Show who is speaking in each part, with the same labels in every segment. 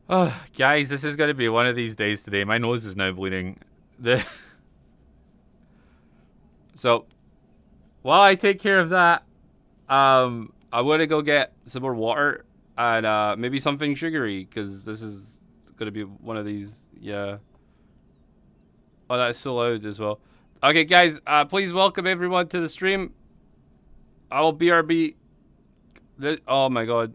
Speaker 1: Oh, guys, this is going to be one of these days today. My nose is now bleeding. So, while I take care of that, I want to go get some more water and maybe something sugary because this is going to be one of these. Yeah. Oh, that's so loud as well. Okay, guys, please welcome everyone to the stream. I will BRB. Oh my god.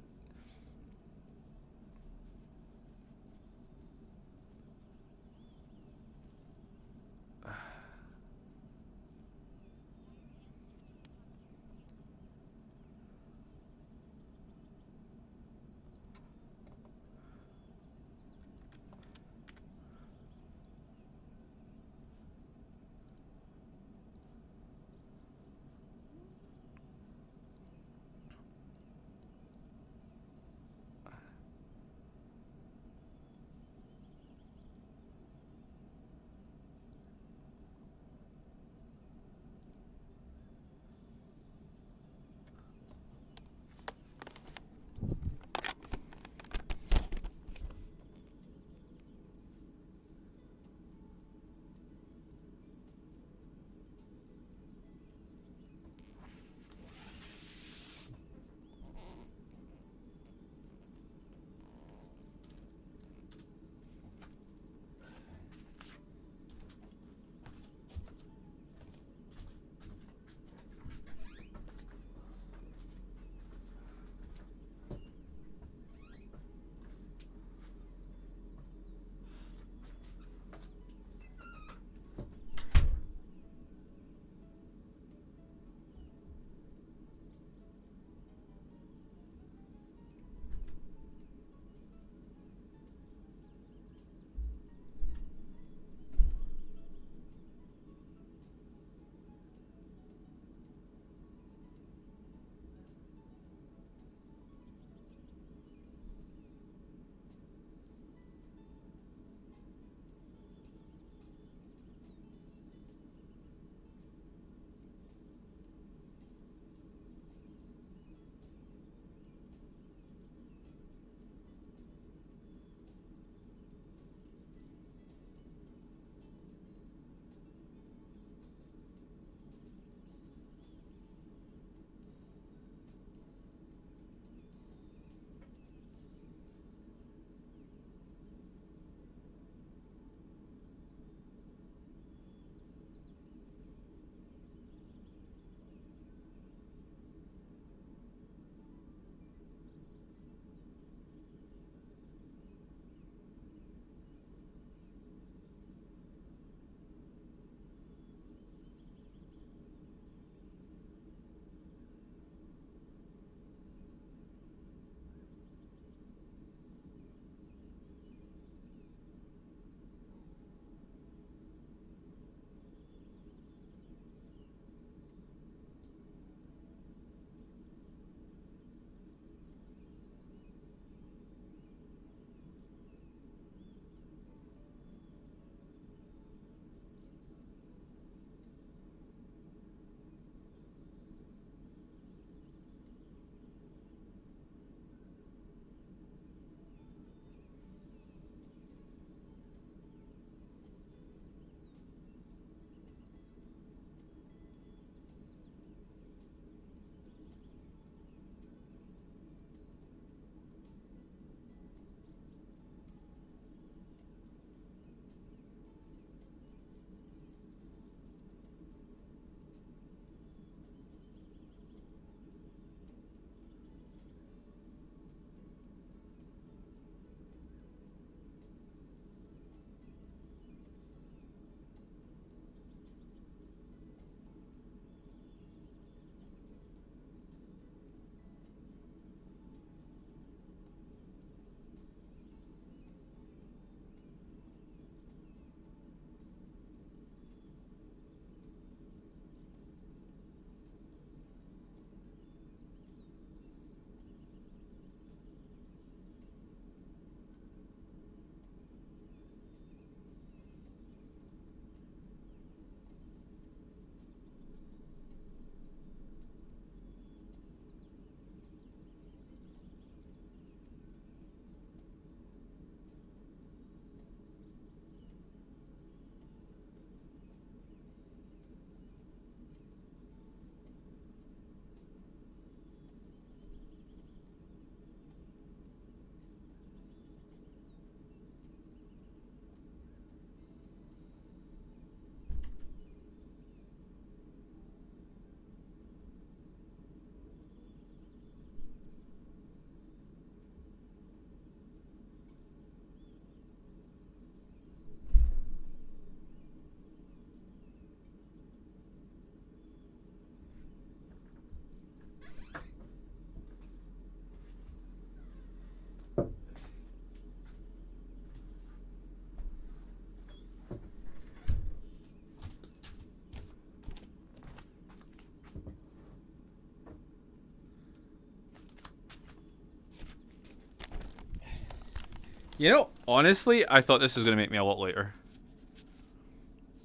Speaker 1: You know, honestly, I thought this was gonna make me a lot later.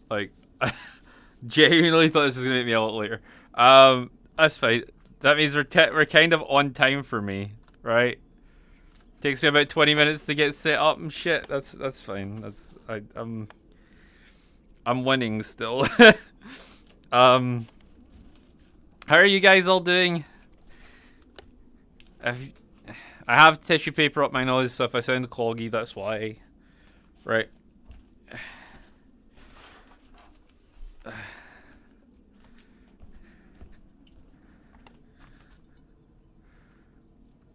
Speaker 1: Like, I genuinely thought this was gonna make me a lot later. That's fine. That means we're kind of on time for me, right? Takes me about 20 minutes to get set up and shit. That's fine. I'm winning still. How are you guys all doing? I have tissue paper up my nose, so if I sound cloggy, that's why. Right.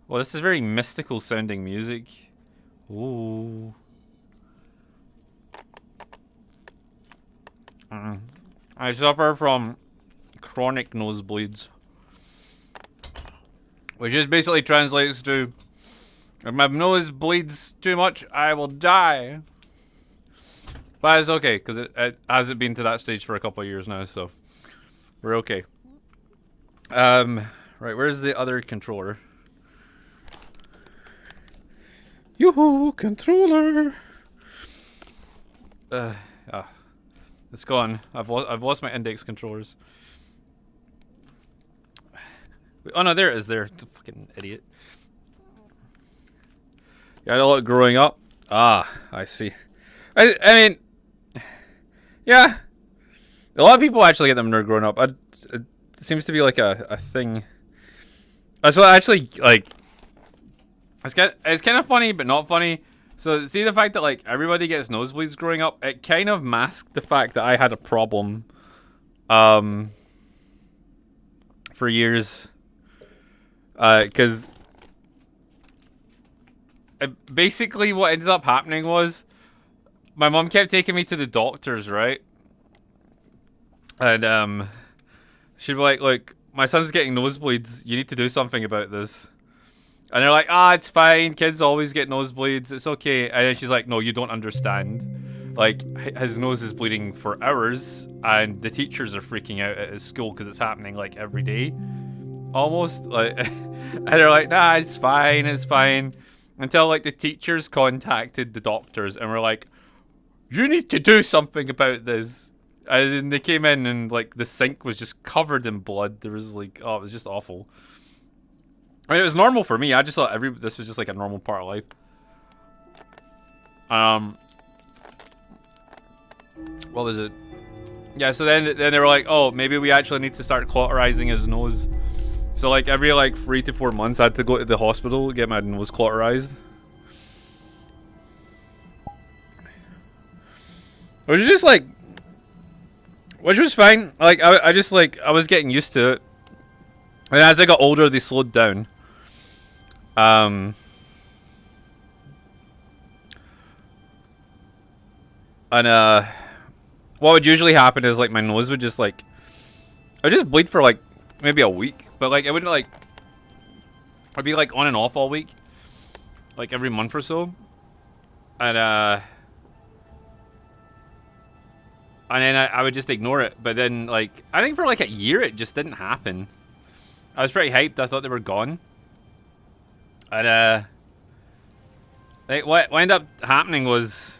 Speaker 1: Well, this is very mystical sounding music. Ooh. I suffer from chronic nosebleeds, which just basically translates to, if my nose bleeds too much, I will die. But it's okay, because it hasn't been to that stage for a couple of years now, so we're okay. Right, where's the other controller? Yoo-hoo, controller! It's gone. I've lost my index controllers. Oh no, there it is. There, it's a fucking idiot. You had a lot growing up. Ah, I see. I mean, yeah, a lot of people actually get them when they're growing up. It seems to be like a thing. So actually, like, it's kind of funny, but not funny. So see the fact that like everybody gets nosebleeds growing up, it kind of masked the fact that I had a problem, for years, because basically what ended up happening was my mom kept taking me to the doctors, right? And she'd be like, "Look, my son's getting nosebleeds. You need to do something about this." And they're like, it's fine. Kids always get nosebleeds. It's okay. And then she's like, no, you don't understand. Like, his nose is bleeding for hours, and the teachers are freaking out at his school because it's happening, like, every day. Almost. Like, and they're like, nah, it's fine. It's fine. Until, like, the teachers contacted the doctors and were like, you need to do something about this. And then they came in and, like, the sink was just covered in blood. There was, like, it was just awful. I mean, it was normal for me. I just thought this was just like a normal part of life. What was it? Yeah, so then they were like, oh, maybe we actually need to start cauterizing his nose. So like every like 3 to 4 months, I had to go to the hospital to get my nose cauterized. Which was just like, which was fine. Like I just like I was getting used to it. And as I got older, they slowed down. And what would usually happen is like my nose would just like, I would just bleed for like maybe a week, but like it wouldn't like, I'd be like on and off all week, like every month or so, and then I would just ignore it. But then like I think for like a year it just didn't happen. I was pretty hyped. I thought they were gone. And like what ended up happening was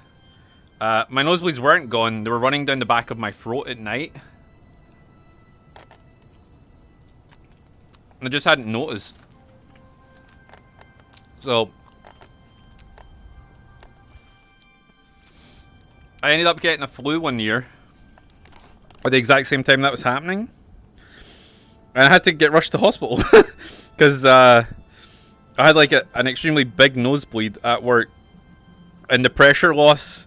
Speaker 1: my nosebleeds weren't gone. They were running down the back of my throat at night. And I just hadn't noticed. So I ended up getting a flu one year at the exact same time that was happening. And I had to get rushed to hospital because I had like an extremely big nosebleed at work, and the pressure loss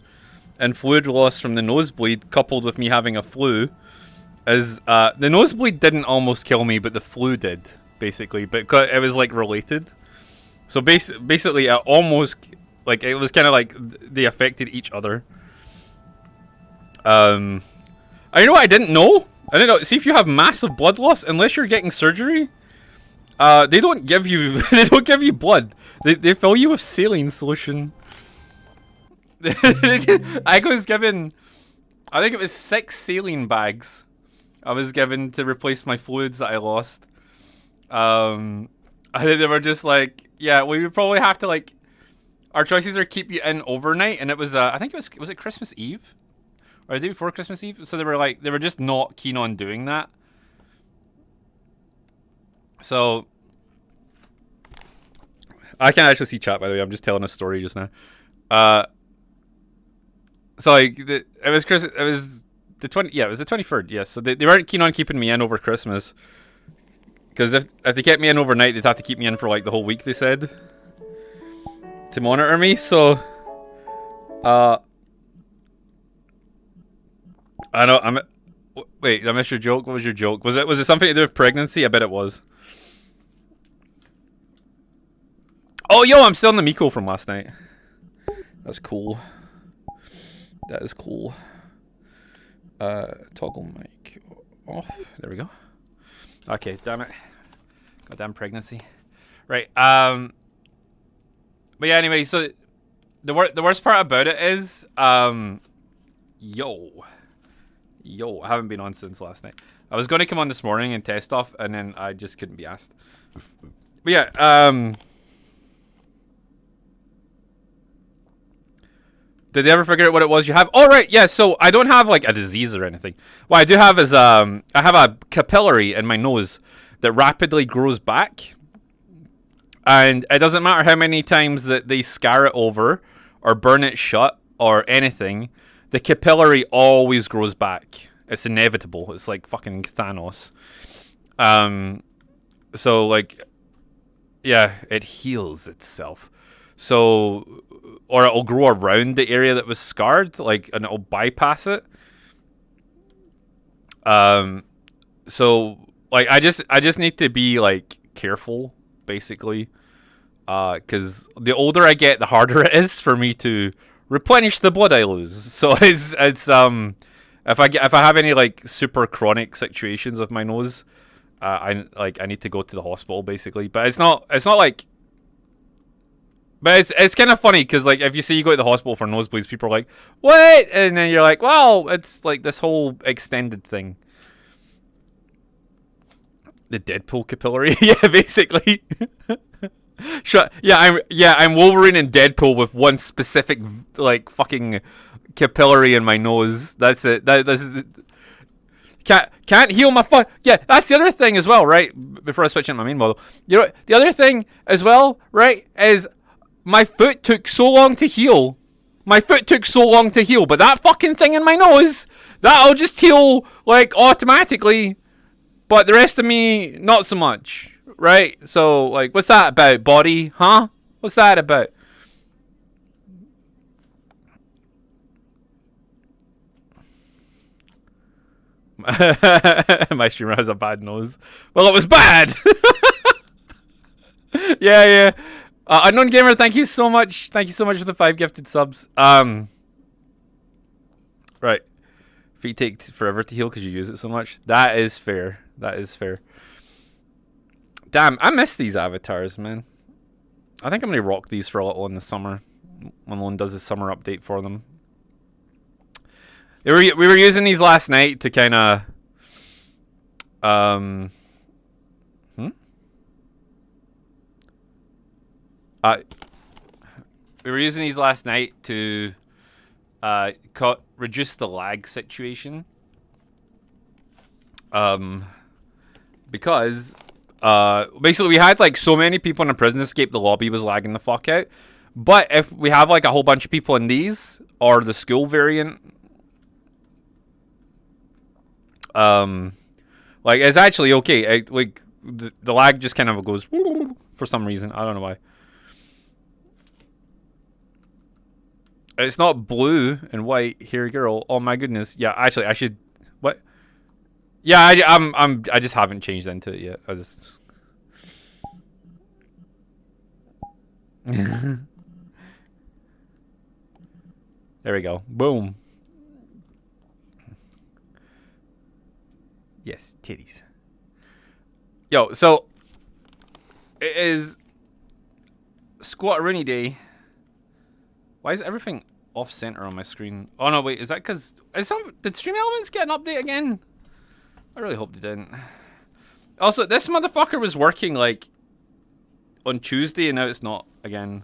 Speaker 1: and fluid loss from the nosebleed coupled with me having a flu is the nosebleed didn't almost kill me, but the flu did basically, but it was like related. So basically, it almost like it was kind of like they affected each other. And you know what I didn't know? I didn't know. See, if you have massive blood loss, unless you're getting surgery, they don't give you blood. They fill you with saline solution. I was given, I think it was 6 saline bags I was given to replace my fluids that I lost. I think they were just like, yeah, we would probably have to like, our choices are keep you in overnight, and it was I think was it Christmas Eve or the day before Christmas Eve. So they were just not keen on doing that. So I can't actually see chat, by the way. I'm just telling a story just now. So like it was Christmas. It was the 20. Yeah, it was the 23rd. Yes. So they weren't keen on keeping me in over Christmas, because if they kept me in overnight, they'd have to keep me in for like the whole week. They said to monitor me. So I know wait, I missed your joke. What was your joke? Was it something to do with pregnancy? I bet it was. Oh, yo, I'm still in the Miko from last night. That's cool. That is cool. Toggle mic off. There we go. Okay, damn it. Goddamn pregnancy. Right. But yeah, anyway, so the worst part about it is, yo, I haven't been on since last night. I was going to come on this morning and test off, and then I just couldn't be asked. But yeah, did they ever figure out what it was you have? Oh, right, yeah, so I don't have, like, a disease or anything. What I do have is, I have a capillary in my nose that rapidly grows back. And it doesn't matter how many times that they scar it over or burn it shut or anything, the capillary always grows back. It's inevitable. It's like fucking Thanos. So, like, yeah, it heals itself. So, or it'll grow around the area that was scarred, like, and it'll bypass it. So, like, I just need to be, like, careful, basically. Because the older I get, the harder it is for me to replenish the blood I lose. So it's if I have any, like, super chronic situations with my nose, I need to go to the hospital, basically. But it's not like. But it's kind of funny, because, like, if you say you go to the hospital for nosebleeds, people are like, what? And then you're like, well, it's like this whole extended thing. The Deadpool capillary? Yeah, basically. I'm Wolverine and Deadpool with one specific, like, fucking capillary in my nose. That's it. That's can't heal my foot. Yeah, that's the other thing as well, right? Before I switch into my main model. You know, the other thing as well, right, is my foot took so long to heal. But that fucking thing in my nose, that'll just heal, like, automatically. But the rest of me, not so much, right? So, like, what's that about, body? Huh? What's that about? My streamer has a bad nose. Well, it was bad! Yeah. Unknown Gamer, thank you so much. Thank you so much for the 5 gifted subs. Right. Feet take forever to heal because you use it so much. That is fair. Damn, I miss these avatars, man. I think I'm going to rock these for a little in the summer. When Lone does his summer update for them. We were using these last night to kind of... we were using these last night to reduce the lag situation. Because basically we had, like, so many people in a prison escape, the lobby was lagging the fuck out. But if we have, like, a whole bunch of people in these, or the school variant, like, it's actually okay. Like, the lag just kind of goes for some reason. I don't know why. It's not blue and white here, girl. Oh my goodness. Yeah, actually, I should. What? Yeah, I just haven't changed into it yet. I just. There we go. Boom. Yes, titties. Yo, so it is Squatteroonie Day. Why is everything off center on my screen? Oh no, wait, is that because did Stream Elements get an update again? I really hope they didn't. Also, this motherfucker was working, like, on Tuesday and now it's not again.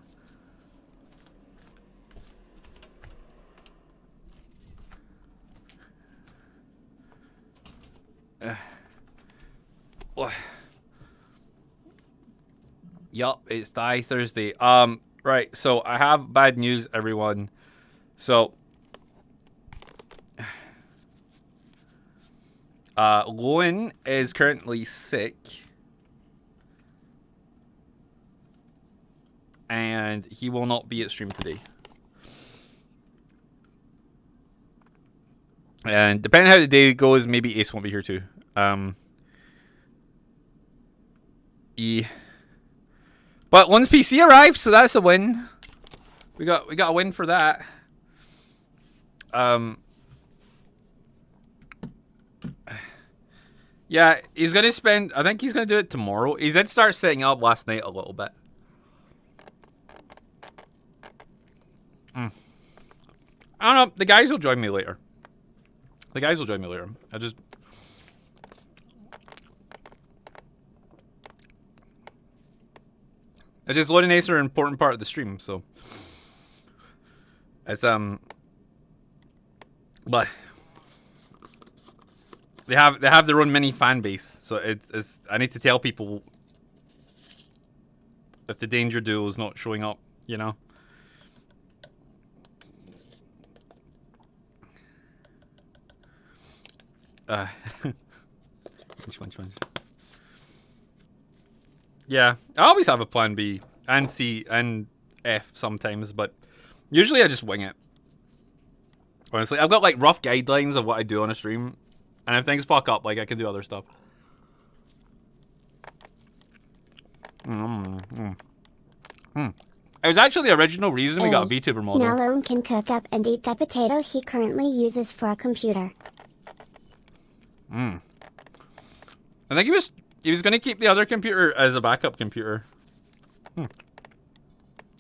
Speaker 1: Yup, it's Thigh Thursday. Right, so I have bad news, everyone. So, Lowen is currently sick. And he will not be at stream today. And depending how the day goes, maybe Ace won't be here too. But one's PC arrived, so that's a win. We got a win for that. Yeah, he's gonna spend. I think he's gonna do it tomorrow. He did start setting up last night a little bit. I don't know. The guys will join me later. It's just Lord and Ace are an important part of the stream, so it's but they have their own mini fan base, so it's I need to tell people if the Danger Duo is not showing up, you know. Which one? Yeah, I always have a plan B and C and F sometimes, but usually I just wing it. Honestly, I've got like rough guidelines of what I do on a stream, and if things fuck up, like I can do other stuff. It was actually the original reason we got a VTuber model.
Speaker 2: Now Lone can cook up and eat the potato he currently uses for a computer.
Speaker 1: I think he was gonna keep the other computer as a backup computer.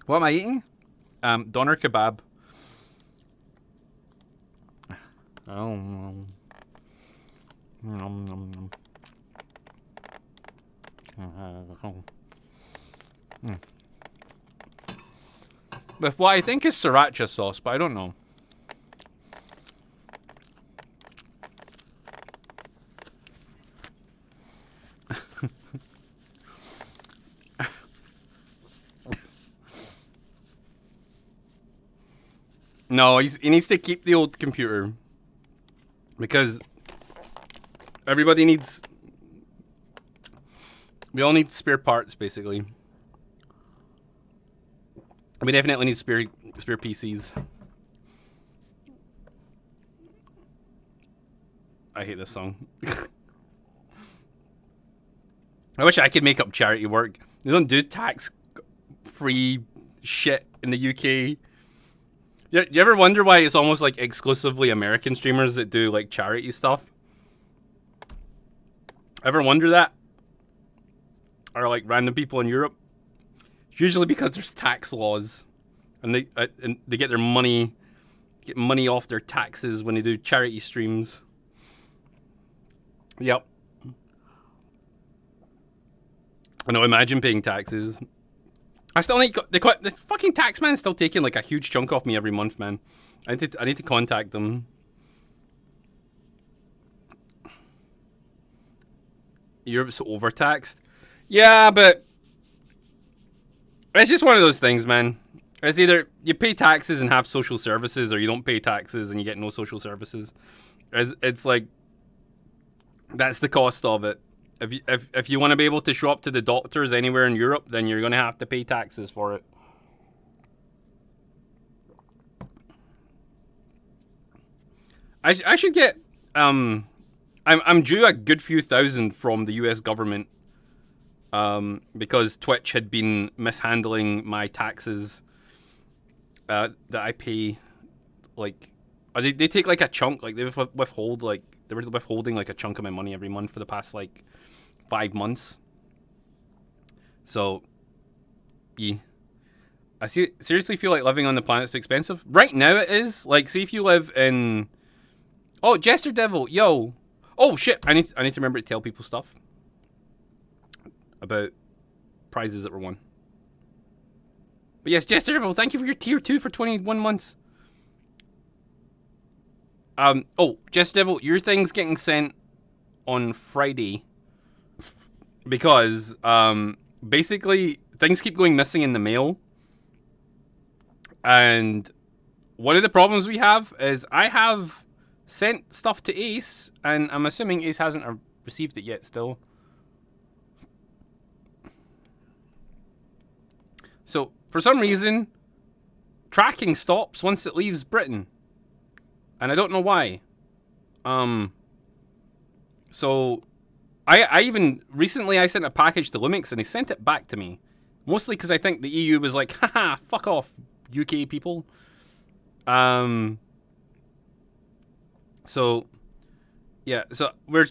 Speaker 1: What am I eating? Doner kebab. With what I think is sriracha sauce, but I don't know. No, he needs to keep the old computer because everybody needs. We all need spare parts, basically. We definitely need spare PCs. I hate this song. I wish I could make up charity work. They don't do tax-free shit in the UK. Do you ever wonder why it's almost like exclusively American streamers that do like charity stuff? Ever wonder that? Or like random people in Europe? It's usually because there's tax laws, and they get their money off their taxes when they do charity streams. Yep. I know. Imagine paying taxes. I still need the fucking tax man's still taking like a huge chunk off me every month, man. I need to contact them. Europe's overtaxed. Yeah, but it's just one of those things, man. It's either you pay taxes and have social services, or you don't pay taxes and you get no social services. It's like that's the cost of it. If you want to be able to show up to the doctors anywhere in Europe, then you're gonna have to pay taxes for it. I should get I'm due a good few thousand from the US government because Twitch had been mishandling my taxes that I pay. Like they take like a chunk, like they withhold like they were withholding like a chunk of my money every month for the past like 5 months. So, yeah. I seriously feel like living on the planet's too expensive. Right now it is. Like, see if you live in... Oh, Jester Devil, yo. Oh, shit. I need to remember to tell people stuff about prizes that were won. But yes, Jester Devil, thank you for your tier 2 for 21 months. Oh, Jester Devil, your thing's getting sent on Friday because basically things keep going missing in the mail. And one of the problems we have is I have sent stuff to Ace, and I'm assuming Ace hasn't received it yet still. So, for some reason, tracking stops once it leaves Britain. And I don't know why. So, I even, recently I sent a package to Lumix and they sent it back to me. Mostly because I think the EU was like, haha, fuck off, UK people. So, yeah, so we're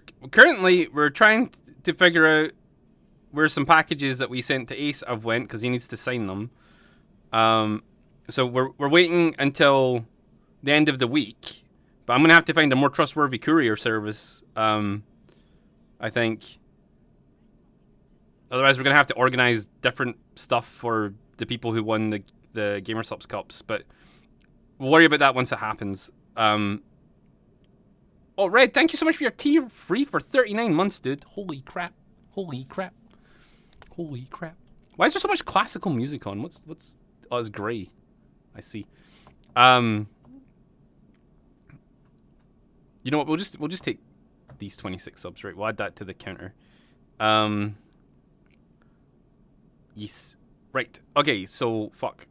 Speaker 1: trying to figure out where some packages that we sent to Ace have went, because he needs to sign them. So we're waiting until the end of the week, but I'm gonna have to find a more trustworthy courier service. I think. Otherwise, we're gonna have to organize different stuff for the people who won the GamerSubs Cups, but we'll worry about that once it happens. Oh, Red, thank you so much for your tier free for 39 months, dude. Holy crap! Holy crap! Holy crap! Why is there so much classical music on? What's? Oh, it's grey. I see. You know what? We'll just take these 26 subs, right? We'll add that to the counter. Yes. Right. Okay. So fuck.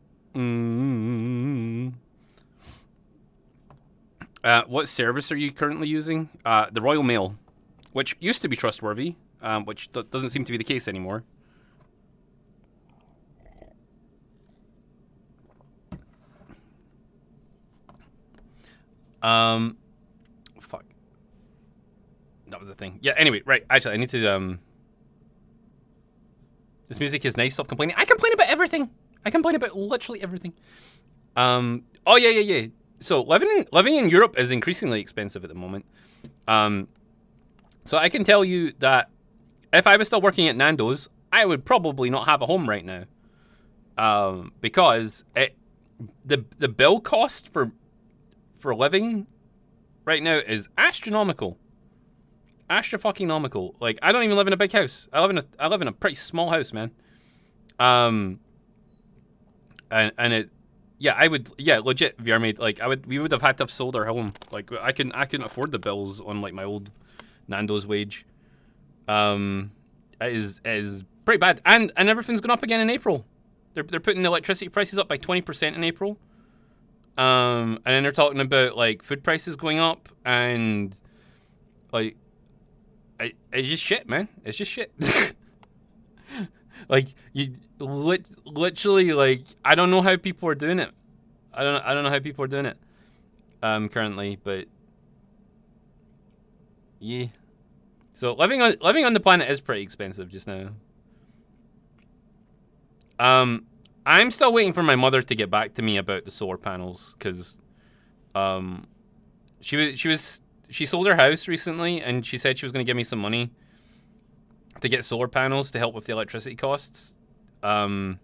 Speaker 1: What service are you currently using? The Royal Mail, which used to be trustworthy, which doesn't seem to be the case anymore. Fuck. That was the thing. Yeah, anyway, right. Actually, I need to, this music is nice, stop complaining. I complain about everything. I complain about literally everything. Oh, yeah. So, living in Europe is increasingly expensive at the moment. So I can tell you that if I was still working at Nando's, I would probably not have a home right now. Because the bill cost for living right now is astronomical. Astro-fucking-nomical. Like, I don't even live in a big house. I live in a pretty small house, man. And it, yeah, I would, yeah, legit, VRMade, like, we would have had to have sold our home. Like, I couldn't afford the bills on, like, my old Nando's wage. It is pretty bad. And everything's gone up again in April. They're putting the electricity prices up by 20% in April. And then they're talking about, like, food prices going up, and, like, it's just shit, man. It's just shit. Like, you literally, like, I don't know how people are doing it. I don't know how people are doing it currently, but yeah. So living on the planet is pretty expensive just now. I'm still waiting for my mother to get back to me about the solar panels, because she sold her house recently, and she said she was going to give me some money to get solar panels to help with the electricity costs. But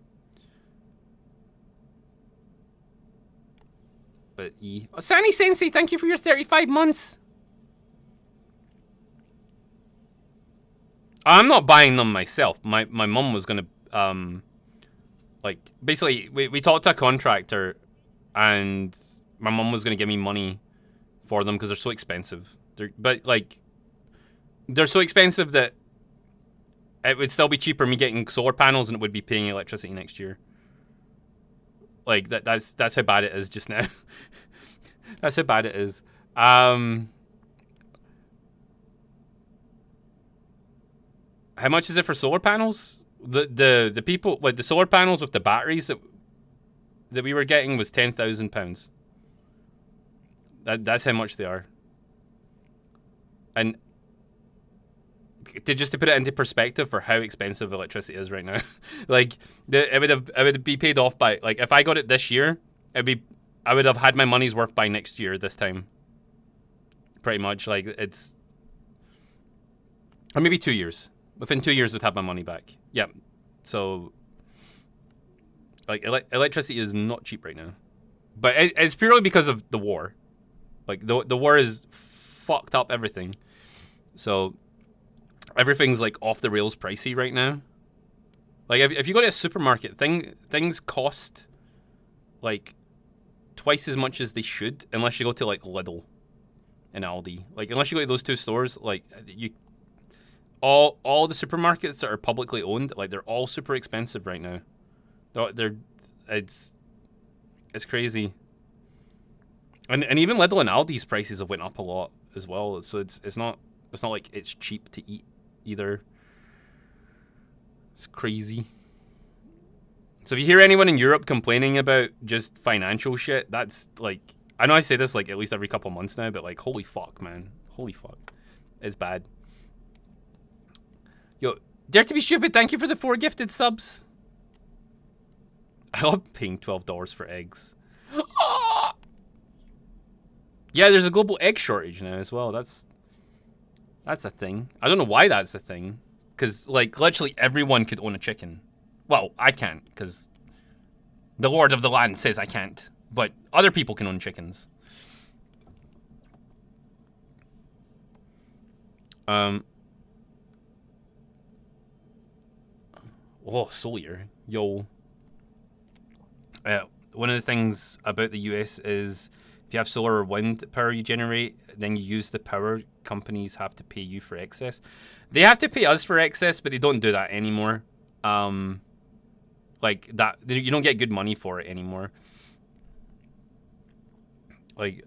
Speaker 1: yeah. Oh, Sani Sensei, thank you for your 35 months. I'm not buying them myself. My mum was going to, like, basically, we talked to a contractor, and my mum was going to give me money for them because they're so expensive. But they're so expensive that it would still be cheaper me getting solar panels than it would be paying electricity next year. Like, that's how bad it is just now. That's how bad it is. How much is it for solar panels? The people, like, the solar panels with the batteries that we were getting was £10,000. That's how much they are. And just to put it into perspective for how expensive electricity is right now, like, it would be paid off by, like, if I got it this year, I would have had my money's worth by next year this time. Pretty much, like, it's, or maybe 2 years. Within 2 years, I'd have my money back. Yeah. So, like, electricity is not cheap right now, but it's purely because of the war. Like, the war has fucked up everything. So everything's like off the rails pricey right now. Like if you go to a supermarket, things cost like twice as much as they should, unless you go to like Lidl and Aldi. Like unless you go to those two stores, like all the supermarkets that are publicly owned, like they're all super expensive right now. It's crazy. And even Lidl and Aldi's prices have went up a lot as well. So it's not like it's cheap to eat either. It's crazy. So if you hear anyone in Europe complaining about just financial shit, that's like, I know I say this like at least every couple months now, but like holy fuck, man. Holy fuck. It's bad. Yo, Dare to be Stupid, thank you for the 4 gifted subs. I love paying $12 for eggs. Yeah, there's a global egg shortage now as well. That's a thing. I don't know why that's a thing. Because, like, literally everyone could own a chicken. Well, I can't, because the Lord of the Land says I can't. But other people can own chickens. Oh, Solier. Yo. One of the things about the US is if you have solar or wind power you generate, then you use the power, companies have to pay you for excess. They have to pay us for excess, but they don't do that anymore. Like that, you don't get good money for it anymore. Like,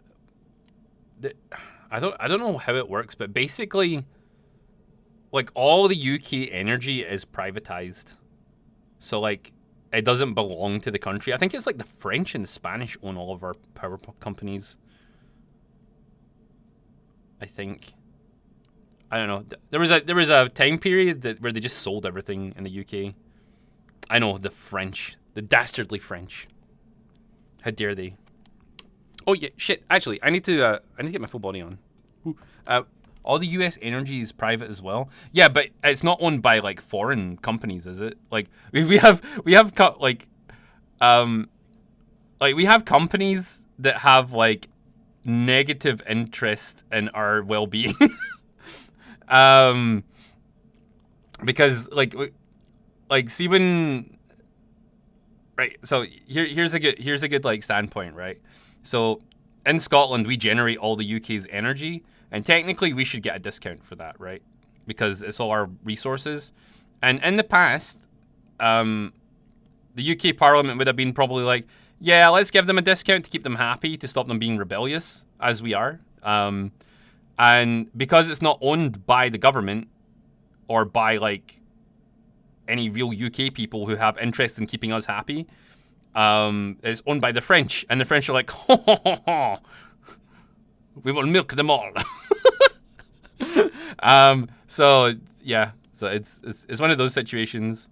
Speaker 1: I don't know how it works, but basically, like all the UK energy is privatized. So like, it doesn't belong to the country. I think it's like the French and the Spanish own all of our power companies. I think. I don't know. There was a time period where they just sold everything in the UK. I know, the French, the dastardly French. How dare they? Oh yeah, shit. Actually, I need to get my full body on. All the US energy is private as well. Yeah, but it's not owned by like foreign companies, is it? Like we have companies that have like negative interest in our well-being. Because like see when, right, so here's a good like standpoint, right? So in Scotland we generate all the UK's energy, and technically we should get a discount for that, right? Because it's all our resources. And in the past, the UK Parliament would have been probably like, yeah, let's give them a discount to keep them happy, to stop them being rebellious, as we are. And because it's not owned by the government or by like any real UK people who have interest in keeping us happy, it's owned by the French, and the French are like, ho, ho, ho, ho. We will milk them all. So yeah, so it's one of those situations.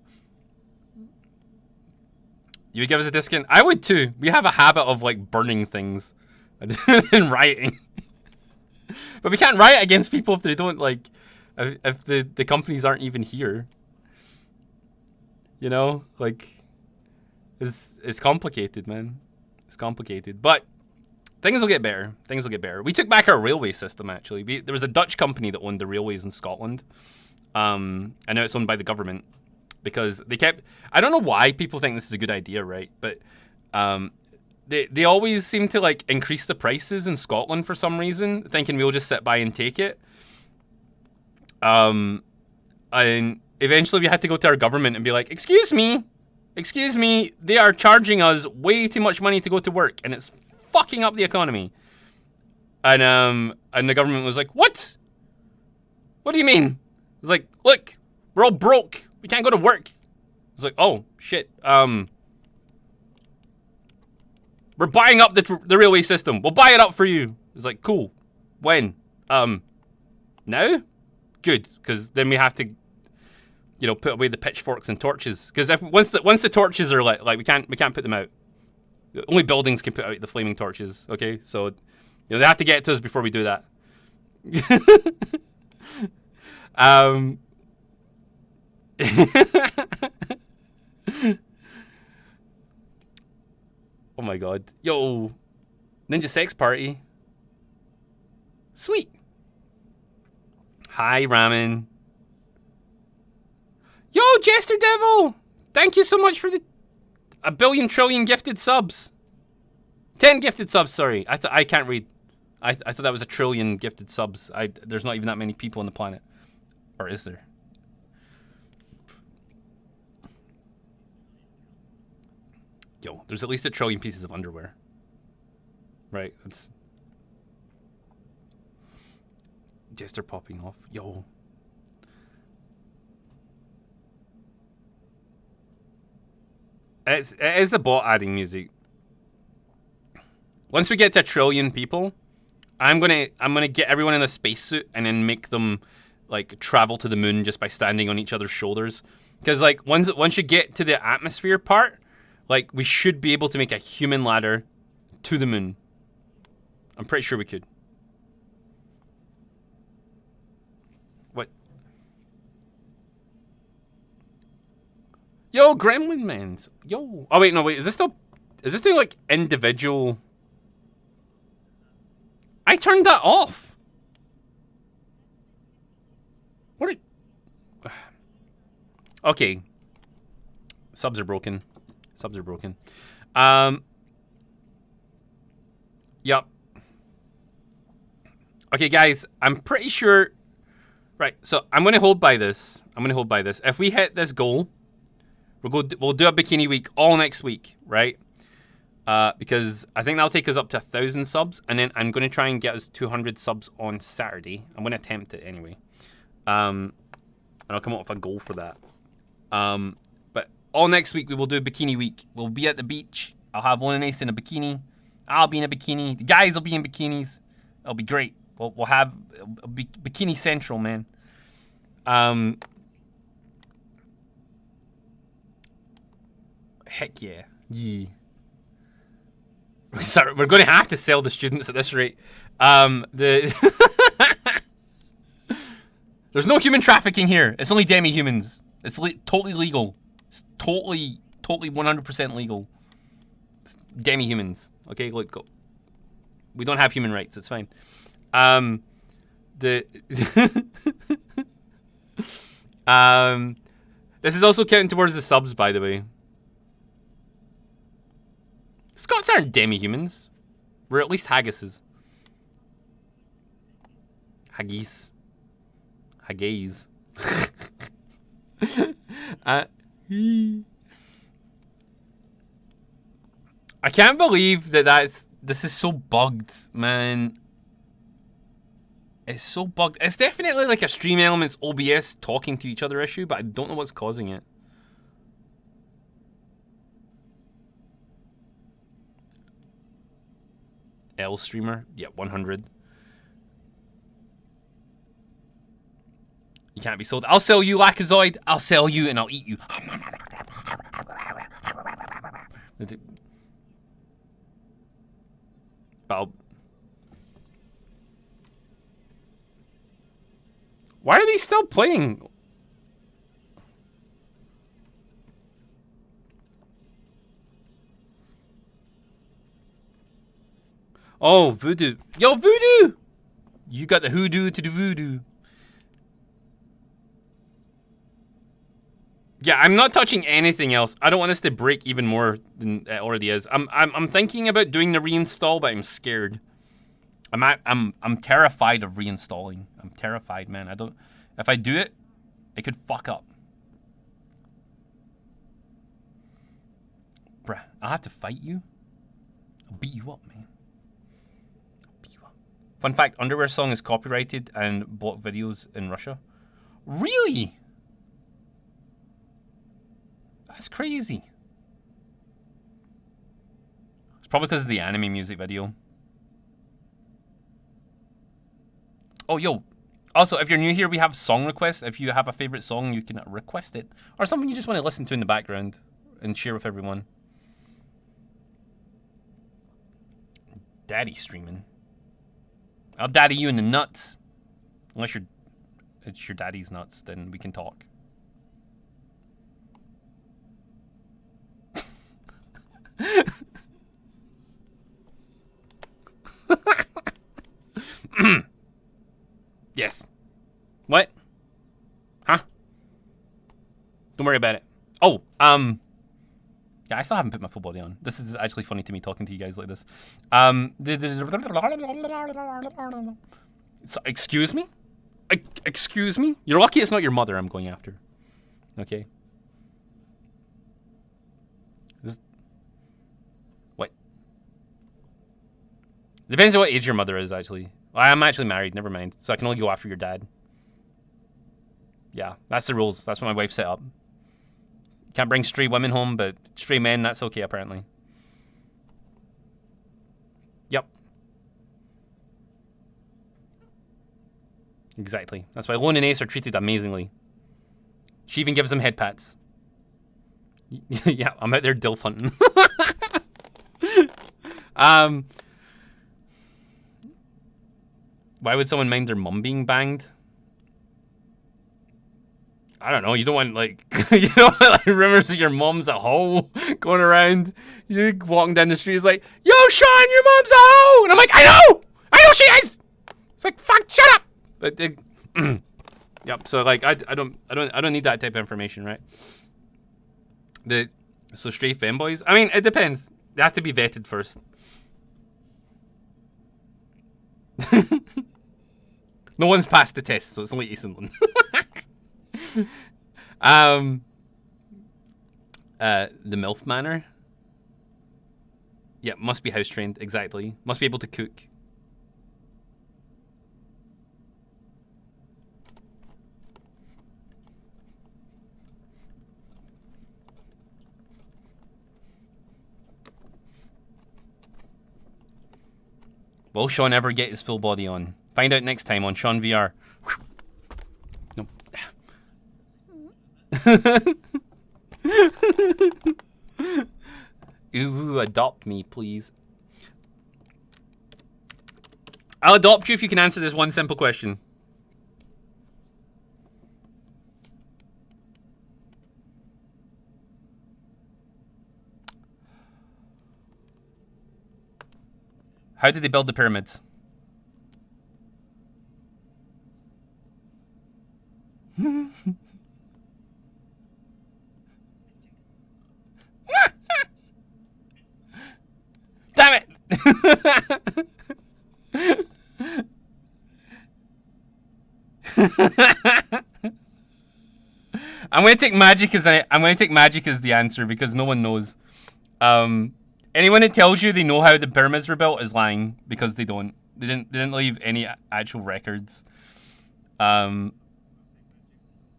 Speaker 1: You would give us a discount? I would too. We have a habit of like burning things and rioting. But we can't riot against people if they don't like, if the companies aren't even here. You know, like, it's complicated, man. It's complicated, but things will get better. Things will get better. We took back our railway system, actually. There was a Dutch company that owned the railways in Scotland. And now it's owned by the government. Because they kept... I don't know why people think this is a good idea, right? But they always seem to, like, increase the prices in Scotland for some reason, thinking we'll just sit by and take it. And eventually we had to go to our government and be like, excuse me, they are charging us way too much money to go to work, and it's fucking up the economy. And the government was like, what? What do you mean? It's like, look, we're all broke. We can't go to work. It's like, oh, shit. We're buying up the railway system. We'll buy it up for you. It's like, cool. When? Now? Good, because then we have to, you know, put away the pitchforks and torches. Because once the torches are like we can't put them out. Only buildings can put out the flaming torches. Okay, so you know, they have to get to us before we do that. Oh my god. Yo, Ninja Sex Party. Sweet. Hi, Ramen. Yo, Jester Devil! Thank you so much for the 1 billion gifted subs. 10 gifted subs, sorry. I can't read. I thought that was 1 trillion gifted subs. There's not even that many people on the planet. Or is there? Yo, there's at least 1 trillion pieces of underwear. Right, that's... Jester popping off. Yo. It is a bot adding music. Once we get to 1 trillion people, I'm gonna get everyone in a spacesuit and then make them like travel to the moon just by standing on each other's shoulders. Because like once you get to the atmosphere part, like we should be able to make a human ladder to the moon. I'm pretty sure we could. What? Yo, Gremlin Mans. Yo. Oh wait, no wait. Is this doing like individual? I turned that off. What? Okay. Subs are broken. Subs are broken. Yep. Okay, guys. I'm pretty sure. Right. So I'm gonna hold by this. If we hit this goal, we'll do a bikini week all next week, right? Because I think that'll take us up to 1,000 subs, and then I'm going to try and get us 200 subs on Saturday. I'm going to attempt it anyway. And I'll come up with a goal for that. But all next week, we will do a bikini week. We'll be at the beach. I'll have one Ace in a bikini. I'll be in a bikini. The guys will be in bikinis. It'll be great. We'll have Bikini Central, man. Heck yeah. Yeah. We're going to have to sell the students at this rate. There's no human trafficking here. It's only demi-humans. It's totally legal. It's totally 100% legal. It's demi-humans. Okay, look, go. We don't have human rights. It's fine. This is also counting towards the subs, by the way. Scots aren't demi-humans. We're at least haggises. Haggis. Haggies. I can't believe this is so bugged, man. It's so bugged. It's definitely like a Stream Elements OBS talking to each other issue, but I don't know what's causing it. L streamer, yeah, 100. You can't be sold. I'll sell you, Lacazoid. I'll sell you and I'll eat you. Why are they still playing? Oh, voodoo. Yo, voodoo! You got the hoodoo to the voodoo. Yeah, I'm not touching anything else. I don't want us to break even more than it already is. I'm thinking about doing the reinstall, but I'm scared. I'm terrified of reinstalling. I'm terrified, man. If I do it, it could fuck up. Bruh, I'll have to fight you. I'll beat you up, man. Fun fact, Underwear Song is copyrighted and blocked videos in Russia. Really? That's crazy. It's probably because of the anime music video. Oh, yo. Also, if you're new here, we have song requests. If you have a favorite song, you can request it. Or something you just want to listen to in the background and share with everyone. Daddy streaming. I'll daddy you in the nuts. Unless it's your daddy's nuts, then we can talk. Yes. What? Huh? Don't worry about it. Oh, yeah, I still haven't put my full body on. This is actually funny to me talking to you guys like this. So, excuse me? Excuse me? You're lucky it's not your mother I'm going after. Okay. What? Depends on what age your mother is, actually. I'm actually married, never mind. So I can only go after your dad. Yeah, that's the rules. That's what my wife set up. Can't bring stray women home, but stray men, that's okay, apparently. Yep. Exactly. That's why Lone and Ace are treated amazingly. She even gives them head pats. Yeah, I'm out there dilf hunting. Why would someone mind their mum being banged? I don't know. You don't want, like, you don't want, like, rumors that your mom's a hoe going around. You walking down the street, it's like, yo, Sean, your mom's a hoe! And I'm like, I know she is! It's like, fuck, shut up! But, yep, so, like, I don't need that type of information, right? So stray femboys? I mean, it depends. They have to be vetted first. No one's passed the test, so it's only Ace and Lone. The MILF manor. Yeah, must be house trained, exactly. Must be able to cook. Will Sean ever get his full body on? Find out next time on Sean VR. No. Ooh, adopt me, please. I'll adopt you if you can answer this one simple question. How did they build the pyramids? Damn it! I'm gonna take magic as the answer because no one knows. Anyone that tells you they know how the pyramids were built is lying because they don't. They didn't leave any actual records.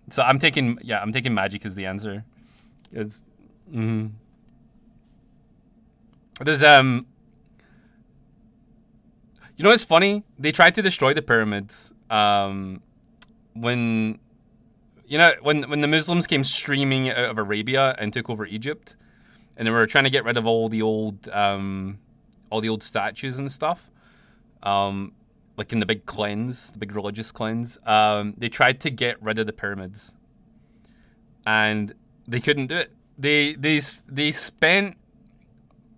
Speaker 1: So I'm taking magic as the answer. It's There's you know what's funny? They tried to destroy the pyramids when the Muslims came streaming out of Arabia and took over Egypt, and they were trying to get rid of all the old statues and stuff. Like in the big cleanse, the big religious cleanse, they tried to get rid of the pyramids, and they couldn't do it. They spent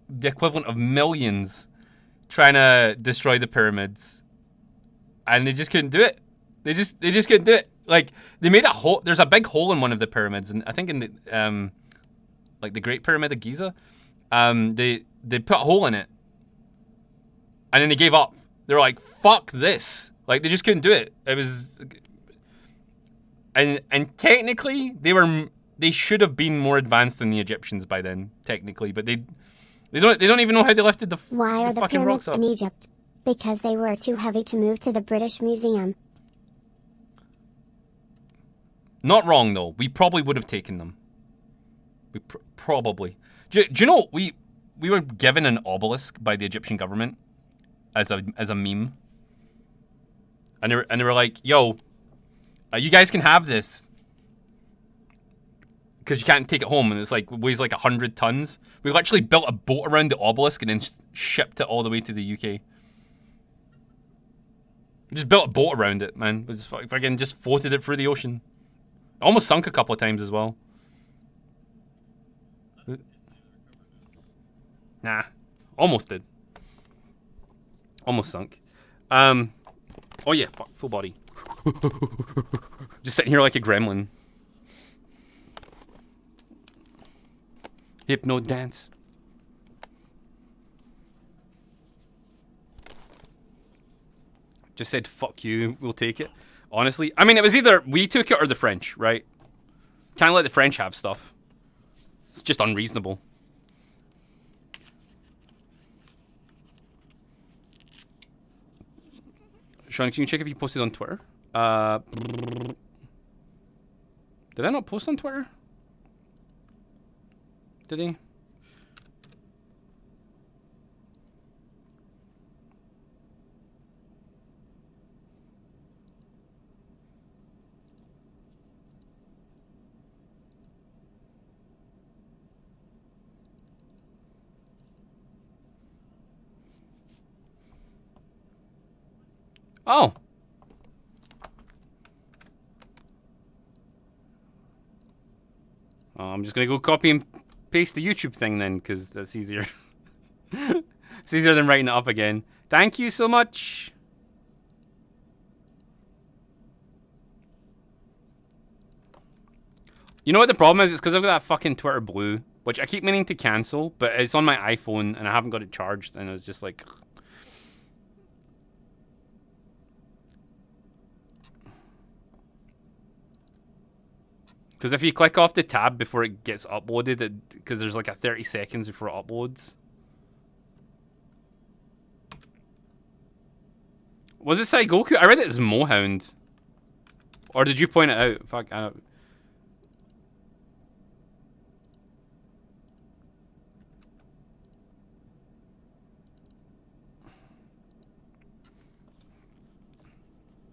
Speaker 1: the equivalent of millions trying to destroy the pyramids, and they just couldn't do it. They just couldn't do it. Like, they made a hole. There's a big hole in one of the pyramids, and I think in the like the Great Pyramid of Giza, they put a hole in it, and then they gave up. They were like, "Fuck this!" Like, they just couldn't do it. It was, and technically they should have been more advanced than the Egyptians by then, technically, but they don't even know how they lifted the
Speaker 2: Why are the
Speaker 1: fucking rocks
Speaker 2: pyramids
Speaker 1: up.
Speaker 2: in Egypt? Because they were too heavy to move to the British Museum.
Speaker 1: Not wrong though. We probably would have taken them. We probably. Do you know we were given an obelisk by the Egyptian government as a meme, and they were like, "Yo, you guys can have this because you can't take it home, and it's like weighs like 100 tons." We actually built a boat around the obelisk and then shipped it all the way to the UK. We just built a boat around it, man. We just fucking just floated it through the ocean. Almost sunk a couple of times as well. Nah, almost did. Almost sunk. Oh yeah, fuck, full body. Just sitting here like a gremlin. Hypno dance. Just said, fuck you, we'll take it. Honestly, I mean, it was either we took it or the French, right? Can't let the French have stuff. It's just unreasonable. Sean, can you check if you posted on Twitter? Did I not post on Twitter? Did he? Oh. Oh, I'm just gonna go copy and paste the YouTube thing then, because that's easier. It's easier than writing it up again. Thank you so much. You know what the problem is? It's because I've got that fucking Twitter Blue, which I keep meaning to cancel, but it's on my iPhone and I haven't got it charged, and it's just like... Because if you click off the tab before it gets uploaded, because there's like a 30 seconds before it uploads. Was it Saigoku? I read it as Mohound. Or did you point it out? Fuck, I don't...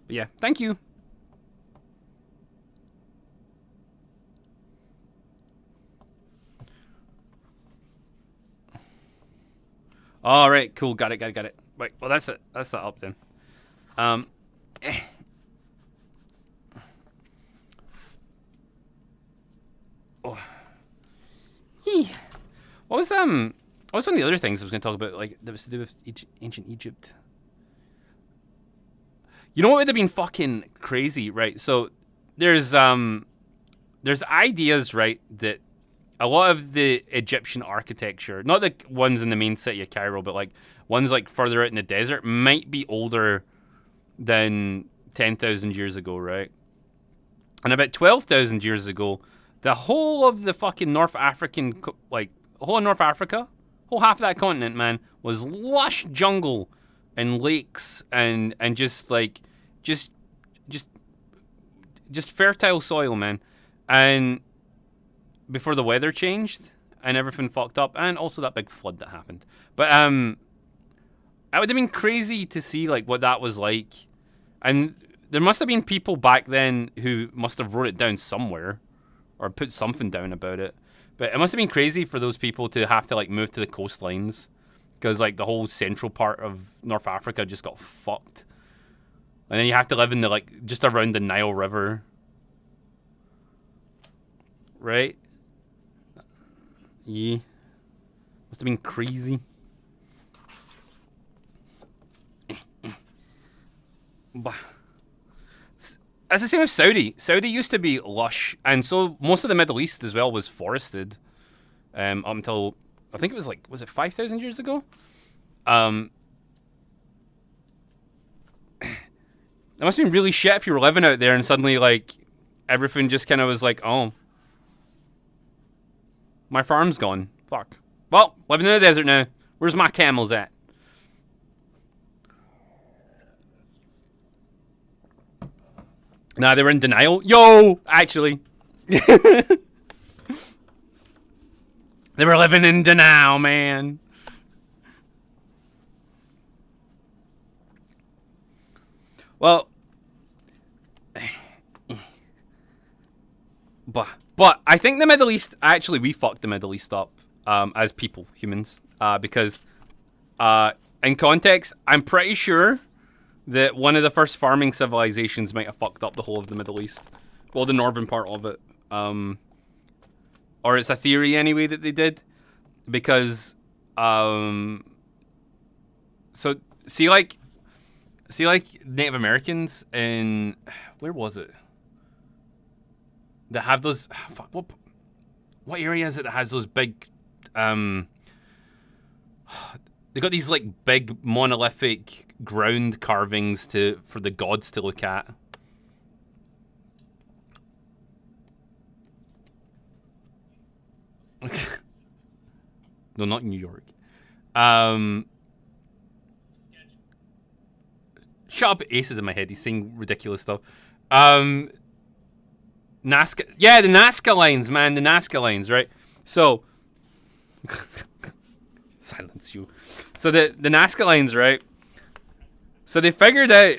Speaker 1: But yeah, thank you. All right, cool. Got it. Right, well, that's it. That's that up then. Oh. What was one of the other things I was going to talk about, like, that was to do with ancient Egypt? You know what would have been fucking crazy, right? So there's ideas, right, that a lot of the Egyptian architecture, not the ones in the main city of Cairo, but like ones like further out in the desert, might be older than 10,000 years ago, right? And about 12,000 years ago, the whole of the fucking North African, like whole of North Africa, whole half of that continent, man, was lush jungle and lakes and just like just fertile soil, man. And before the weather changed and everything fucked up, and also that big flood that happened. But it would have been crazy to see like what that was like. And there must have been people back then who must have wrote it down somewhere or put something down about it. But it must have been crazy for those people to have to like move to the coastlines, because like the whole central part of North Africa just got fucked. And then you have to live in the like just around the Nile River. Right? Yeah. Must have been crazy. It's the same with Saudi. Saudi used to be lush, and so most of the Middle East as well was forested. Up until, I think it was like, was it 5,000 years ago? It must have been really shit if you were living out there and suddenly like everything just kind of was like, oh, my farm's gone. Fuck. Well, living in the desert now. Where's my camels at? Nah, they were in denial. Yo, actually. They were living in denial, man. Well, but I think the Middle East, actually, we fucked the Middle East up as people, humans, because in context, I'm pretty sure that one of the first farming civilizations might have fucked up the whole of the Middle East. Well, the northern part of it. Or it's a theory anyway that they did. Because, so, see like Native Americans in, where was it? That have those, fuck, what area is it that has those big they got these like big monolithic ground carvings for the gods to look at. No, not New York. Shut up, Ace is in my head. He's saying ridiculous stuff. Nazca, yeah, the Nazca lines, man, the Nazca lines, right? So, silence you. So the Nazca lines, right? So they figured out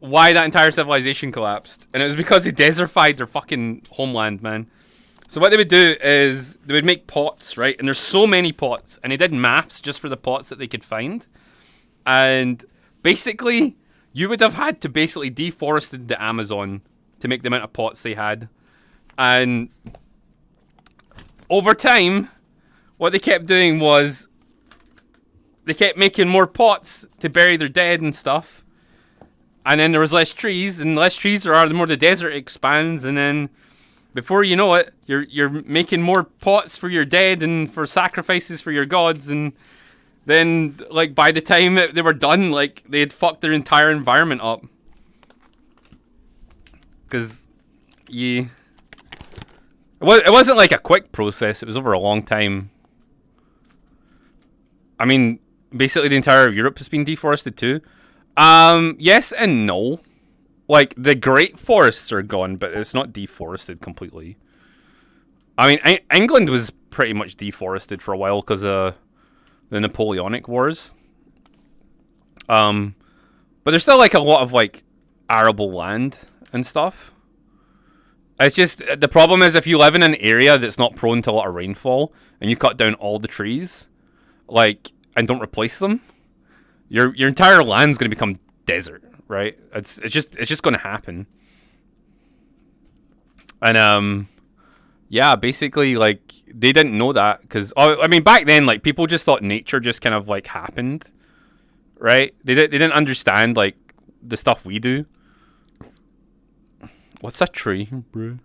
Speaker 1: why that entire civilization collapsed, and it was because they desertified their fucking homeland, man. So what they would do is they would make pots, right? And there's so many pots, and they did maths just for the pots that they could find, and basically you would have had to basically deforested the Amazon to make the amount of pots they had. And over time, what they kept doing was they kept making more pots to bury their dead and stuff. And then there was less trees, and less trees there are, the more the desert expands. And then before you know it, you're making more pots for your dead and for sacrifices for your gods. And then, like, by the time they were done, like, they had fucked their entire environment up. Because, yeah. It wasn't like a quick process. It was over a long time. I mean, basically the entire Europe has been deforested too. Yes and no. Like, the great forests are gone, but it's not deforested completely. I mean, England was pretty much deforested for a while because of the Napoleonic Wars. But there's still, like, a lot of, like, arable land and stuff. It's just, the problem is if you live in an area that's not prone to a lot of rainfall, and you cut down all the trees, like, and don't replace them, your entire land's going to become desert, right? It's just going to happen. And, yeah, basically, like, they didn't know that, because, I mean, back then, like, people just thought nature just kind of, like, happened, right? They didn't understand, like, the stuff we do. What's that tree, bro?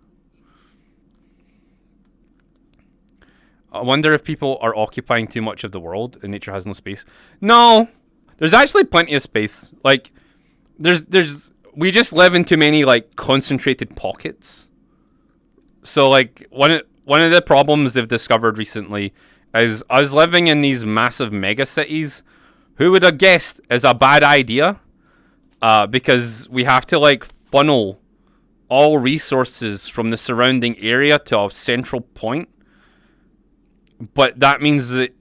Speaker 1: I wonder if people are occupying too much of the world and nature has no space. No, there's actually plenty of space. Like, we just live in too many, like, concentrated pockets. So, like, one of the problems they've discovered recently is us living in these massive mega cities. Who would have guessed is a bad idea? Because we have to, like, funnel all resources from the surrounding area to a central point. But that means that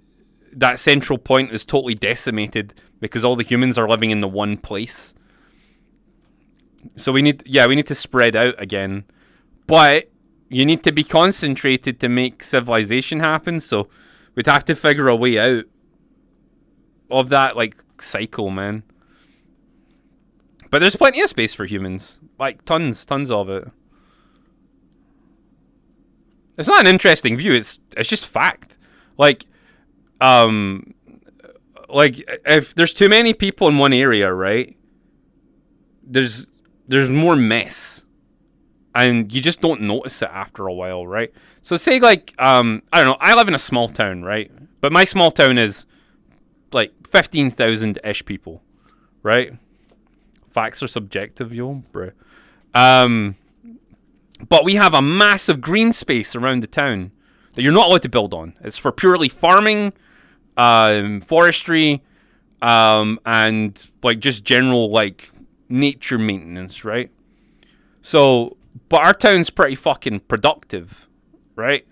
Speaker 1: that central point is totally decimated because all the humans are living in the one place. So we need to spread out again. But you need to be concentrated to make civilization happen, so we'd have to figure a way out of that, like, cycle, man. But there's plenty of space for humans. Like, tons of it. It's not an interesting view, it's just fact. Like, if there's too many people in one area, right? There's more mess. And you just don't notice it after a while, right? So say, like, I don't know, I live in a small town, right? But my small town is, like, 15,000-ish people, right? Facts are subjective, yo, bro. But we have a massive green space around the town that you're not allowed to build on. It's for purely farming, forestry, and, like, just general, like, nature maintenance, right? So, but our town's pretty fucking productive, right?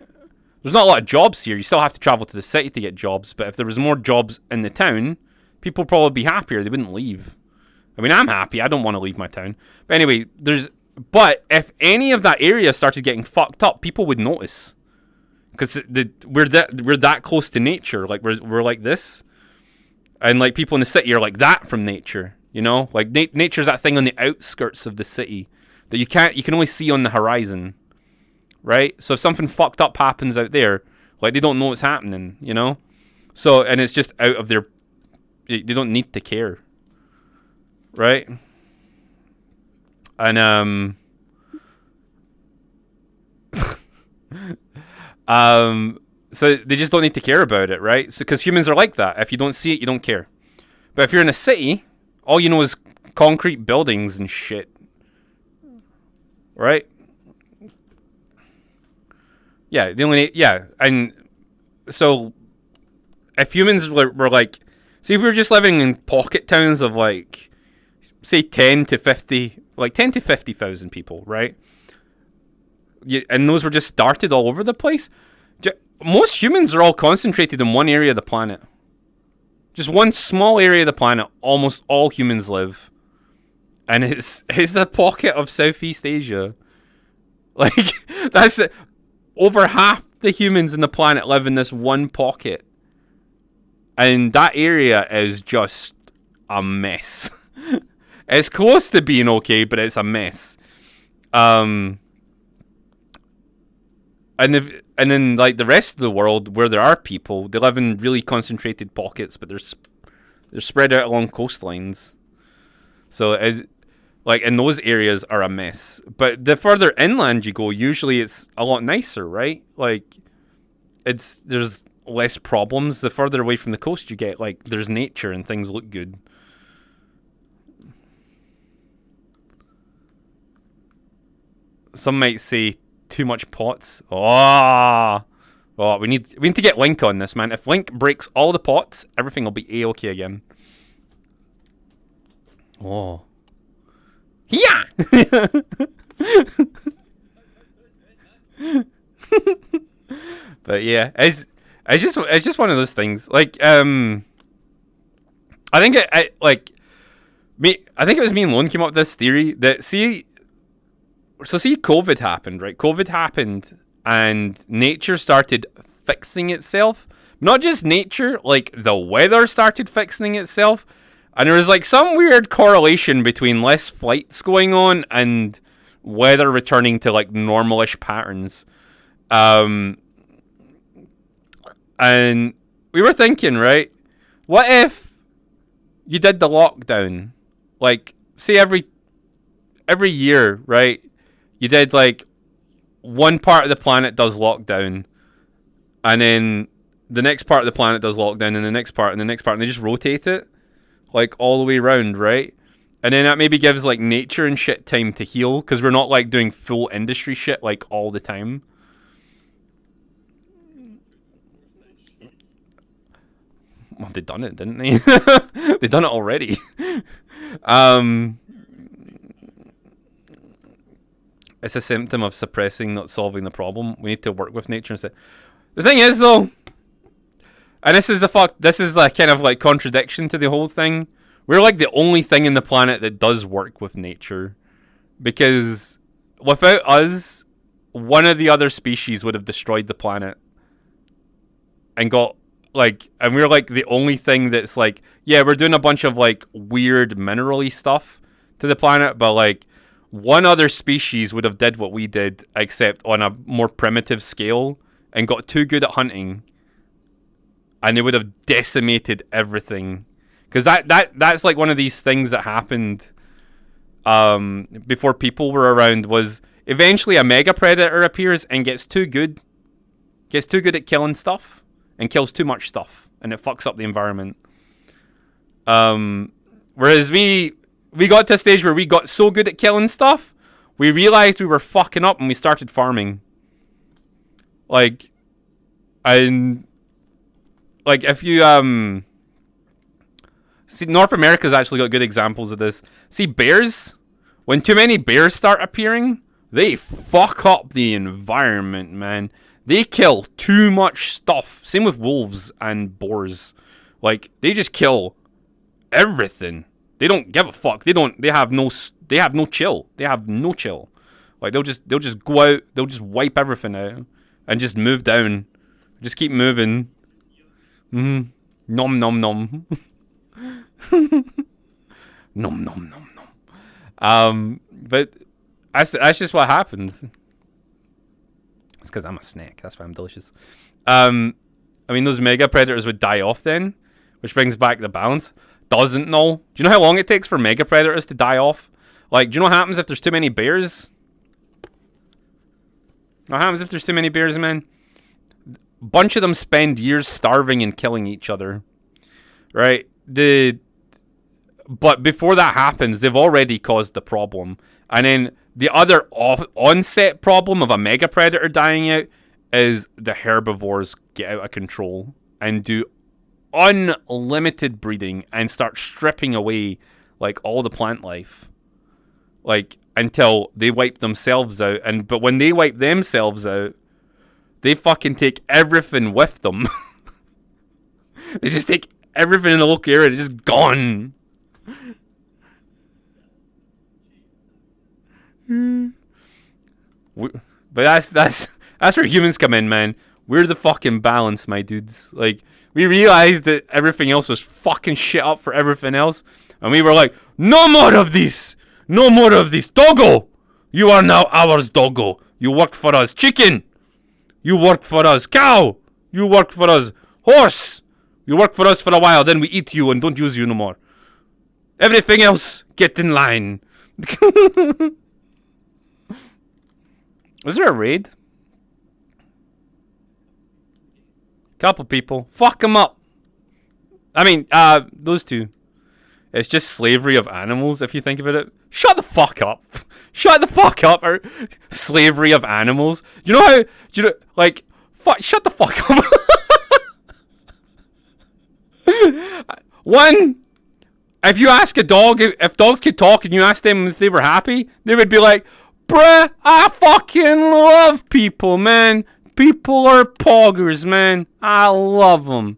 Speaker 1: There's not a lot of jobs here. You still have to travel to the city to get jobs, but if there was more jobs in the town, people would probably be happier. They wouldn't leave. I mean, I'm happy. I don't want to leave my town. But anyway, but if any of that area started getting fucked up, people would notice. Because we're that close to nature. Like, we're like this. And, like, people in the city are like that from nature. You know? Like, nature's that thing on the outskirts of the city that you can only see on the horizon. Right? So if something fucked up happens out there, like, they don't know what's happening, you know? So, and it's just out of their... They don't need to care. Right? And, So they just don't need to care about it, right? So because humans are like that. If you don't see it, you don't care. But if you're in a city, all you know is concrete buildings and shit. Right? Yeah, and so if humans were like, see, if we were just living in pocket towns of like, say 10 to 50,000 people, right? And those were just started all over the place. Most humans are all concentrated in one area of the planet. Just one small area of the planet. Almost all humans live, and it's a pocket of Southeast Asia. Like that's it. Over half the humans in the planet live in this one pocket, and that area is just a mess. It's close to being okay, but it's a mess. And then like the rest of the world where there are people, they live in really concentrated pockets, but they're spread out along coastlines. So like in those areas are a mess. But the further inland you go, usually it's a lot nicer, right? Like there's less problems. The further away from the coast you get, like there's nature and things look good. Some might say too much pots. Oh, we need to get Link on this, man. If Link breaks all the pots, everything will be A-okay again. Oh. Yeah. But yeah, it's just one of those things. Like I think I think it was me and Lone came up with this theory that see COVID happened, right? COVID happened and nature started fixing itself. Not just nature, like the weather started fixing itself. And there was like some weird correlation between less flights going on and weather returning to like normalish patterns. And we were thinking, right? What if you did the lockdown? Like, say every year, right? You did like one part of the planet does lockdown, and then the next part of the planet does lockdown, and the next part, and the next part, and they just rotate it like all the way around, right? And then that maybe gives like nature and shit time to heal because we're not like doing full industry shit like all the time. Well, they done it, didn't they? They done it already. It's a symptom of suppressing, not solving the problem. We need to work with nature instead. The thing is, though, and this is a kind of like contradiction to the whole thing. We're like the only thing in the planet that does work with nature, because without us, one of the other species would have destroyed the planet, and we're like the only thing that's like, yeah, we're doing a bunch of like weird mineral-y stuff to the planet, but like one other species would have did what we did, except on a more primitive scale, and got too good at hunting, and they would have decimated everything. Because that's like one of these things that happened before people were around, was eventually a mega predator appears and gets too good at killing stuff and kills too much stuff, and it fucks up the environment. Whereas we got to a stage where we got so good at killing stuff, we realized we were fucking up and we started farming. Like, and like if you see, North America's actually got good examples of this. See, bears, when too many bears start appearing, they fuck up the environment, man. They kill too much stuff. Same with wolves and boars. Like, they just kill everything. They don't give a fuck. They have no chill. They have no chill. Like, they'll just go out, they'll just wipe everything out and just move down. Just keep moving. Nom nom nom. Nom nom nom nom. But that's just what happens. It's because I'm a snack. That's why I'm delicious. I mean, those mega predators would die off then, which brings back the balance. Doesn't know. Do you know how long it takes for mega predators to die off? Like, do you know what happens if there's too many bears? What happens if there's too many bears, man? bunch of them spend years starving and killing each other, right? But before that happens, they've already caused the problem. And then the other onset problem of a mega predator dying out is the herbivores get out of control and do unlimited breeding and start stripping away like all the plant life, like until they wipe themselves out. But when they wipe themselves out, they fucking take everything with them. They just take everything in the local area. They're just gone. But that's where humans come in, man. We're the fucking balance, my dudes. Like, we realized that everything else was fucking shit up for everything else, and we were like, no more of this! No more of this! Doggo! You are now ours, Doggo! You worked for us. Chicken! You worked for us. Cow! You worked for us. Horse! You worked for us for a while, then we eat you and don't use you no more. Everything else, get in line. Was there a raid? Couple people. Fuck them up. I mean, those two. It's just slavery of animals, if you think about it. Shut the fuck up. Shut the fuck up. Or slavery of animals. You know how, like, fuck, shut the fuck up. One, if you ask a dog, if dogs could talk and you ask them if they were happy, they would be like, bruh, I fucking love people, man. People are poggers, man. I love them.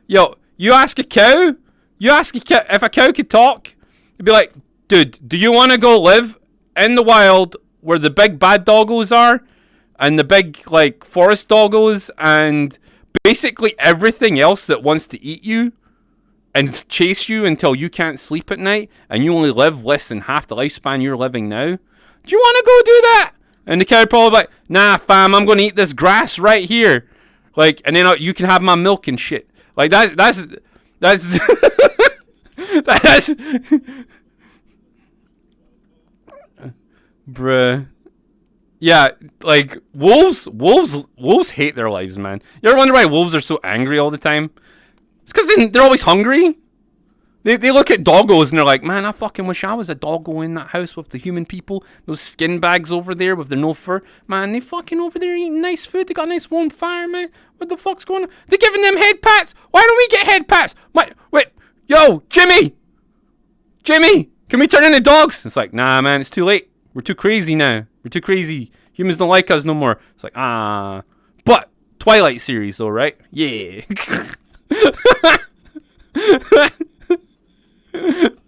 Speaker 1: Yo, you ask a cow, if a cow could talk, it'd be like, dude, do you want to go live in the wild where the big bad doggos are and the big, like, forest doggos and basically everything else that wants to eat you and chase you until you can't sleep at night and you only live less than half the lifespan you're living now? Do you want to go do that? And the cow probably like, nah, fam, I'm going to eat this grass right here. Like, and then you can have my milk and shit. Like, that's bruh. Yeah, like, wolves hate their lives, man. You ever wonder why wolves are so angry all the time? It's because they're always hungry. They look at doggos and they're like, man, I fucking wish I was a doggo in that house with the human people. Those skin bags over there with their no fur. Man, they fucking over there eating nice food. They got a nice warm fire, man. What the fuck's going on? They're giving them head pats. Why don't we get head pats? Wait, yo, Jimmy, can we turn into dogs? It's like, nah, man, it's too late. We're too crazy now. We're too crazy. Humans don't like us no more. It's like, but Twilight series, though, right? Yeah.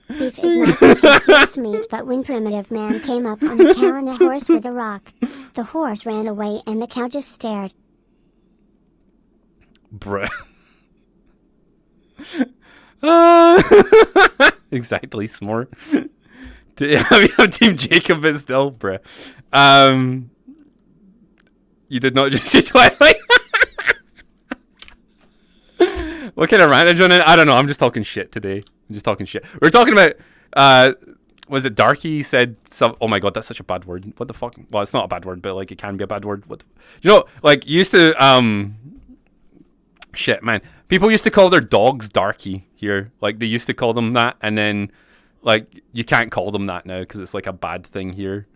Speaker 2: Beef is not the tastiest meat, but when primitive man came up on a cow and a horse with a rock, the horse ran away and the cow just stared.
Speaker 1: Bruh. Exactly, smart. I'm Team Jacob, but still, bruh. You did not just say Twilight. What kind of rant did you on? I don't know. I'm just talking shit today. I'm just talking shit. We're talking about, was it Darky said some, oh my god, that's such a bad word. What the fuck? Well, it's not a bad word, but like it can be a bad word. What, you know, like you used to, shit, man. People used to call their dogs Darky here. Like they used to call them that, and then like you can't call them that now because it's like a bad thing here.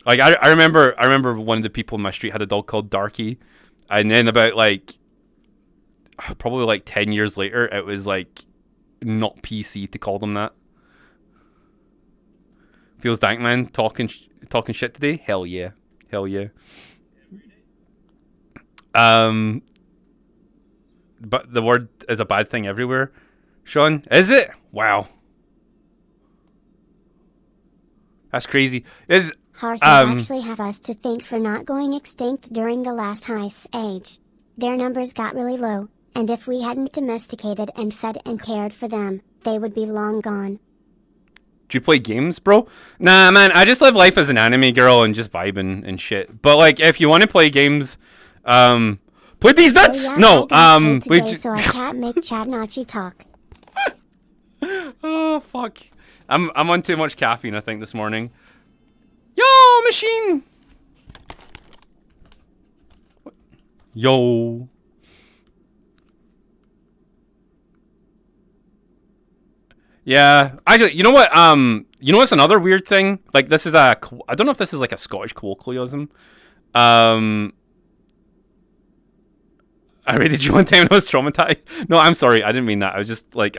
Speaker 1: Like I remember one of the people in my street had a dog called Darky, and then about like probably like 10 years later, it was like not PC to call them that. Feels dank, man. Talking shit today. Hell yeah. But the word is a bad thing everywhere. Sean, is it? Wow. That's crazy.
Speaker 2: Horses actually have us to thank for not going extinct during the last ice age. Their numbers got really low, and if we hadn't domesticated and fed and cared for them, they would be long gone.
Speaker 1: Do you play games, bro? Nah, man, I just live life as an anime girl and just vibing and shit. But like, if you want to play games, play these nuts.
Speaker 2: Oh, yeah, no, so I can't make Chatnachi talk.
Speaker 1: Oh fuck, I'm on too much caffeine, I think, this morning. Yo, machine. Yo. Yeah, actually, you know what? You know what's another weird thing? Like, this is I don't know if this is like a Scottish colloquialism. I rated you one time and I was traumatized. No, I'm sorry, I didn't mean that. I was just like,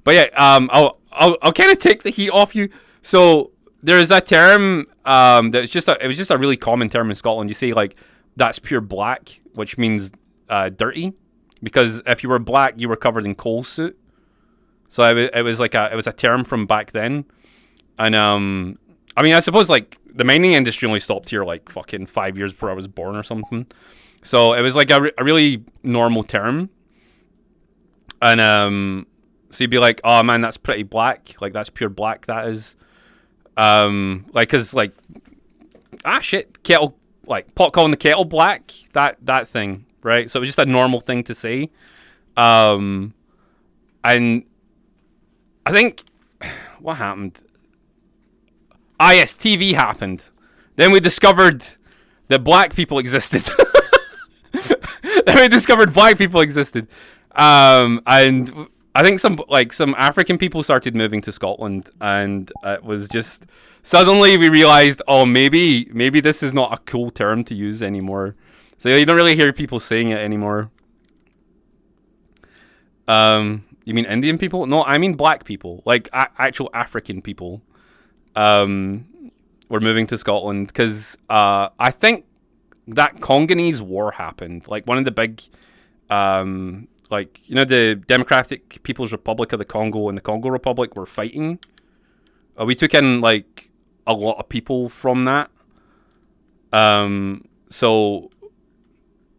Speaker 1: but yeah, I'll kind of take the heat off you. So there's a term that it was just a really common term in Scotland. You say like, that's pure black, which means dirty, because if you were black, you were covered in coal soot. So it was a term from back then, and I mean, I suppose like the mining industry only stopped here like fucking 5 years before I was born or something. So it was like a really normal term, and so you'd be like, oh man, that's pretty black, like that's pure black, that is, like, cause like, shit, kettle, like pot calling the kettle black, that thing, right? So it was just a normal thing to say, and I think, what happened? Yes, TV happened. Then we discovered that black people existed. Then we discovered black people existed. And I think some African people started moving to Scotland, and it was just, suddenly we realized, oh, maybe this is not a cool term to use anymore. So you don't really hear people saying it anymore. You mean Indian people? No, I mean black people, like actual African people. Were moving to Scotland because I think that Congolese war happened. Like one of the big, like, you know, the Democratic People's Republic of the Congo and the Congo Republic were fighting. We took in like a lot of people from that. So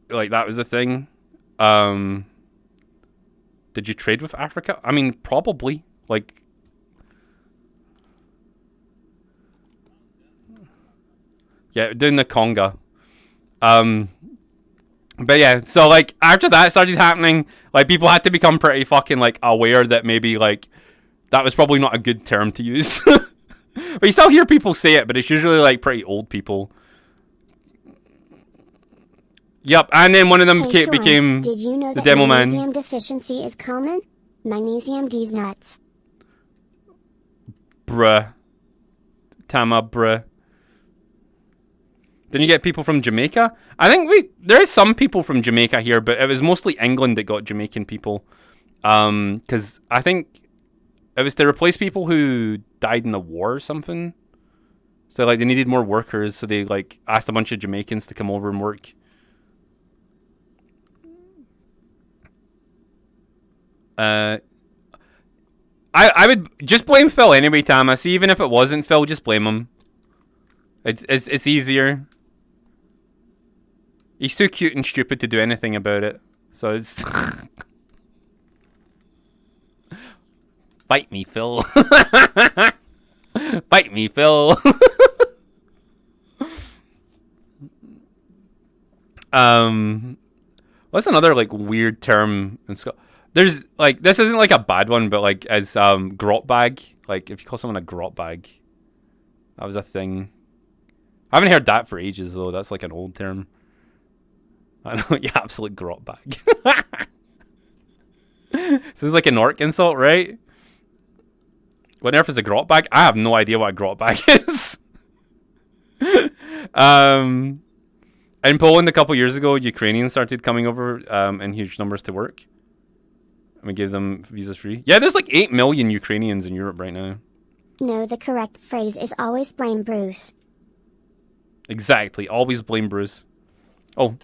Speaker 1: like that was the thing. Did you trade with Africa? I mean, probably. Like, yeah, doing the conga. But yeah, so like after that started happening, like people had to become pretty fucking like aware that maybe like that was probably not a good term to use. But you still hear people say it, but it's usually like pretty old people. Yep, and then one of them became
Speaker 2: Did you know
Speaker 1: the
Speaker 2: that
Speaker 1: demo man.
Speaker 2: magnesium deficiency is common? Magnesium D's nuts.
Speaker 1: Bruh. Tama, bruh. Then you get people from Jamaica. I think there is some people from Jamaica here, but it was mostly England that got Jamaican people. Because I think it was to replace people who died in the war or something. So like they needed more workers, so they like asked a bunch of Jamaicans to come over and work. I would just blame Phil anyway, Tama. See, even if it wasn't Phil, just blame him. It's easier. He's too cute and stupid to do anything about it. So it's fight me, Phil. Fight me, Phil. What's another like weird term in Scotland? There's like, this isn't like a bad one, but like as grot bag. Like if you call someone a grot bag, that was a thing. I haven't heard that for ages though. That's like an old term. I know, yeah, absolute grot bag. This is like an orc insult, right? What on earth is a grot bag? I have no idea what a grot bag is. In Poland a couple years ago, Ukrainians started coming over in huge numbers to work. And we gave them visas free. Yeah, there's like 8 million Ukrainians in Europe right now.
Speaker 2: No, the correct phrase is always blame Bruce.
Speaker 1: Exactly, always blame Bruce. Oh.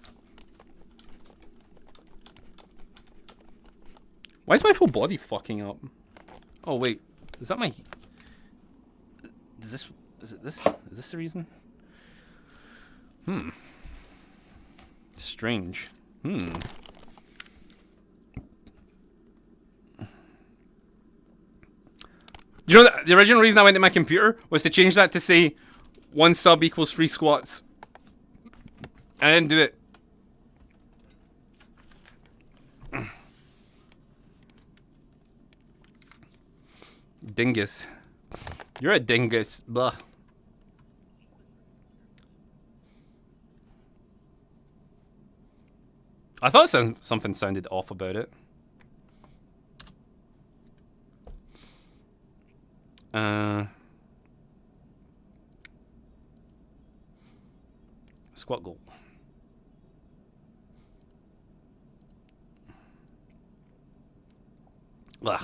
Speaker 1: Why is my full body fucking up? Oh wait, is that my... Is this the reason? Strange. You know, the original reason I went to my computer was to change that to say 1 sub equals 3 squats. I didn't do it. Dingus. You're a dingus. Blah. I thought something sounded off about it. Squat goal. Ugh.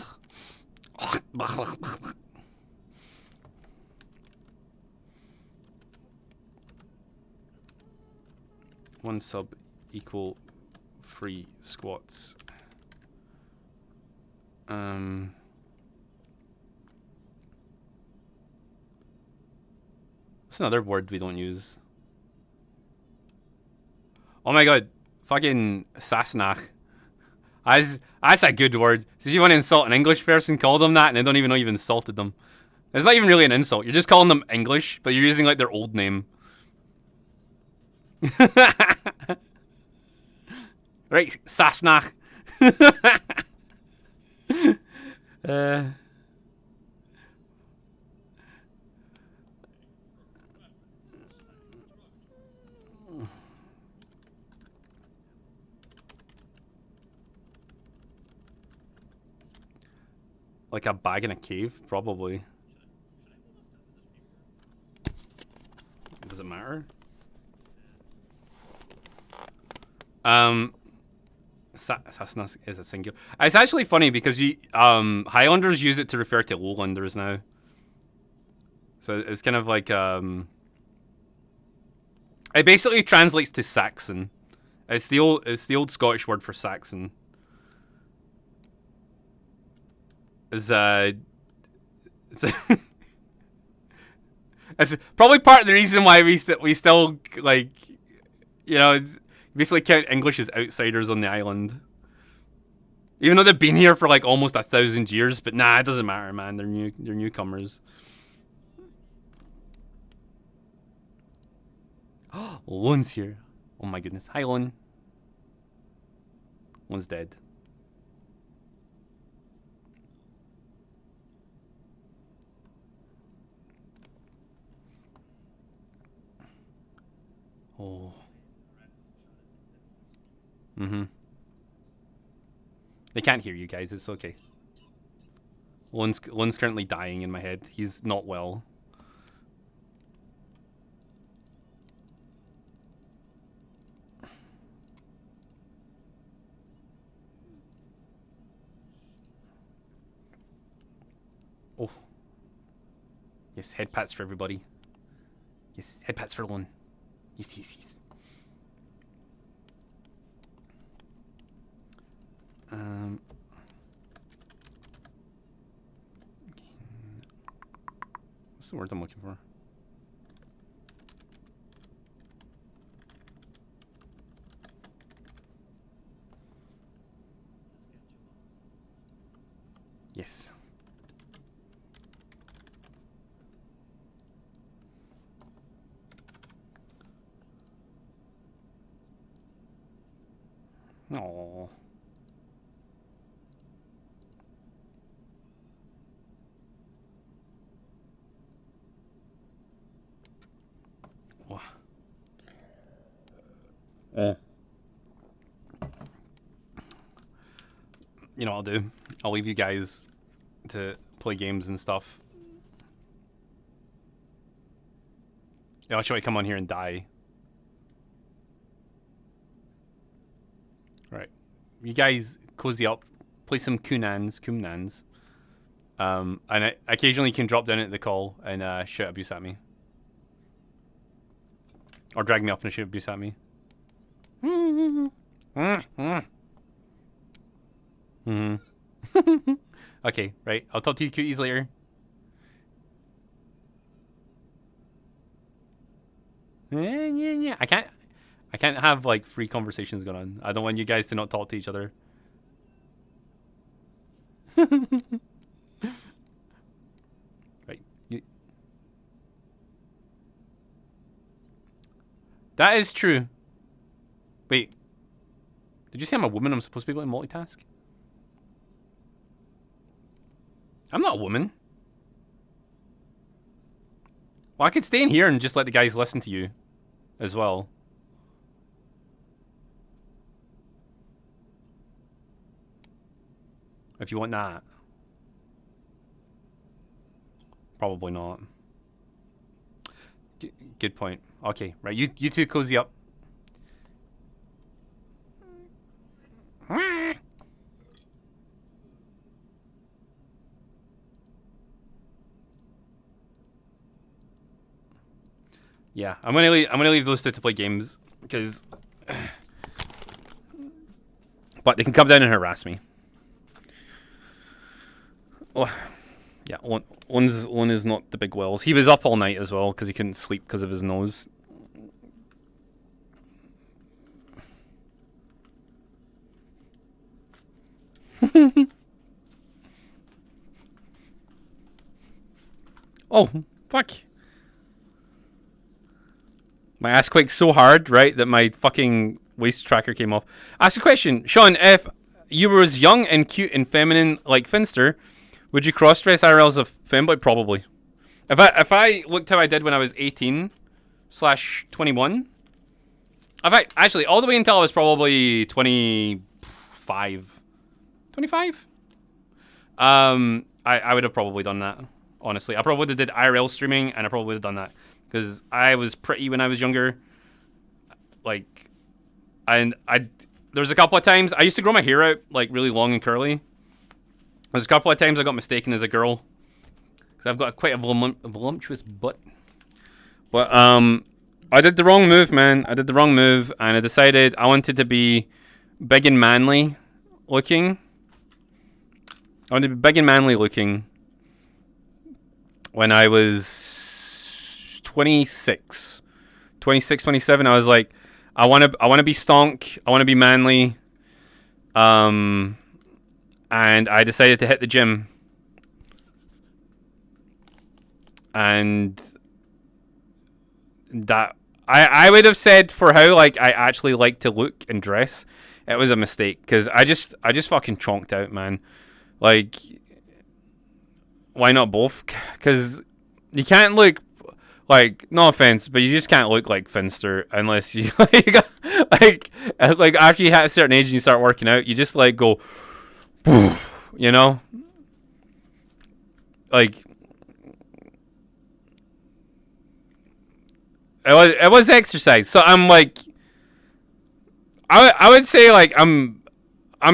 Speaker 1: One sub equal 3 squats. What's another word we don't use? Oh my god, fucking Sassenach. That's a good word. So if you want to insult an English person, call them that, and they don't even know you've insulted them. It's not even really an insult. You're just calling them English, but you're using like their old name. Right, Sassenach. Like a bag in a cave, probably. Does it matter? Sassenach is a singular. It's actually funny because you Highlanders use it to refer to Lowlanders now. So it's kind of like it basically translates to Saxon. It's the old Scottish word for Saxon. It's probably part of the reason why we still like, you know, basically count English as outsiders on the island. Even though they've been here for like almost 1,000 years, but nah, it doesn't matter, man. They're newcomers. Lon's here. Oh my goodness. Hi, Lon. Lon's dead. Oh. They can't hear you guys. It's okay. Lon's currently dying in my head. He's not well. Oh. Yes, head pats for everybody. Yes, head pats for Lon. Yes. What's the word I'm looking for? Yes. Oh. You know what I'll do? I'll leave you guys to play games and stuff. Yeah, I'll show you come on here and die. Right. You guys cozy up, play some Kunans. And I occasionally can drop down at the call and shout abuse at me. Or drag me up and shout abuse at me. Okay, right. I'll talk to you cuties later. Yeah. I can't have like free conversations going on. I don't want you guys to not talk to each other. Right. That is true. Wait. Did you say I'm a woman? I'm supposed to be able to multitask? I'm not a woman. Well, I could stay in here and just let the guys listen to you as well. if you want that. Probably not. Good point. Okay, right. You two cozy up. Yeah, I'm gonna leave those two to play games because, but they can come down and harass me. Oh, yeah, one is not the big Wells. He was up all night as well because he couldn't sleep because of his nose. Oh, fuck. My ass quaked so hard, right, that my fucking waist tracker came off. Ask a question. Sean, if you were as young and cute and feminine like Finster, would you cross-dress IRL as a femboy? Probably. If I looked how I did when I was 18/21, actually, all the way until I was probably 25. 25? I would have probably done that, honestly. I probably would have did IRL streaming, and I probably would have done that. Because I was pretty when I was younger. Like, and there's a couple of times, I used to grow my hair out, like, really long and curly. There's a couple of times I got mistaken as a girl. Because I've got quite a voluptuous butt. But, I did the wrong move, man. I did the wrong move, and I decided I wanted to be big and manly looking. I wanted to be big and manly looking when I was 26, 27. I was like, I want to be stonk. I want to be manly. And I decided to hit the gym. And that I would have said for how like I actually like to look and dress, it was a mistake because I just fucking chonked out, man. Like, why not both? Because you can't look like, no offense, but you just can't look like Finster unless you like after you hit a certain age and you start working out, you just like go, you know, like it was exercise. So I'm like, I would say like I'm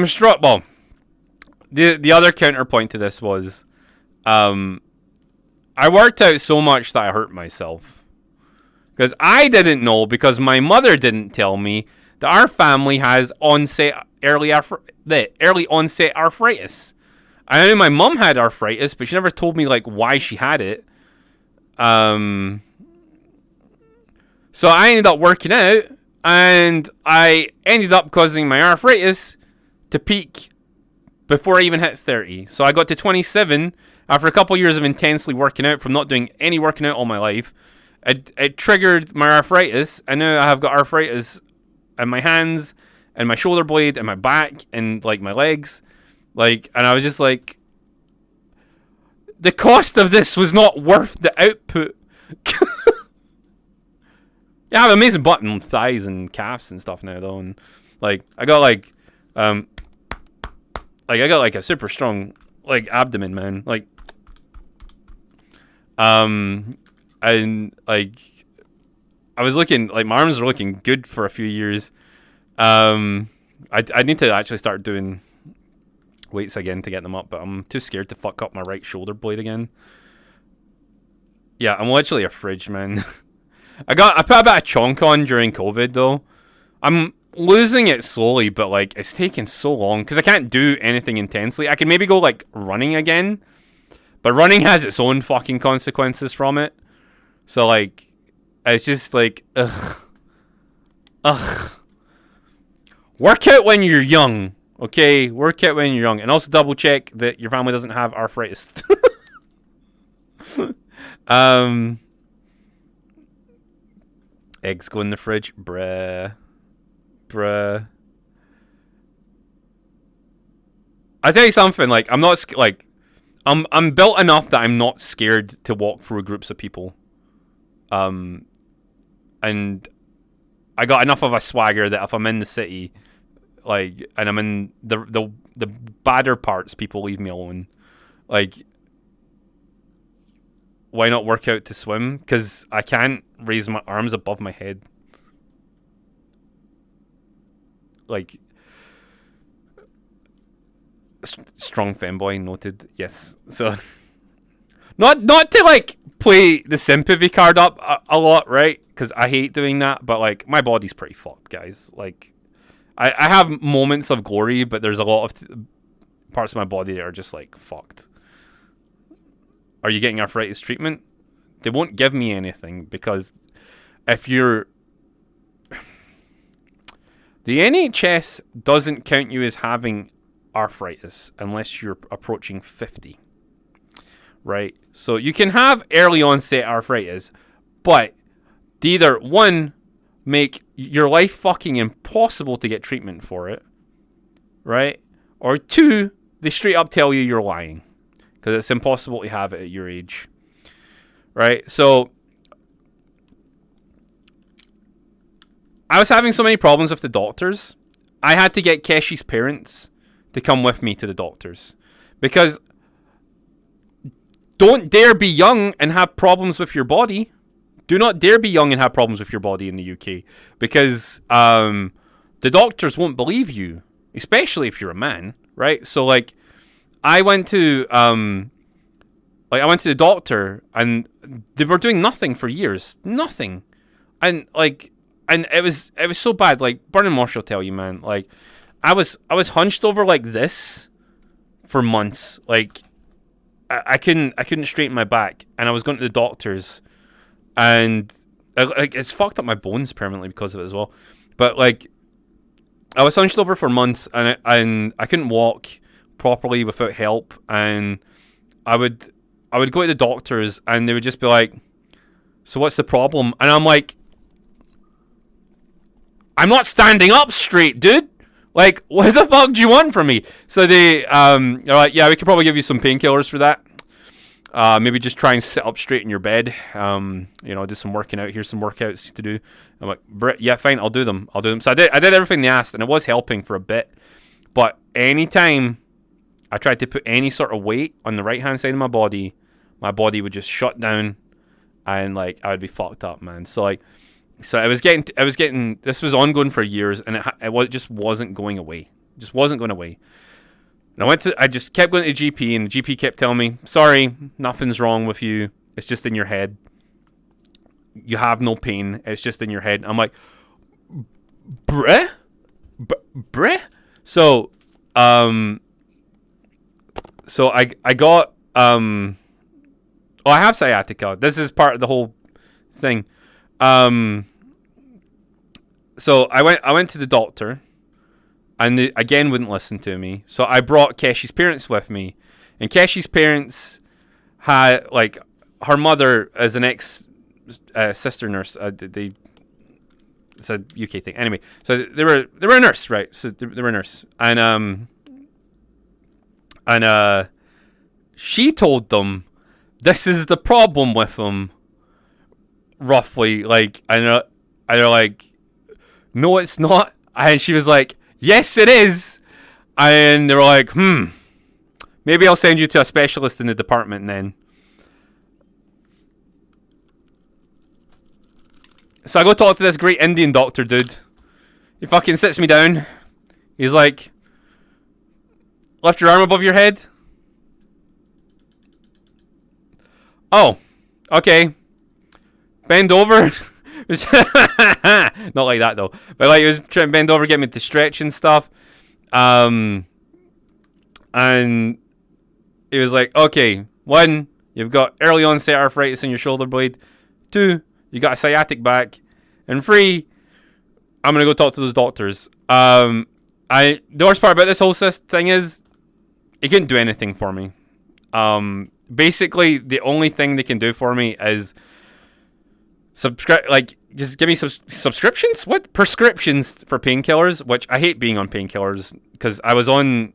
Speaker 1: struck. Well, the other counterpoint to this was, I worked out so much that I hurt myself. Because I didn't know, because my mother didn't tell me, that our family has early onset arthritis. I knew my mom had arthritis, but she never told me like why she had it. So I ended up working out, and I ended up causing my arthritis to peak before I even hit 30. So I got to 27 after a couple years of intensely working out from not doing any working out all my life. It triggered my arthritis, and now I have got arthritis in my hands, and my shoulder blade, and my back, and like my legs. Like, and I was just like, the cost of this was not worth the output. Yeah, I have amazing butt and thighs and calves and stuff now though, and like I got like I got like a super strong like abdomen, man. Like and like I was looking like my arms were looking good for a few years. I need to actually start doing weights again to get them up, but I'm too scared to fuck up my right shoulder blade again. Yeah, I'm literally a fridge, man. I put a bit of chonk on during COVID though. I'm losing it slowly, but like it's taking so long because I can't do anything intensely. I can maybe go like running again, but running has its own fucking consequences from it. So like, it's just like ugh. Work out when you're young, okay? Work out when you're young, and also double check that your family doesn't have arthritis. Eggs go in the fridge, bruh. I tell you something, like I'm not like I'm built enough that I'm not scared to walk through groups of people. And I got enough of a swagger that if I'm in the city, like, and I'm in the the badder parts, people leave me alone. Like, why not work out to swim? Because I can't raise my arms above my head. Like, strong femboy noted. Yes. So, not to like play the sympathy card up a lot, right? Because I hate doing that. But like, my body's pretty fucked, guys. Like, I have moments of glory, but there's a lot of parts of my body that are just like fucked. Are you getting arthritis treatment? They won't give me anything because if you're... The NHS doesn't count you as having arthritis unless you're approaching 50. Right? So you can have early onset arthritis, but they either, one, make your life fucking impossible to get treatment for it, right? Or two, they straight up tell you you're lying. Because it's impossible to have it at your age. Right? So, I was having so many problems with the doctors. I had to get Keshi's parents to come with me to the doctors. Because don't dare be young and have problems with your body. Do not dare be young and have problems with your body in the UK. Because the doctors won't believe you. Especially if you're a man. Right? So, like... I went to the doctor and they were doing nothing for years, nothing, and it was so bad. Like Burn and Marsh will tell you, man. Like I was hunched over like this for months. Like I couldn't straighten my back, and I was going to the doctors, and like it's fucked up my bones permanently because of it as well. But like I was hunched over for months, and I couldn't walk properly without help, and I would go to the doctors and they would just be like, so what's the problem? And I'm like, I'm not standing up straight, dude. Like, what the fuck do you want from me? So they're like, yeah, we could probably give you some painkillers for that. Maybe just try and sit up straight in your bed. Do some working out. Here's some workouts to do. I'm like, yeah, fine, I'll do them. So I did everything they asked, and it was helping for a bit. But anytime I tried to put any sort of weight on the right-hand side of my body would just shut down, and like I would be fucked up, man. So it was getting. This was ongoing for years, and it just wasn't going away. Just wasn't going away. And I just kept going to the GP, and the GP kept telling me, "Sorry, nothing's wrong with you. It's just in your head. You have no pain. It's just in your head." I'm like, bruh. So I got I have sciatica. This is part of the whole thing. So I went to the doctor, and they again wouldn't listen to me. So I brought Keshi's parents with me, and Keshi's parents had like her mother as an ex sister nurse. It's a UK thing. Anyway, so they were a nurse, right? So they were a nurse, and she told them this is the problem with them, roughly. Like, and they're like, no, it's not. And she was like, yes, it is. And they were like, maybe I'll send you to a specialist in the department then. So I go talk to this great Indian doctor, dude. He fucking sits me down. He's like, lift your arm above your head. Oh, okay. Bend over. Not like that though. But like he was trying to bend over, get me to stretch and stuff. And he was like, okay, 1, you've got early onset arthritis in your shoulder blade. 2, you got a sciatic back. And 3, I'm gonna go talk to those doctors. The worst part about this whole thing is he couldn't do anything for me. Basically, the only thing they can do for me is just give me some subscriptions? What? Prescriptions for painkillers, which I hate being on painkillers because I was on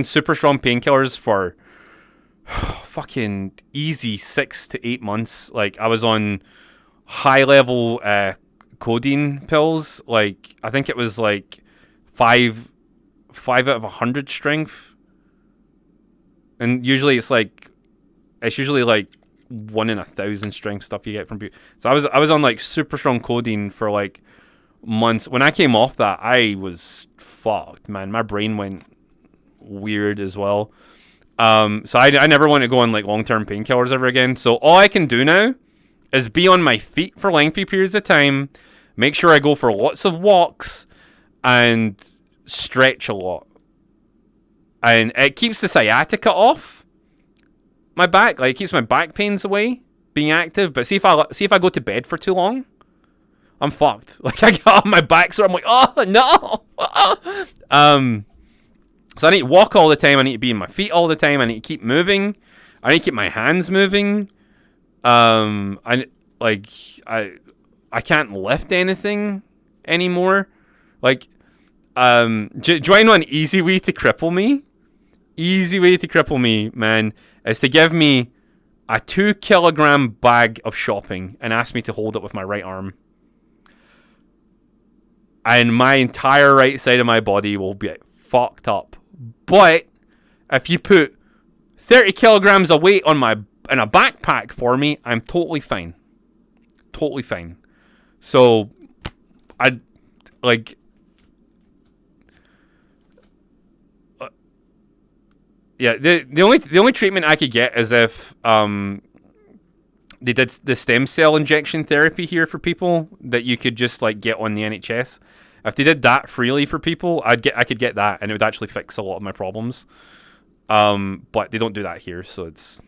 Speaker 1: super strong painkillers for fucking easy 6 to 8 months. Like I was on high level codeine pills. Like I think it was like 5 5 out of 100 strength, and usually it's usually like 1 in 1,000 strength stuff you get from people. So I was on like super strong codeine for like months. When I came off that, I was fucked, man. My brain went weird as well. So I never want to go on like long-term painkillers ever again. So all I can do now is be on my feet for lengthy periods of time, make sure I go for lots of walks, and stretch a lot. And it keeps the sciatica off my back. Like, it keeps my back pains away, being active. But see if I go to bed for too long, I'm fucked. Like, I get on my back, so I'm like, oh no. So I need to walk all the time. I need to be in my feet all the time. I need to keep moving. I need to keep my hands moving. I can't lift anything anymore. Like, do I know an easy way to cripple me? Easy way to cripple me, man, is to give me a 2 kilogram bag of shopping and ask me to hold it with my right arm. And my entire right side of my body will be fucked up. But if you put 30 kilograms of weight on in a backpack for me, I'm totally fine. Totally fine. So, yeah, the only treatment I could get is if they did the stem cell injection therapy here for people that you could just like get on the NHS. If they did that freely for people, I could get that, and it would actually fix a lot of my problems. But they don't do that here, so it's.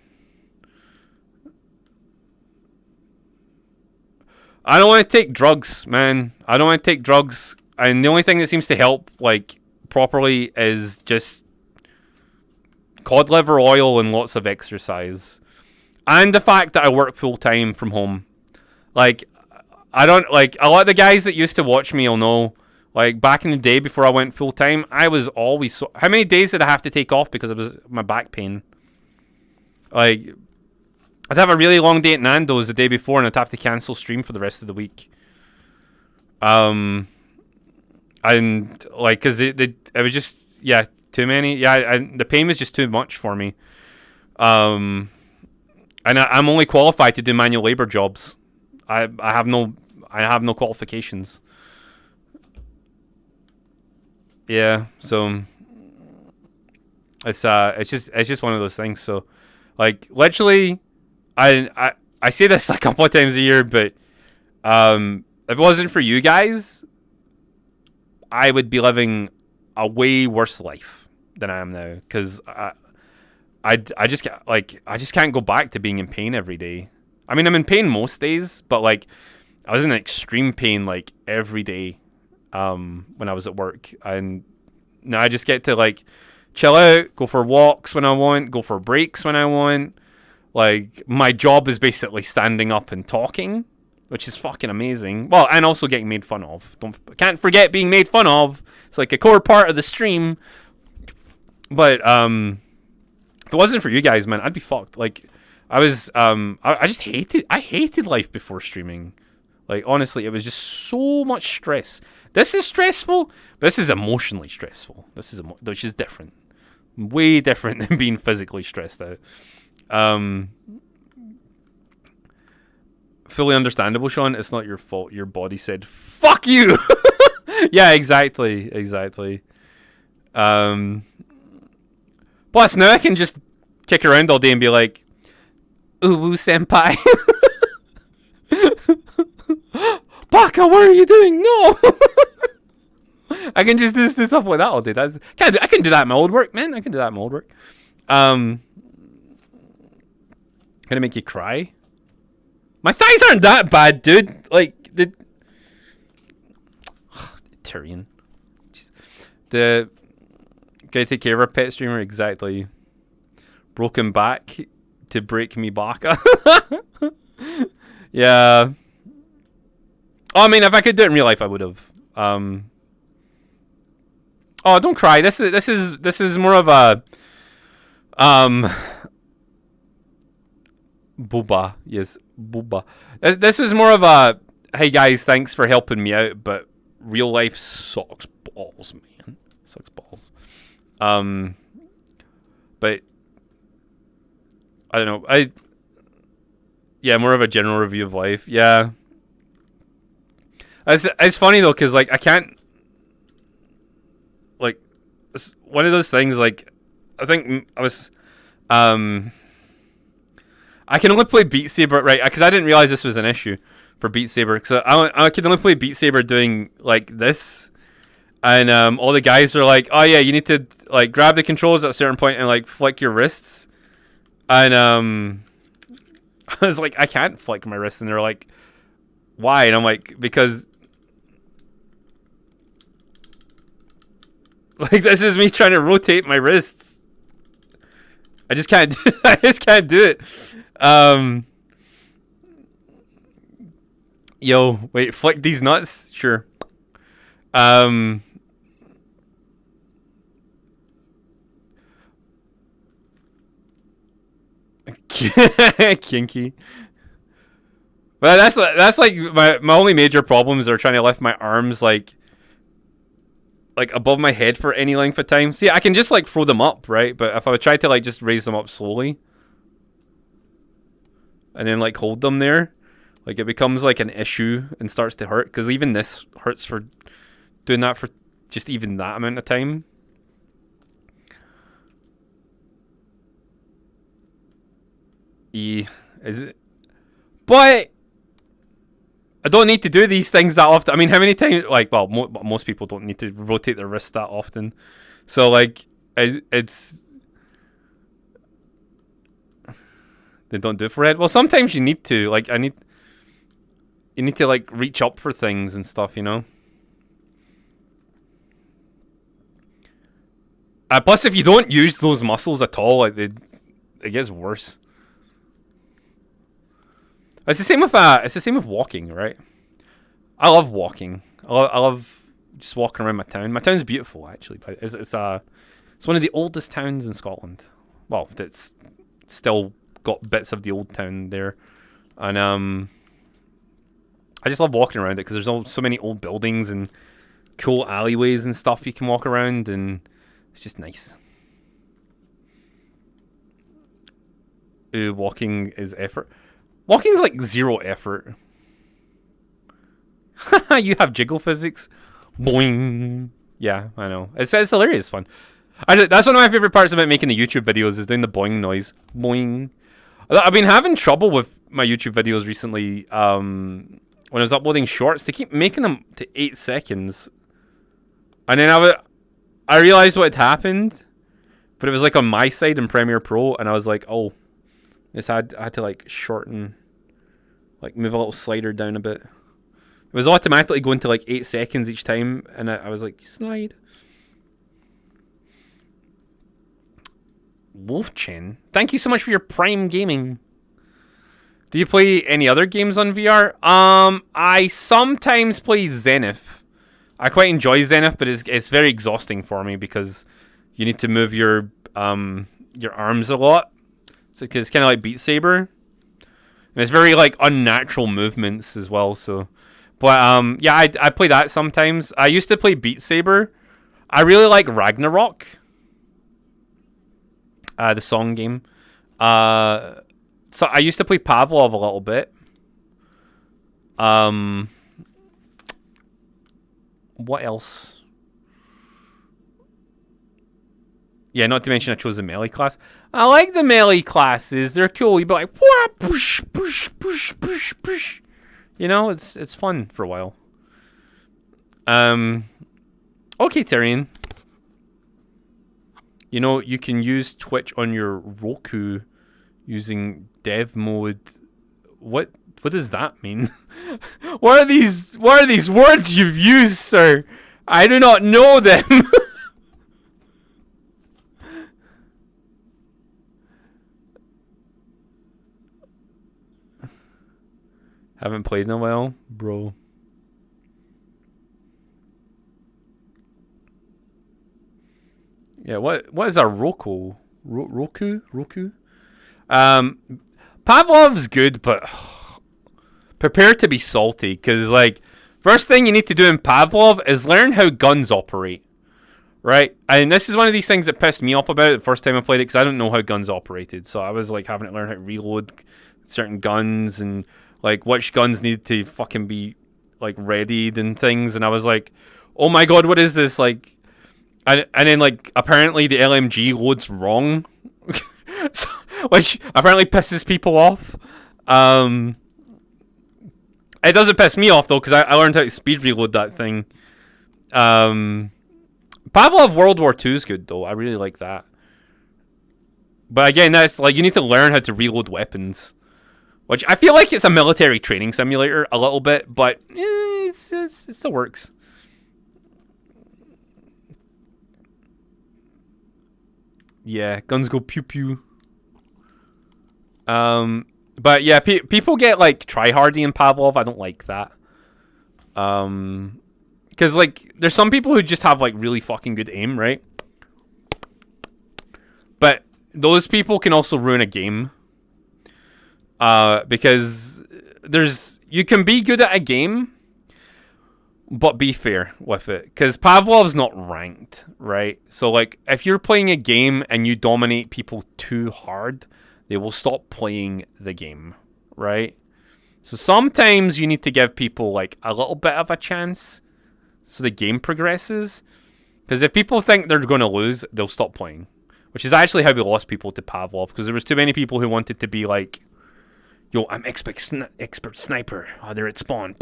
Speaker 1: I don't want to take drugs, man. I don't want to take drugs, and the only thing that seems to help like properly is just cod liver oil and lots of exercise, and the fact that I work full time from home. Like, I don't like a lot of the guys that used to watch me will know. Like, back in the day before I went full time, I was always so. How many days did I have to take off because it was my back pain? Like, I'd have a really long day at Nando's the day before, and I'd have to cancel stream for the rest of the week. And like, cause it was just too many. Yeah, the pain was just too much for me. And I'm only qualified to do manual labor jobs. I have no qualifications. Yeah, so it's just one of those things. So, like, literally, I say this a couple of times a year, but if it wasn't for you guys, I would be living a way worse life than I am now. Because I just can't go back to being in pain every day. I mean, I'm in pain most days, but like, I was in extreme pain like every day. When I was at work, and now I just get to like chill out, go for walks when I want, go for breaks when I want. Like, my job is basically standing up and talking, which is fucking amazing. Well, and also getting made fun of. Can't forget being made fun of. It's like a core part of the stream. But if it wasn't for you guys, man, I'd be fucked. Like, I was I hated life before streaming. Like, honestly, it was just so much stress. This is stressful, but this is emotionally stressful. Which is different. Way different than being physically stressed out. Fully understandable, Sean. It's not your fault. Your body said, fuck you! Yeah, exactly. Plus, now I can just kick around all day and be like, ooh, senpai. Baka, what are you doing? No! I can just do stuff like that all day. I can do that in my old work, man. I can do that in my old work. Gonna make you cry? My thighs aren't that bad, dude. Like, Tyrion. Gotta take care of our pet streamer, exactly. Broken back to break me Baka. Yeah. Oh, I mean, if I could do it in real life, I would have. Oh, don't cry. This is more of a booba. Yes, booba. This was more of a, hey guys, thanks for helping me out, but real life sucks balls, man. Sucks balls. But I don't know. More of a general review of life. Yeah. It's funny though, cause like I can't, like, it's one of those things. Like, I think I can only play Beat Saber, right? Because I didn't realize this was an issue for Beat Saber. So I can only play Beat Saber doing like this, and all the guys are like, "Oh yeah, you need to like grab the controls at a certain point and like flick your wrists," and I was like, "I can't flick my wrists," and they're like, "Why?" And I'm like, "Because like this is me trying to rotate my wrists. I just can't. I just can't do it." Yo, wait, flick these nuts? Sure. Kinky. But that's like my only major problems are trying to lift my arms like above my head for any length of time. See, I can just like throw them up, right? But if I would try to like just raise them up slowly and then like hold them there, like it becomes like an issue and starts to hurt, because even this hurts for doing that for just even that amount of time. Is it? But I don't need to do these things that often. I mean, how many times? Like, well, most people don't need to rotate their wrist that often. So like, it's they don't do it for it. Well, sometimes you need to. Like, you need to like reach up for things and stuff, you know. Plus, if you don't use those muscles at all, like it gets worse. It's the same with walking, right? I love walking. I love just walking around my town. My town's beautiful, actually. But it's one of the oldest towns in Scotland. Well, it's still got bits of the old town there, and I just love walking around it because there's so many old buildings and cool alleyways and stuff you can walk around, and it's just nice. Walking is effort. Walking's like zero effort. You have jiggle physics? Boing. Yeah, I know. It's hilarious fun. That's one of my favorite parts about making the YouTube videos is doing the boing noise. Boing. I've been having trouble with my YouTube videos recently. When I was uploading shorts, they keep making them to 8 seconds. And then I realized what had happened. But it was like on my side in Premiere Pro, and I was like, oh. I had to like shorten, like move a little slider down a bit. It was automatically going to like 8 seconds each time, and I was like, slide. Wolfchen, thank you so much for your Prime Gaming. Do you play any other games on VR? I sometimes play Zenith. I quite enjoy Zenith, but it's very exhausting for me because you need to move your arms a lot. It's kind of like Beat Saber, and it's very like unnatural movements as well. So, but yeah, I play that sometimes. I used to play Beat Saber. I really like Ragnarok, the song game. So I used to play Pavlov a little bit. What else? Yeah, not to mention I chose a melee class. I like the melee classes. They're cool. You'd be like, push, push, push, push, push. You know, it's fun for a while. Okay, Tyrion. You know, you can use Twitch on your Roku using dev mode. What does that mean? What are these words you've used, sir? I do not know them. Haven't played in a while, bro. Yeah, what is a Roku? Roku? Pavlov's good, but prepare to be salty, because like first thing you need to do in Pavlov is learn how guns operate. right? And this is one of these things that pissed me off about it the first time I played it, because I don't know how guns operated. So I was like having to learn how to reload certain guns and like which guns needed to fucking be like readied and things. And I was like, oh my god, what is this? Like, and then like apparently the LMG loads wrong, so, which apparently pisses people off. It doesn't piss me off though, because I learned how to speed reload that thing. Pavlov World War II is good though. I really like that. But again, that's like you need to learn how to reload weapons, which I feel like it's a military training simulator a little bit, but it still works. Yeah, guns go pew pew. But yeah, people get like tryhardy in Pavlov. I don't like that. Because like there's some people who just have like really fucking good aim, right? But those people can also ruin a game. Because you can be good at a game, but be fair with it. Because Pavlov's not ranked, right? So like if you're playing a game and you dominate people too hard, they will stop playing the game, right? So sometimes you need to give people like a little bit of a chance so the game progresses. Because if people think they're going to lose, they'll stop playing. Which is actually how we lost people to Pavlov. Because there was too many people who wanted to be like, yo, I'm expert sniper. Oh, they're at spawn.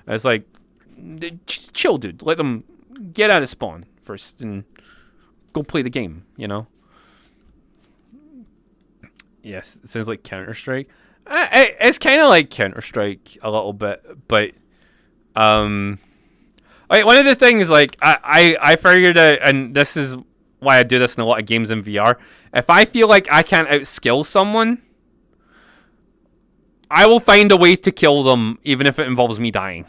Speaker 1: It's like, chill, dude. Let them get out of spawn first and go play the game, you know? Yes, it sounds like Counter-Strike. It's kind of like Counter-Strike a little bit, but one of the things like I figured out, and this is why I do this in a lot of games in VR. If I feel like I can't outskill someone, I will find a way to kill them, even if it involves me dying.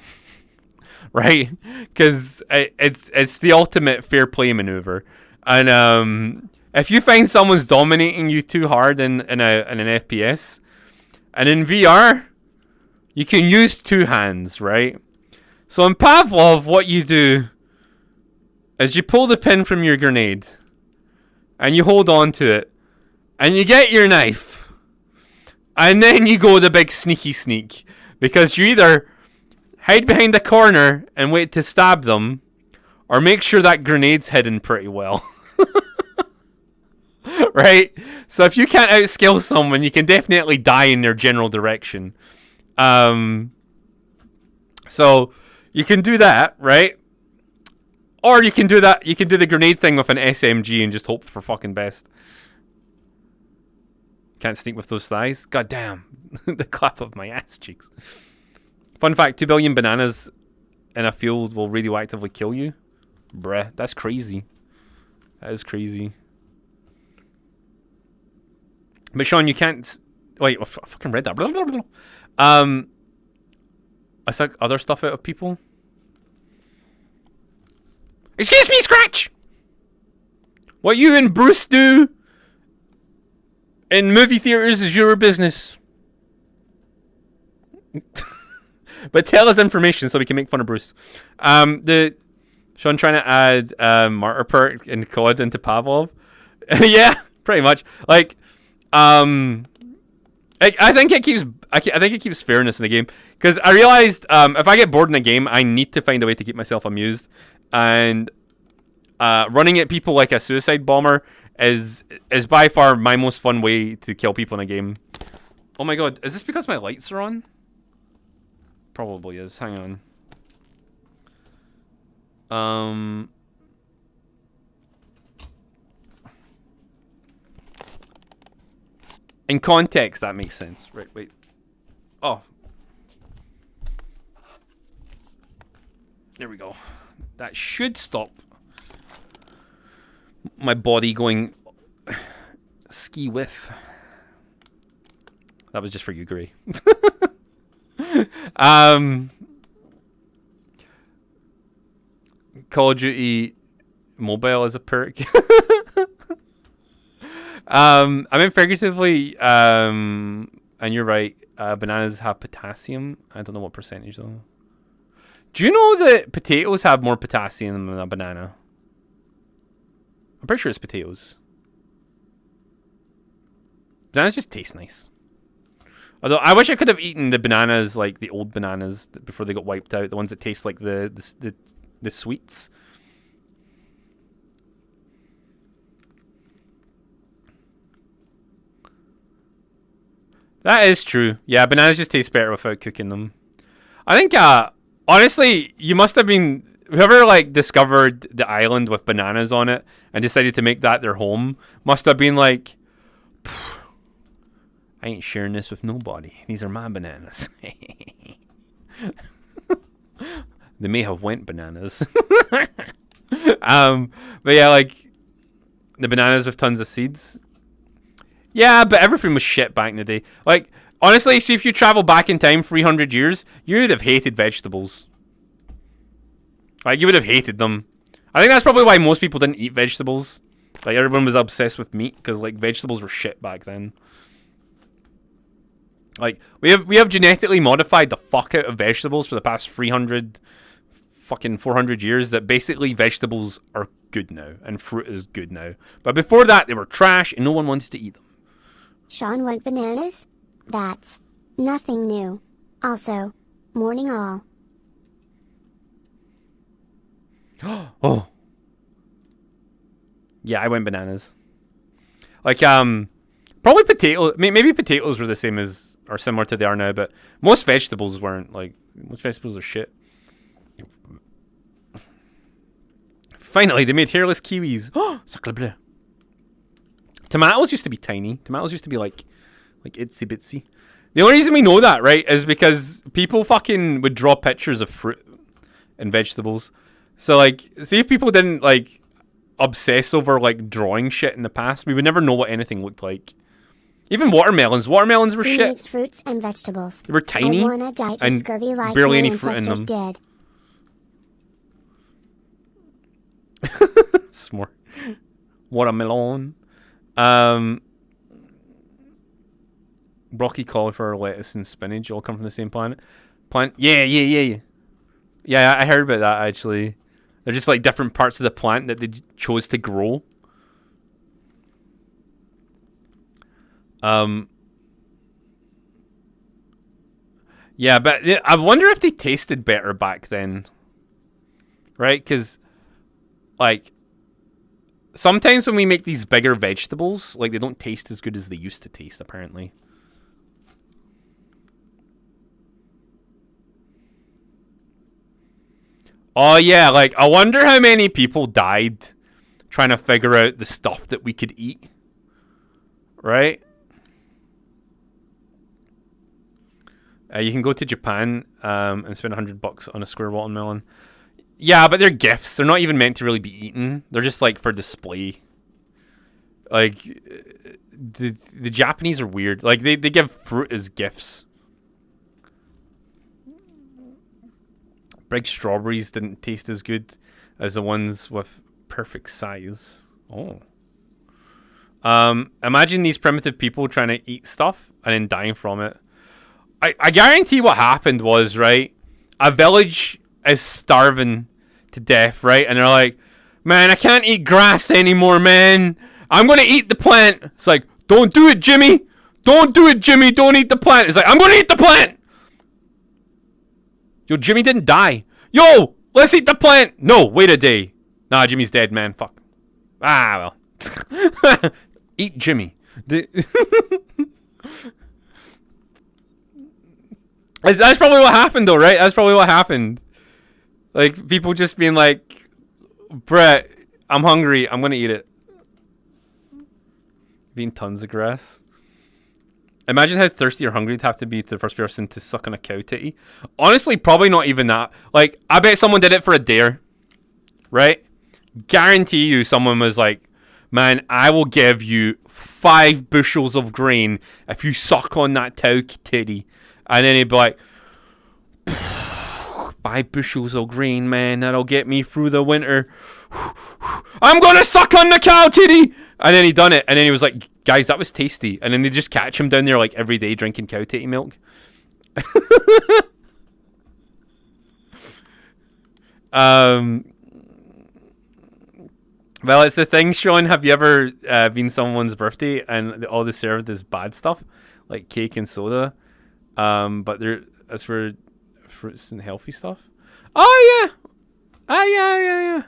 Speaker 1: Right? Because it's the ultimate fair play maneuver, and if you find someone's dominating you too hard in an FPS, and in VR, you can use two hands, right? So in Pavlov, what you do is you pull the pin from your grenade, and you hold on to it, and you get your knife, and then you go the big sneaky sneak, because you either hide behind the corner and wait to stab them, or make sure that grenade's hidden pretty well. Right? So if you can't outskill someone, you can definitely die in their general direction. So you can do that, right? Or you can do the grenade thing with an SMG and just hope for fucking best. Can't sneak with those thighs. God damn. The clap of my ass cheeks. Fun fact, 2 billion bananas in a field will radioactively kill you. Bruh, that's crazy. That is crazy. But Sean, you can't... Wait, I fucking read that. I suck other stuff out of people. Excuse me, Scratch! What you and Bruce do in movie theaters is your business. But tell us information so we can make fun of Bruce. Sean trying to add Martyr perk and COD into Pavlov. Yeah, pretty much. Like... I think it keeps fairness in the game, because I realized if I get bored in a game, I need to find a way to keep myself amused, and running at people like a suicide bomber is by far my most fun way to kill people in a game. Oh my god, is this because my lights are on? Probably is. Hang on. In context, that makes sense. Right, wait. Oh. There we go. That should stop my body going ski whiff. That was just for you, Gray. Call of Duty Mobile is a perk. I mean, figuratively, and you're right, bananas have potassium. I don't know what percentage though. Do you know that potatoes have more potassium than a banana? I'm pretty sure it's potatoes. Bananas just taste nice. Although I wish I could have eaten the bananas, like the old bananas before they got wiped out, the ones that taste like the sweets. That is true. Yeah, bananas just taste better without cooking them. I think, honestly, you must have been whoever like discovered the island with bananas on it and decided to make that their home must have been like, I ain't sharing this with nobody. These are my bananas. They may have went bananas. But yeah, like the bananas with tons of seeds. Yeah, but everything was shit back in the day. Like, honestly, see if you travel back in time 300 years, you would have hated vegetables. Like, you would have hated them. I think that's probably why most people didn't eat vegetables. Like, everyone was obsessed with meat because, like, vegetables were shit back then. Like, we have genetically modified the fuck out of vegetables for the past 300, fucking 400 years that basically vegetables are good now and fruit is good now. But before that, they were trash and no one wanted to eat them.
Speaker 2: Sean went bananas? That's nothing new. Also, morning all.
Speaker 1: Oh. Yeah, I went bananas. Like, probably maybe potatoes were the same as, or similar to they are now, but most vegetables weren't. Like, most vegetables are shit. Finally, they made hairless kiwis. Oh, sacre bleu. Tomatoes used to be tiny. Tomatoes used to be like itsy bitsy. The only reason we know that, right, is because people fucking would draw pictures of fruit and vegetables. So, like, see if people didn't, like, obsess over, like, drawing shit in the past, we would never know what anything looked like. Even watermelons. Watermelons were shit.
Speaker 2: Mixed fruits and vegetables.
Speaker 1: They were tiny
Speaker 2: I wanna die to
Speaker 1: and
Speaker 2: scurvy like
Speaker 1: barely
Speaker 2: my
Speaker 1: any fruit in them.
Speaker 2: ancestors did.
Speaker 1: Smart. Watermelon. Broccoli, cauliflower, lettuce, and spinach all come from the same plant. Yeah, I heard about that, actually. They're just, like, different parts of the plant that they chose to grow. Yeah, but I wonder if they tasted better back then. Right? Because, like, sometimes when we make these bigger vegetables, like, they don't taste as good as they used to taste, apparently. Oh, yeah, like, I wonder how many people died trying to figure out the stuff that we could eat. Right? You can go to Japan and spend $100 on a square watermelon. Yeah, but they're gifts. They're not even meant to really be eaten. They're just, like, for display. Like, the Japanese are weird. Like, they give fruit as gifts. Big strawberries didn't taste as good as the ones with perfect size. Oh. Imagine these primitive people trying to eat stuff and then dying from it. I guarantee what happened was, right, a village is starving to death, right? And they're like, man, I can't eat grass anymore, man. I'm going to eat the plant. It's like, don't do it, Jimmy. Don't do it, Jimmy. Don't eat the plant. It's like, I'm going to eat the plant. Yo, Jimmy didn't die. Yo, let's eat the plant. No, wait a day. Nah, Jimmy's dead, man. Fuck. Ah, well. Eat Jimmy. That's probably what happened, though, right? That's probably what happened. Like, people just being like, Brett, I'm hungry. I'm going to eat it. Eating tons of grass. Imagine how thirsty or hungry you'd have to be to the first person to suck on a cow titty. Honestly, probably not even that. Like, I bet someone did it for a dare. Right? Guarantee you someone was like, man, I will give you 5 bushels of grain if you suck on that cow titty. And then he'd be like, 5 bushels of grain, man. That'll get me through the winter. I'm going to suck on the cow titty. And then he done it. And then he was like, guys, that was tasty. And then they just catch him down there like every day drinking cow titty milk. Um, well, it's the thing, Sean. Have you ever been someone's birthday and all they served is bad stuff, like cake and soda? But as for fruits and healthy stuff. Oh yeah, yeah.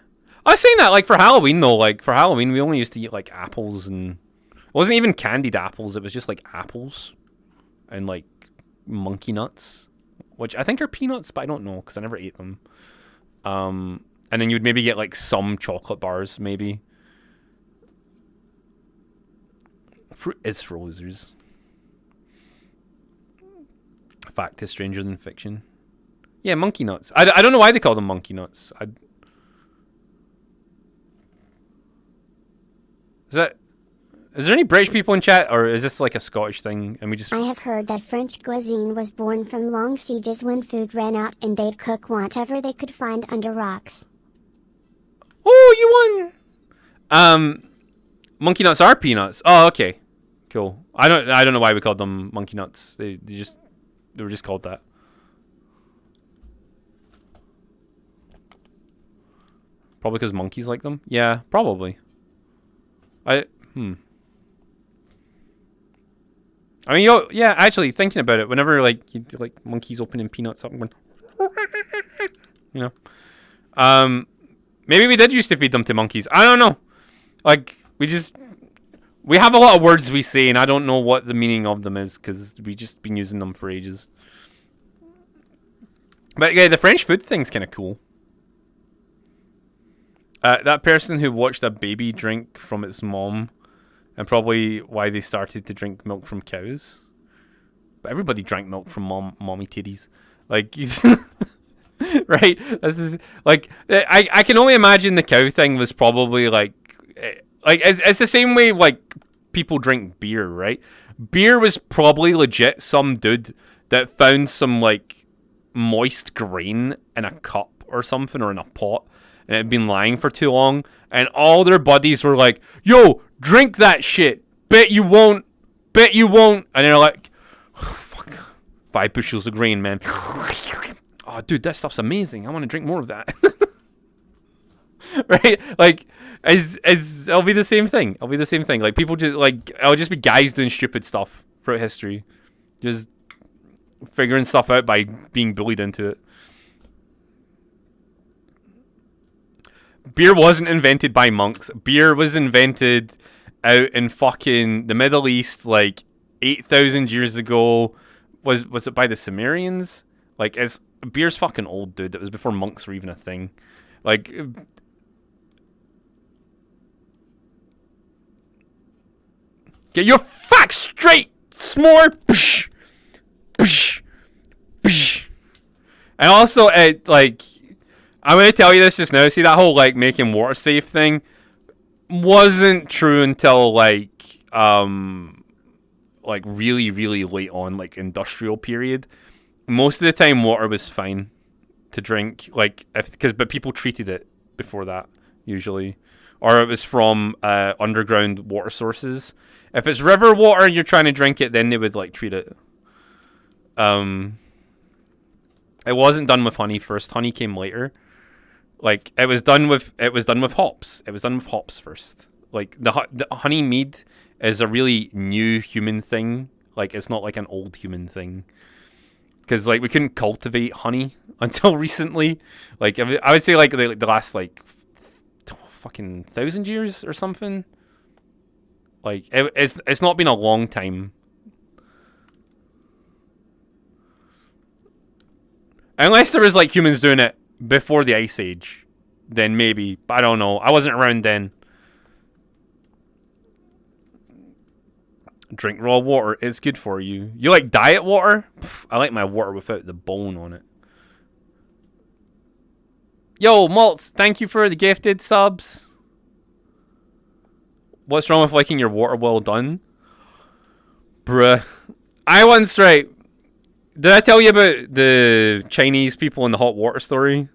Speaker 1: I was saying that like for Halloween though. Like for Halloween, we only used to eat like apples and it wasn't even candied apples. It was just like apples and like monkey nuts, which I think are peanuts, but I don't know because I never ate them. And then you'd maybe get like some chocolate bars, maybe. Fruit is for losers. Fact is stranger than fiction. Yeah, monkey nuts. I don't know why they call them monkey nuts. Is there any British people in chat, or is this like a Scottish thing? And we just.
Speaker 2: I have heard that French cuisine was born from long sieges when food ran out and they'd cook whatever they could find under rocks.
Speaker 1: Oh, you won! Monkey nuts are peanuts. Oh, okay, cool. I don't know why we called them monkey nuts. They were just called that. Probably because monkeys like them. Yeah, probably. I mean, yeah. Actually, thinking about it, whenever like you like monkeys opening peanuts up, and you know, maybe we did used to feed them to monkeys. I don't know. Like we have a lot of words we say, and I don't know what the meaning of them is because we just been using them for ages. But yeah, the French food thing's kind of cool. That person who watched a baby drink from its mom, and probably why they started to drink milk from cows. But everybody drank milk from mommy titties. Like, right? This is like I can only imagine the cow thing was probably like it's the same way like people drink beer, right? Beer was probably legit some dude that found some like moist grain in a cup or something or in a pot. And it had been lying for too long, and all their buddies were like, "Yo, drink that shit. Bet you won't. Bet you won't." And they're like, oh, "Fuck, 5 bushels of grain, man. Oh, dude, that stuff's amazing. I want to drink more of that." Right? Like, it'll be the same thing. It'll be the same thing. Like people just like it'll just be guys doing stupid stuff throughout history, just figuring stuff out by being bullied into it. Beer wasn't invented by monks. Beer was invented out in fucking the Middle East like 8,000 years ago. Was it by the Sumerians? Like, beer's fucking old, dude. It was before monks were even a thing. Like, get your facts straight, S'more. Psh, psh, psh. And also, like, I'm going to tell you this just now. See, that whole, like, making water safe thing wasn't true until, like really, really late on, like, industrial period. Most of the time, water was fine to drink, like, but people treated it before that, usually. Or it was from underground water sources. If it's river water and you're trying to drink it, then they would, like, treat it. It wasn't done with honey first. Honey came later. Like, it was done with hops. It was done with hops first. Like, the honey mead is a really new human thing. Like, it's not like an old human thing. Because, like, we couldn't cultivate honey until recently. Like, I would say, like, the last, like, fucking 1,000 years or something. Like, it's not been a long time. Unless there was, like, humans doing it before the Ice Age, then maybe. But I don't know. I wasn't around then. Drink raw water. It's good for you. You like diet water? Pff, I like my water without the bone on it. Yo, Maltz, thank you for the gifted subs. What's wrong with liking your water well done? Bruh. I once, right... Did I tell you about the Chinese people in the hot water story?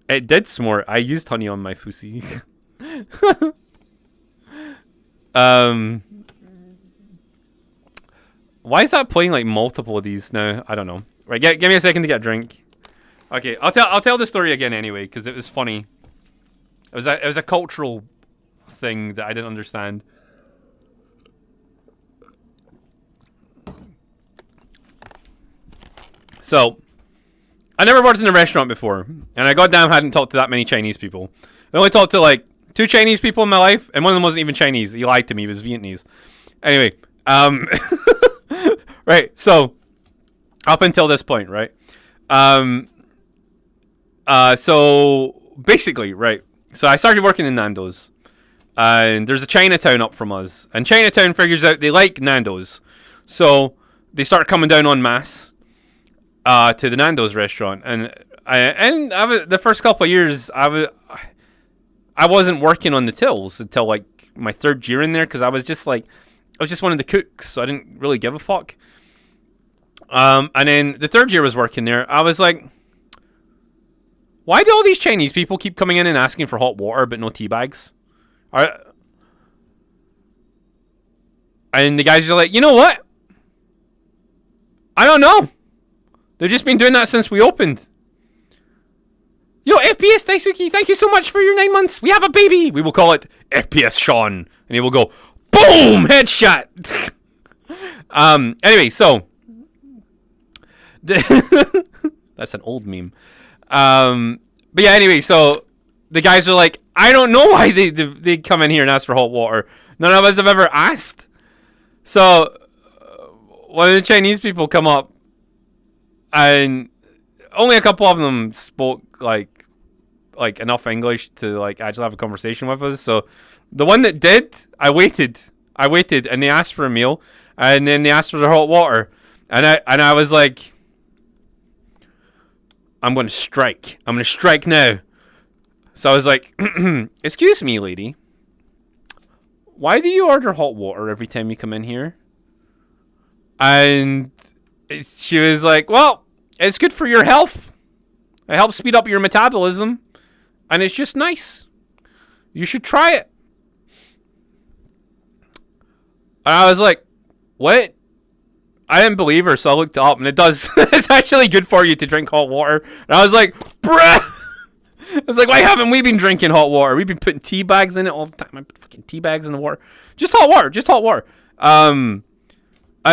Speaker 1: It did smart. I used honey on my pussy. Why is that playing like multiple of these now? I don't know. Right, give me a second to get a drink. Okay, I'll tell the story again anyway because it was funny. It was a cultural thing that I didn't understand. So, I never worked in a restaurant before, and I goddamn hadn't talked to that many Chinese people. I only talked to like 2 Chinese people in my life, and one of them wasn't even Chinese. He lied to me; he was Vietnamese. Anyway, right. So, up until this point, right? So basically, right. So I started working in Nando's, and there's a Chinatown up from us, and Chinatown figures out they like Nando's, so they start coming down en masse to the Nando's restaurant, and the first couple of years I wasn't working on the tills until like my 3rd year in there because I was just one of the cooks, so I didn't really give a fuck. And then the 3rd year I was working there, I was like, why do all these Chinese people keep coming in and asking for hot water but no tea bags? And the guys are like, you know what? I don't know. They've just been doing that since we opened. Yo, FPS Daisuke, thank you so much for your 9 months. We have a baby. We will call it FPS Sean. And he will go, boom, headshot. Anyway, so. That's an old meme. But yeah, anyway, so the guys are like, I don't know why they come in here and ask for hot water. None of us have ever asked. So when the Chinese people come up, and only a couple of them spoke like enough English to like actually have a conversation with us. So the one that did, I waited, and they asked for a meal, and then they asked for their hot water, and I was like, I'm going to strike. I'm going to strike now. So I was like, excuse me, lady. Why do you order hot water every time you come in here? And she was like, well, it's good for your health. It helps speed up your metabolism. And it's just nice. You should try it. And I was like, what? I didn't believe her, so I looked it up, and it does. It's actually good for you to drink hot water. And I was like, bruh! I was like, why haven't we been drinking hot water? We've been putting tea bags in it all the time. I put fucking tea bags in the water. Just hot water. Just hot water.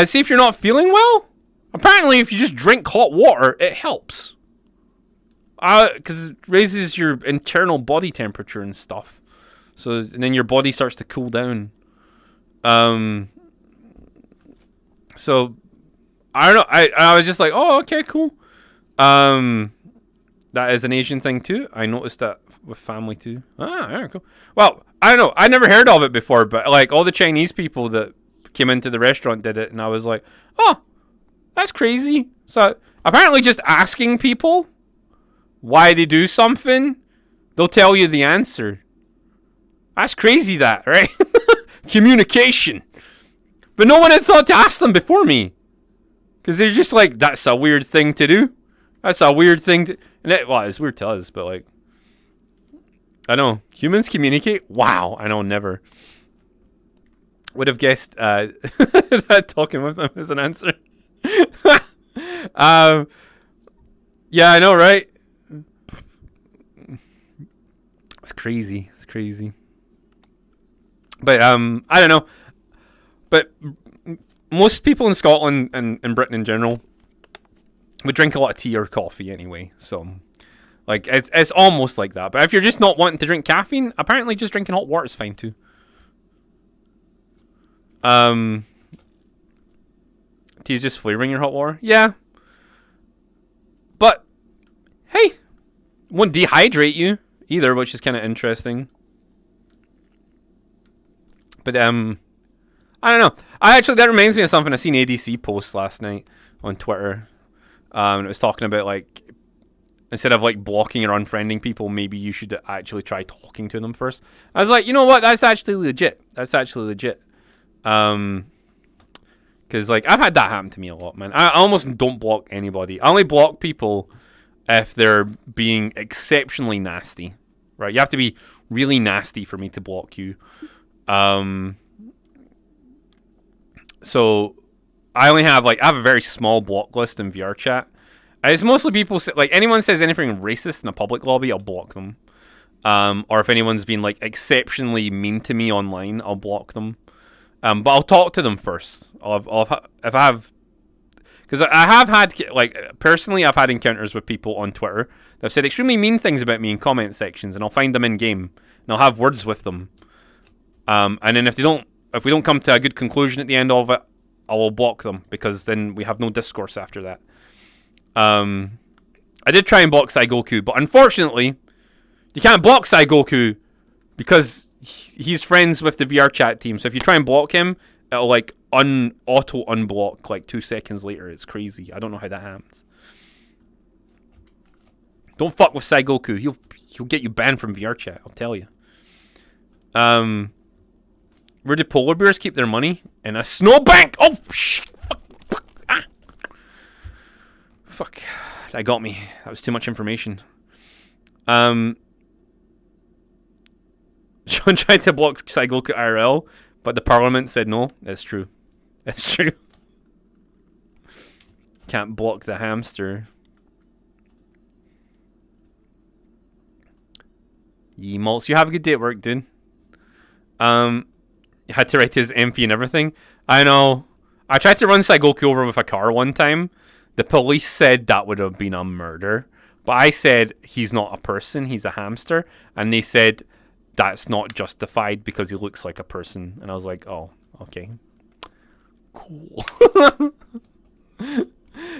Speaker 1: See if you're not feeling well. Apparently, if you just drink hot water, it helps. Because it raises your internal body temperature and stuff. So, and then your body starts to cool down. So, I don't know. I was just like, oh, okay, cool. That is an Asian thing too. I noticed that with family too. Yeah, cool. Well, I don't know. I never heard of it before, but like all the Chinese people that came into the restaurant did it, and I was like, oh, that's crazy. So apparently, just asking people why they do something, they'll tell you the answer. That's crazy, that, right? Communication. But no one had thought to ask them before me. Because they're just like, that's a weird thing to do. That's a weird thing to... And well, it's weird to us, but like... I know. Humans communicate? Wow. I know, never. Would have guessed that talking with them is an answer. Yeah, I know, right? It's crazy. It's crazy. But, I don't know. But most people in Scotland and Britain in general would drink a lot of tea or coffee anyway. So, like, it's almost like that. But if you're just not wanting to drink caffeine, apparently just drinking hot water is fine too. Tea's just flavoring your hot water? Yeah. But, hey, won't dehydrate you either, which is kind of interesting. But, I don't know. That reminds me of something I seen ADC post last night on Twitter. It was talking about, like, instead of, like, blocking or unfriending people, maybe you should actually try talking to them first. I was like, you know what? That's actually legit. Because, like, I've had that happen to me a lot, man. I almost don't block anybody. I only block people if they're being exceptionally nasty, right? You have to be really nasty for me to block you. So, I only have like I have a very small block list in VR chat. And it's mostly people like anyone says anything racist in a public lobby, I'll block them. Or if anyone's been like exceptionally mean to me online, I'll block them. But I'll talk to them first. If I have, because I have had like personally, I've had encounters with people on Twitter that have said extremely mean things about me in comment sections, and I'll find them in game and I'll have words with them. And then if we don't come to a good conclusion at the end of it, I will block them because then we have no discourse after that. I did try and block Saigoku, but unfortunately, you can't block Saigoku because he's friends with the VR chat team. So if you try and block him, it'll like auto unblock like 2 seconds later. It's crazy. I don't know how that happens. Don't fuck with Saigoku. He'll get you banned from VR chat. I'll tell you. Where do polar bears keep their money? In a snowbank. Oh shit! Fuck! Ah. Fuck! That got me. That was too much information. Sean tried to block Saigoku IRL, but the parliament said no. That's true. That's true. Can't block the hamster. Yee malts. You have a good day at work, dude. You had to write his MP and everything. I know. I tried to run Saigoku over with a car one time. The police said that would have been a murder. But I said he's not a person, he's a hamster. And they said that's not justified because he looks like a person. And I was like, oh, okay. Cool.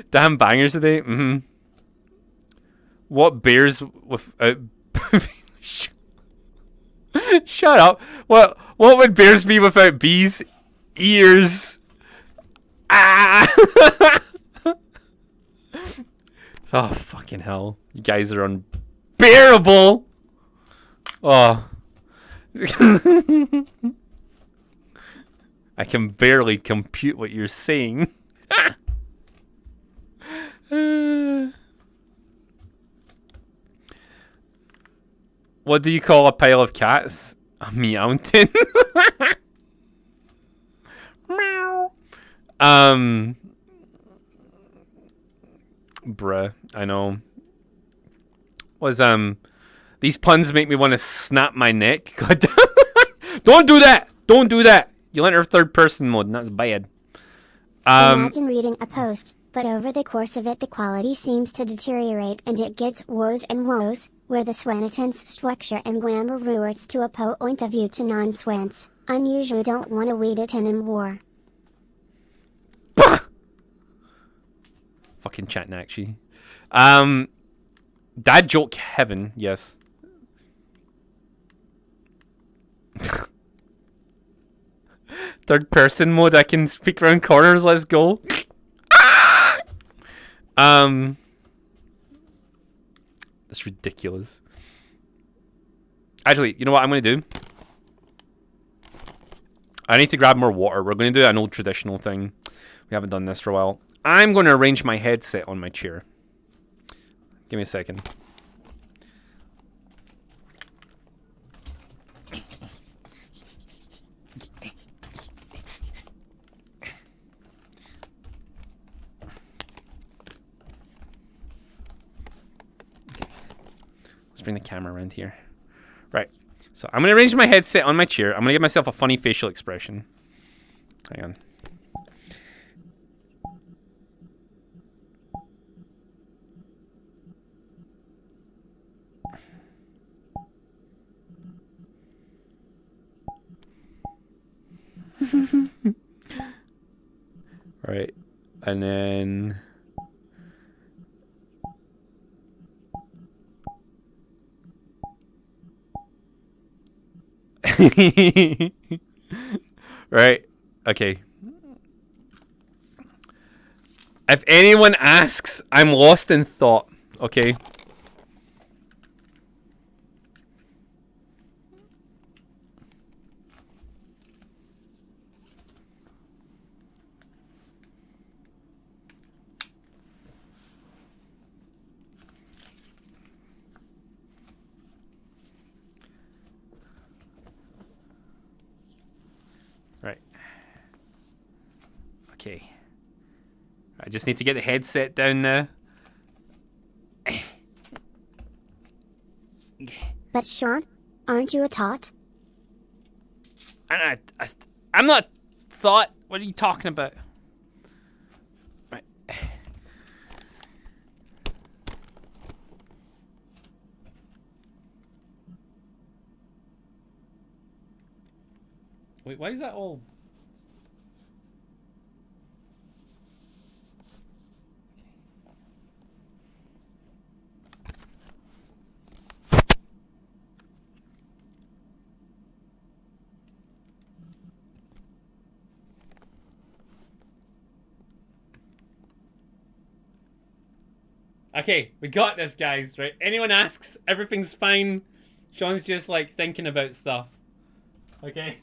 Speaker 1: Damn bangers today. Mm-hmm. What bears with... Shut up. What would bears be without bees? Ears. Ah! Oh, fucking hell. You guys are unbearable. Oh. I can barely compute what you're saying. What do you call a pile of cats? A meowton. Meow. Bruh, I know. These puns make me want to snap my neck. God damn. Don't do that! Don't do that! You'll enter third person mode, and that's bad.
Speaker 2: Imagine reading a post, but over the course of it the quality seems to deteriorate and it gets woes and woes, where the swanitens structure and glamour rewards to a point of view to non-swans. Unusually don't want to read it in war.
Speaker 1: Bah! Fucking chatting actually. Dad joke heaven, yes. Third person mode, I can speak around corners, let's go. That's ridiculous. Actually, you know what I'm gonna do? I need to grab more water. We're gonna do an old traditional thing. We haven't done this for a while. I'm gonna arrange my headset on my chair. Give me a second. Let's bring the camera around here. Right. So I'm going to arrange my headset on my chair. I'm going to give myself a funny facial expression. Hang on. Right. And then... Right. Okay. If anyone asks, I'm lost in thought. Okay. Right. Okay. I just need to get the headset down now.
Speaker 2: But Sean, aren't you a tot?
Speaker 1: I'm not thought. What are you talking about? Right. Wait, why is that all? Okay, we got this, guys, right? Anyone asks, everything's fine. Sean's just, like, thinking about stuff. Okay?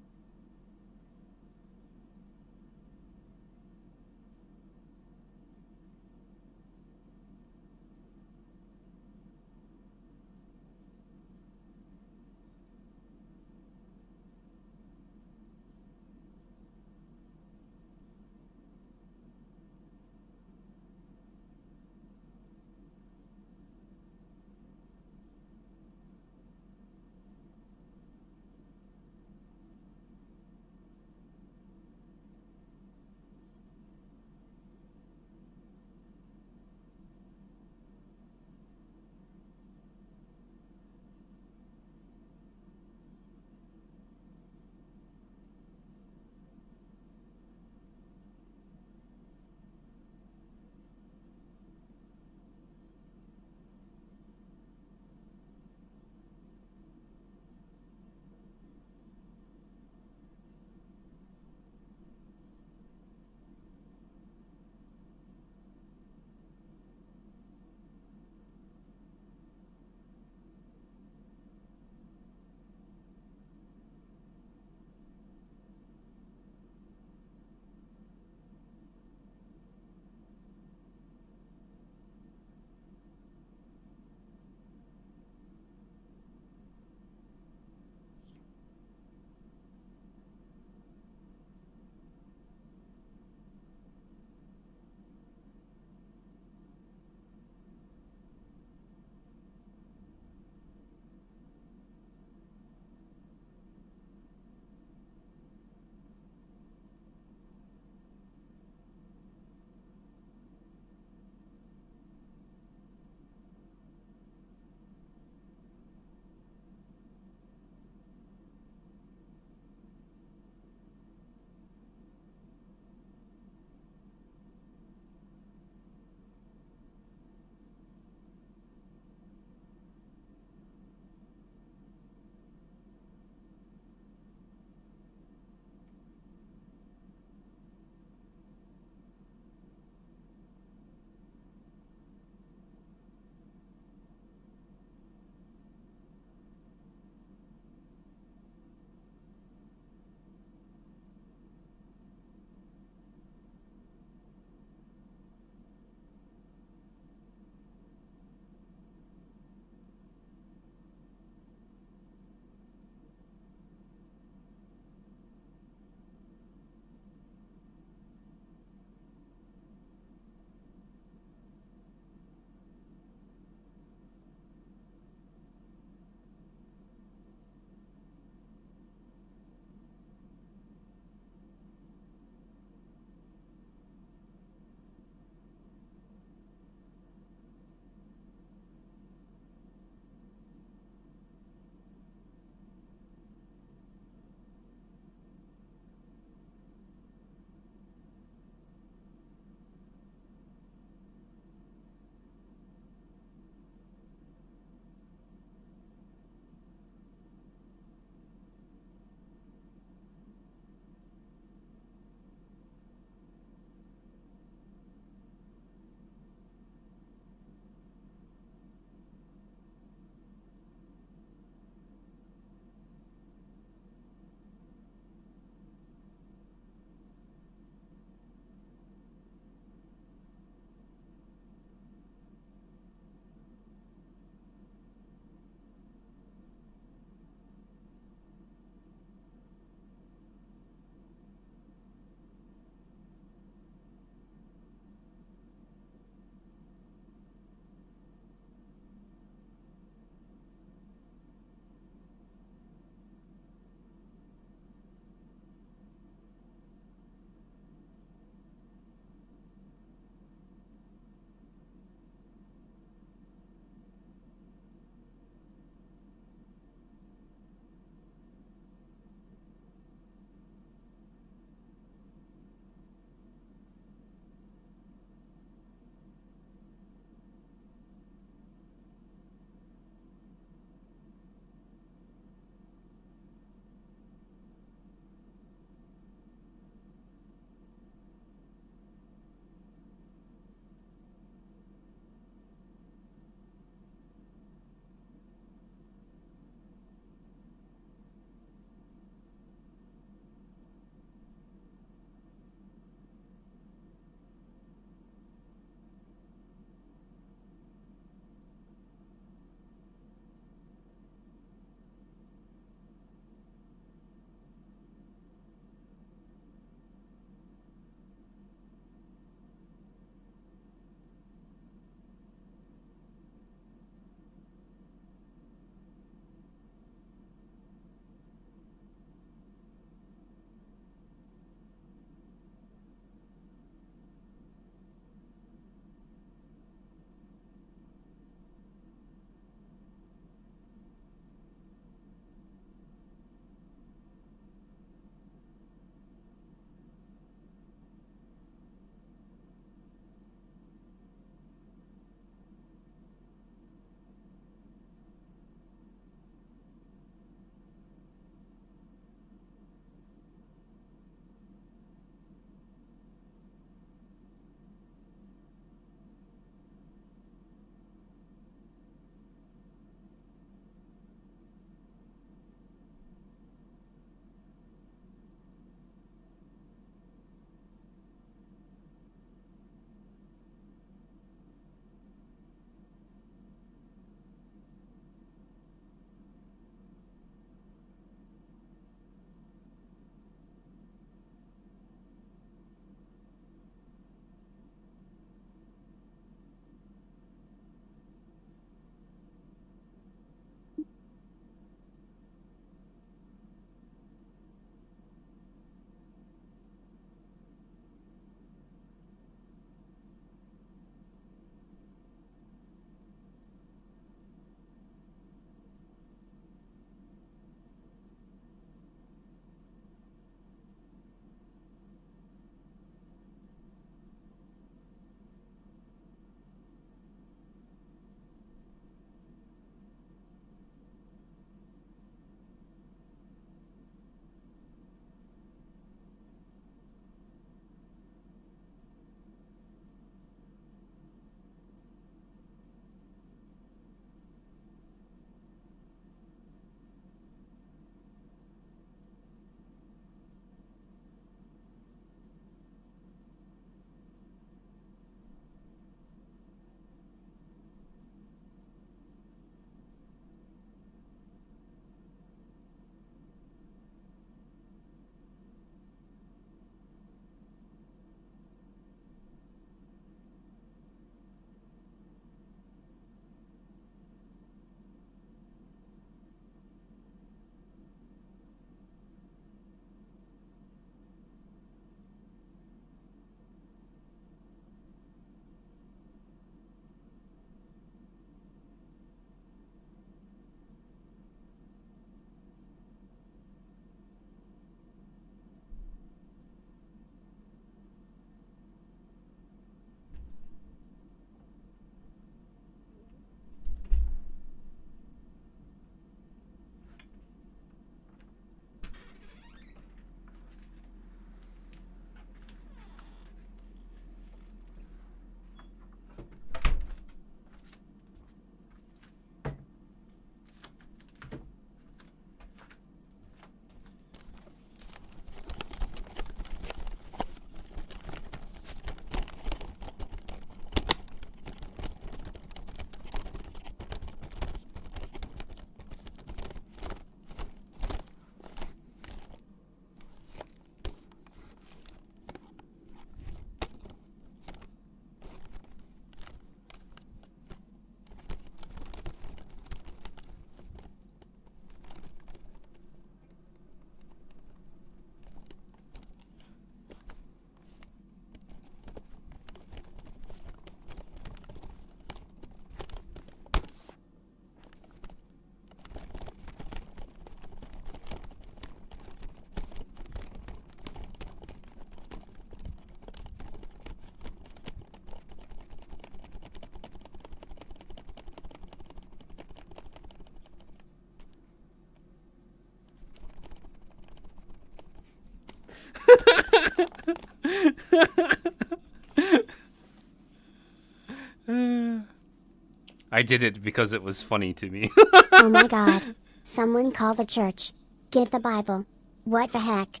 Speaker 1: I did it because it was funny to me.
Speaker 2: Oh my god. Someone call the church. Get the Bible. What the heck?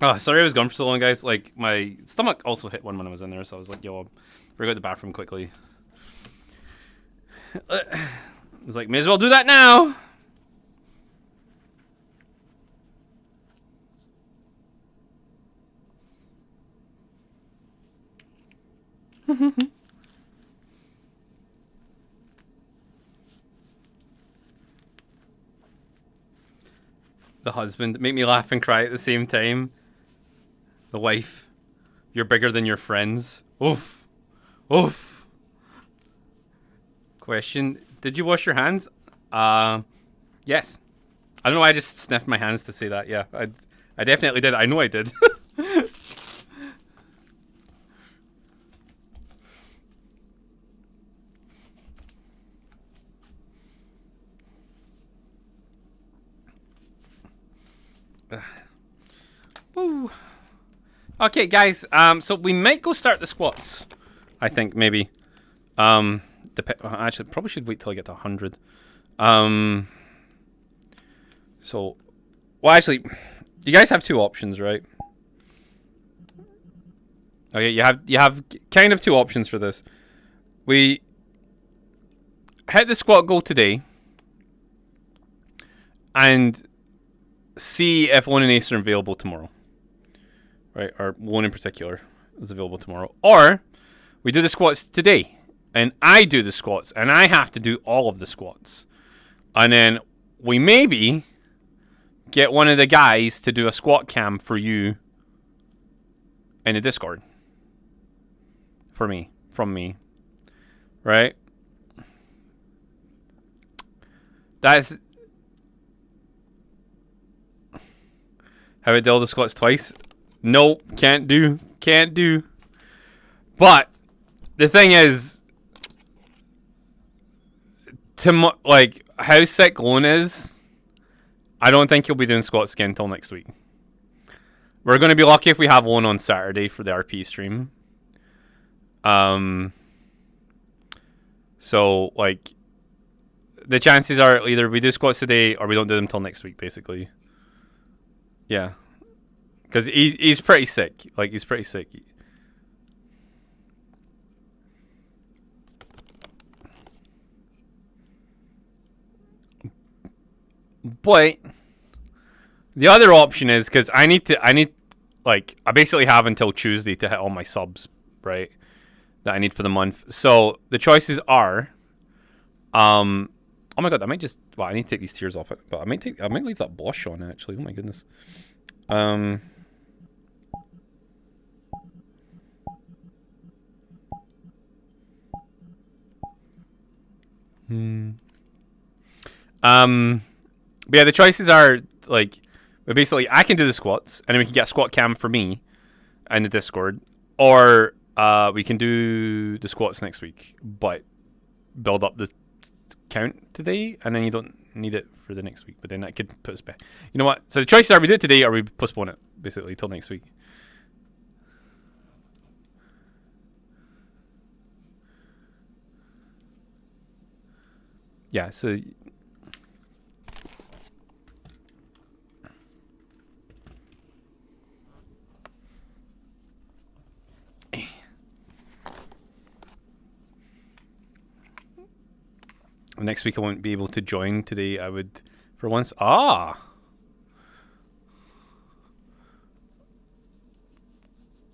Speaker 1: Oh, sorry I was gone for so long, guys. Like, my stomach also hit one when I was in there, so I was like, yo, I'll go to the bathroom quickly. I was like, may as well do that now. The husband, make me laugh and cry at the same time. The wife, you're bigger than your friends. Oof. Oof. Question, did you wash your hands? Yes. I don't know why I just sniffed my hands to say that. Yeah, I definitely did. I know I did. Woo. Okay, guys. So we might go start the squats. I think maybe. Actually, probably should wait till I get to 100. So, well, actually, you guys have two options, right? Okay, you have kind of two options for this. We hit the squat goal today, and see if one and Ace are available tomorrow. Right, or one in particular is available tomorrow. Or we do the squats today, and I do the squats, and I have to do all of the squats. And then we maybe get one of the guys to do a squat cam for you in the Discord. For me. From me. Right? That's... Have I did all the squats twice? Nope, can't do. Can't do. But the thing is, like, how sick Lone is, I don't think he'll be doing squats again until next week. We're going to be lucky if we have one on Saturday for the RP stream. So, like, the chances are either we do squats today or we don't do them till next week, basically. Yeah. Because he's pretty sick. Like, he's pretty sick. But the other option is, because I basically have until Tuesday to hit all my subs, right? That I need for the month. So the choices are, oh my god, I might just, well, I need to take these tears off it, but I might leave that blush on actually. Oh my goodness. But yeah, the choices are, like, basically I can do the squats, and then we can get a squat cam for me in the Discord, or we can do the squats next week, but build up the count today, and then you don't need it for the next week. But then that could put us back. You know what? So the choices are: we do it today, or we postpone it basically till next week. Yeah. So. Next week I won't be able to join. Today I would, for once. Ah.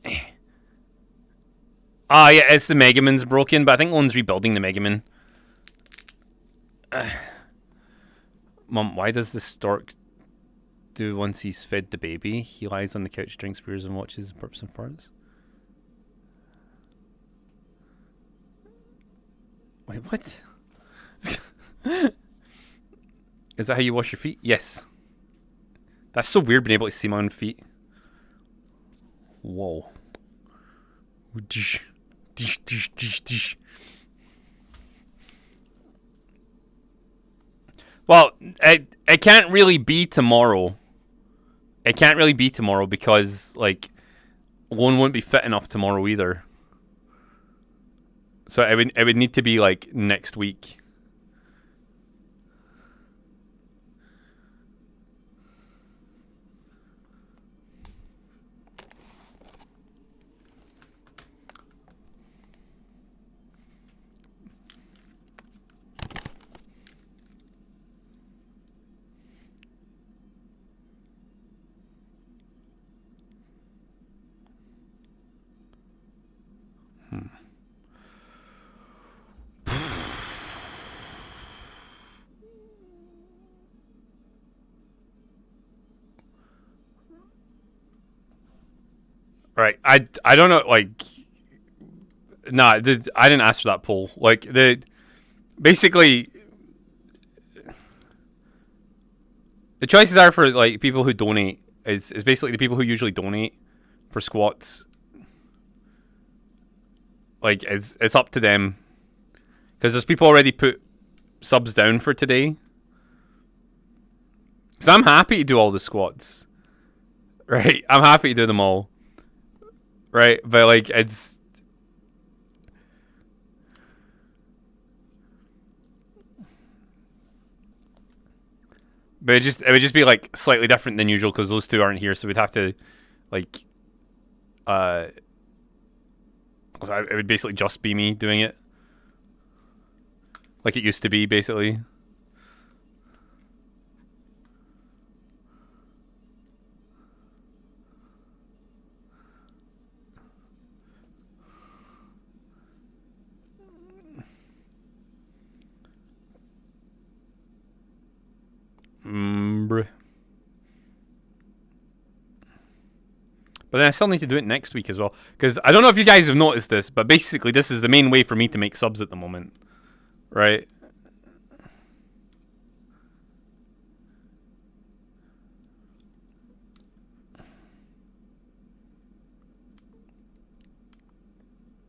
Speaker 1: Yeah, it's the Megaman's broken, but I think Lone's rebuilding the Megaman. Mom, why does the stork do once he's fed the baby? He lies on the couch, drinks beers, and watches burps and farts. Wait, what? Is that how you wash your feet? Yes. That's so weird being able to see my own feet. Whoa. Well, it can't really be tomorrow. It can't really be tomorrow because, like, Lone won't be fit enough tomorrow either. So it would need to be like next week. Right. I don't know, like, nah, I didn't ask for that poll. Like, basically the choices are for like people who donate is basically the people who usually donate for squats. Like, it's up to them, because there's people already put subs down for today. So I'm happy to do all the squats. Right? I'm happy to do them all. Right? But like, it's... But it would just be like slightly different than usual because those two aren't here, so we'd have to like it would basically just be me doing it. Like it used to be, basically. Bruh. But then I still need to do it next week as well. Because I don't know if you guys have noticed this, but basically this is the main way for me to make subs at the moment. Right?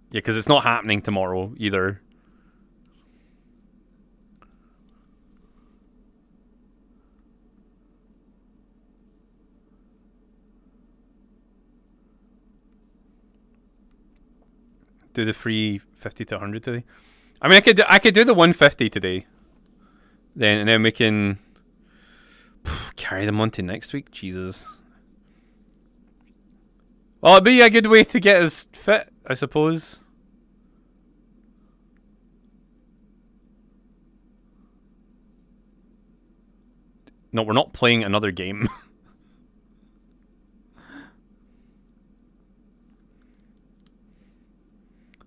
Speaker 1: Yeah, because it's not happening tomorrow either. Do the free 50 to 100 today. I mean, I could do the 150 today. And then we can carry them on to next week. Jesus. Well, it'd be a good way to get us fit, I suppose. No, we're not playing another game.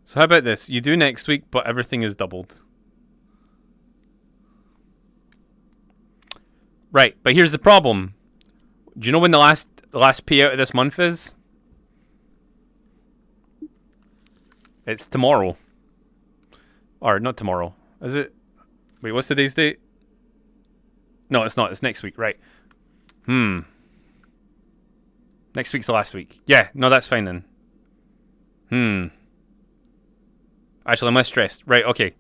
Speaker 1: So how about this? You do next week, but everything is doubled. Right, but here's the problem. Do you know when the last payout of this month is? It's tomorrow. Or not tomorrow. Is it? Wait, what's today's date? No, it's not. It's next week, right? Next week's the last week. Yeah, no, that's fine then. Actually, I'm less stressed. Right, okay.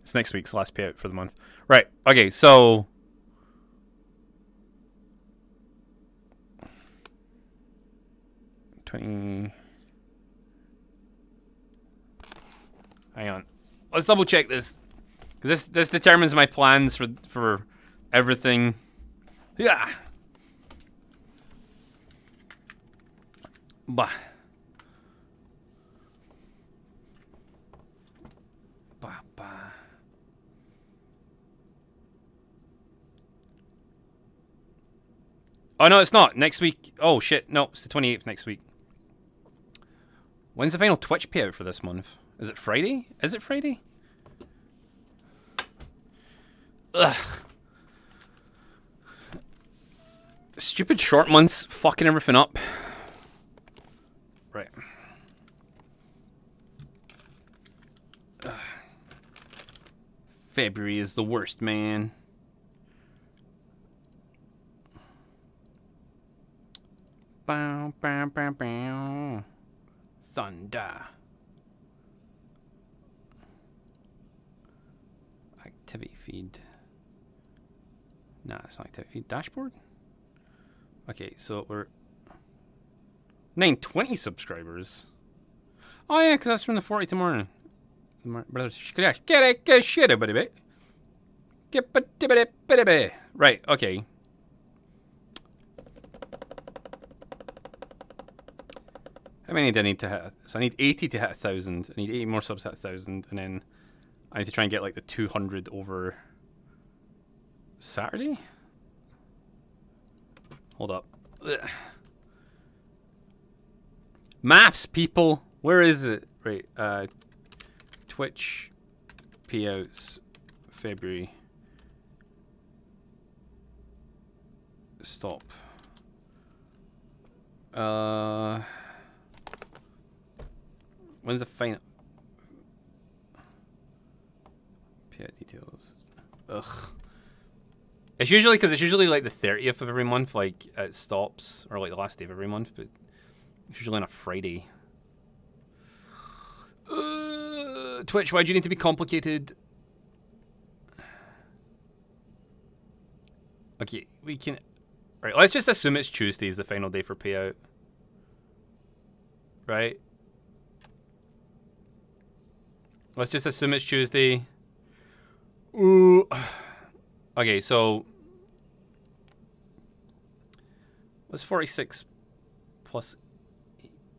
Speaker 1: It's next week's last payout for the month. Right, okay, so... Hang on. Let's double check this. Because this determines my plans for everything. Yeah. Bah. Oh, no, it's not. Next week. Oh, shit. No, it's the 28th next week. When's the final Twitch payout for this month? Is it Friday? Is it Friday? Ugh. Stupid short months fucking everything up. Right. Ugh. February is the worst, man. Bow, bow, bow, bow. Thunder. Activity feed. Nah, it's not activity feed. Dashboard? Okay, so we're 920 subscribers. Oh yeah, because that's from the 40 tomorrow. Get shit, buddy. Right, okay. How many do I need to hit? So I need 80 to hit 1,000. I need 80 more subs to hit 1,000. And then I need to try and get like the 200 over Saturday? Hold up. Ugh. Maths, people! Where is it? Right, Twitch payouts, February. Stop. When's the final? Payout details. Ugh. It's usually because it's usually like the 30th of every month, like it stops, or like the last day of every month, but it's usually on a Friday. Twitch, why do you need to be complicated? Okay, we can. Right, let's just assume it's Tuesday is the final day for payout. Right? Let's just assume it's Tuesday. Ooh. Okay, so what's 46 plus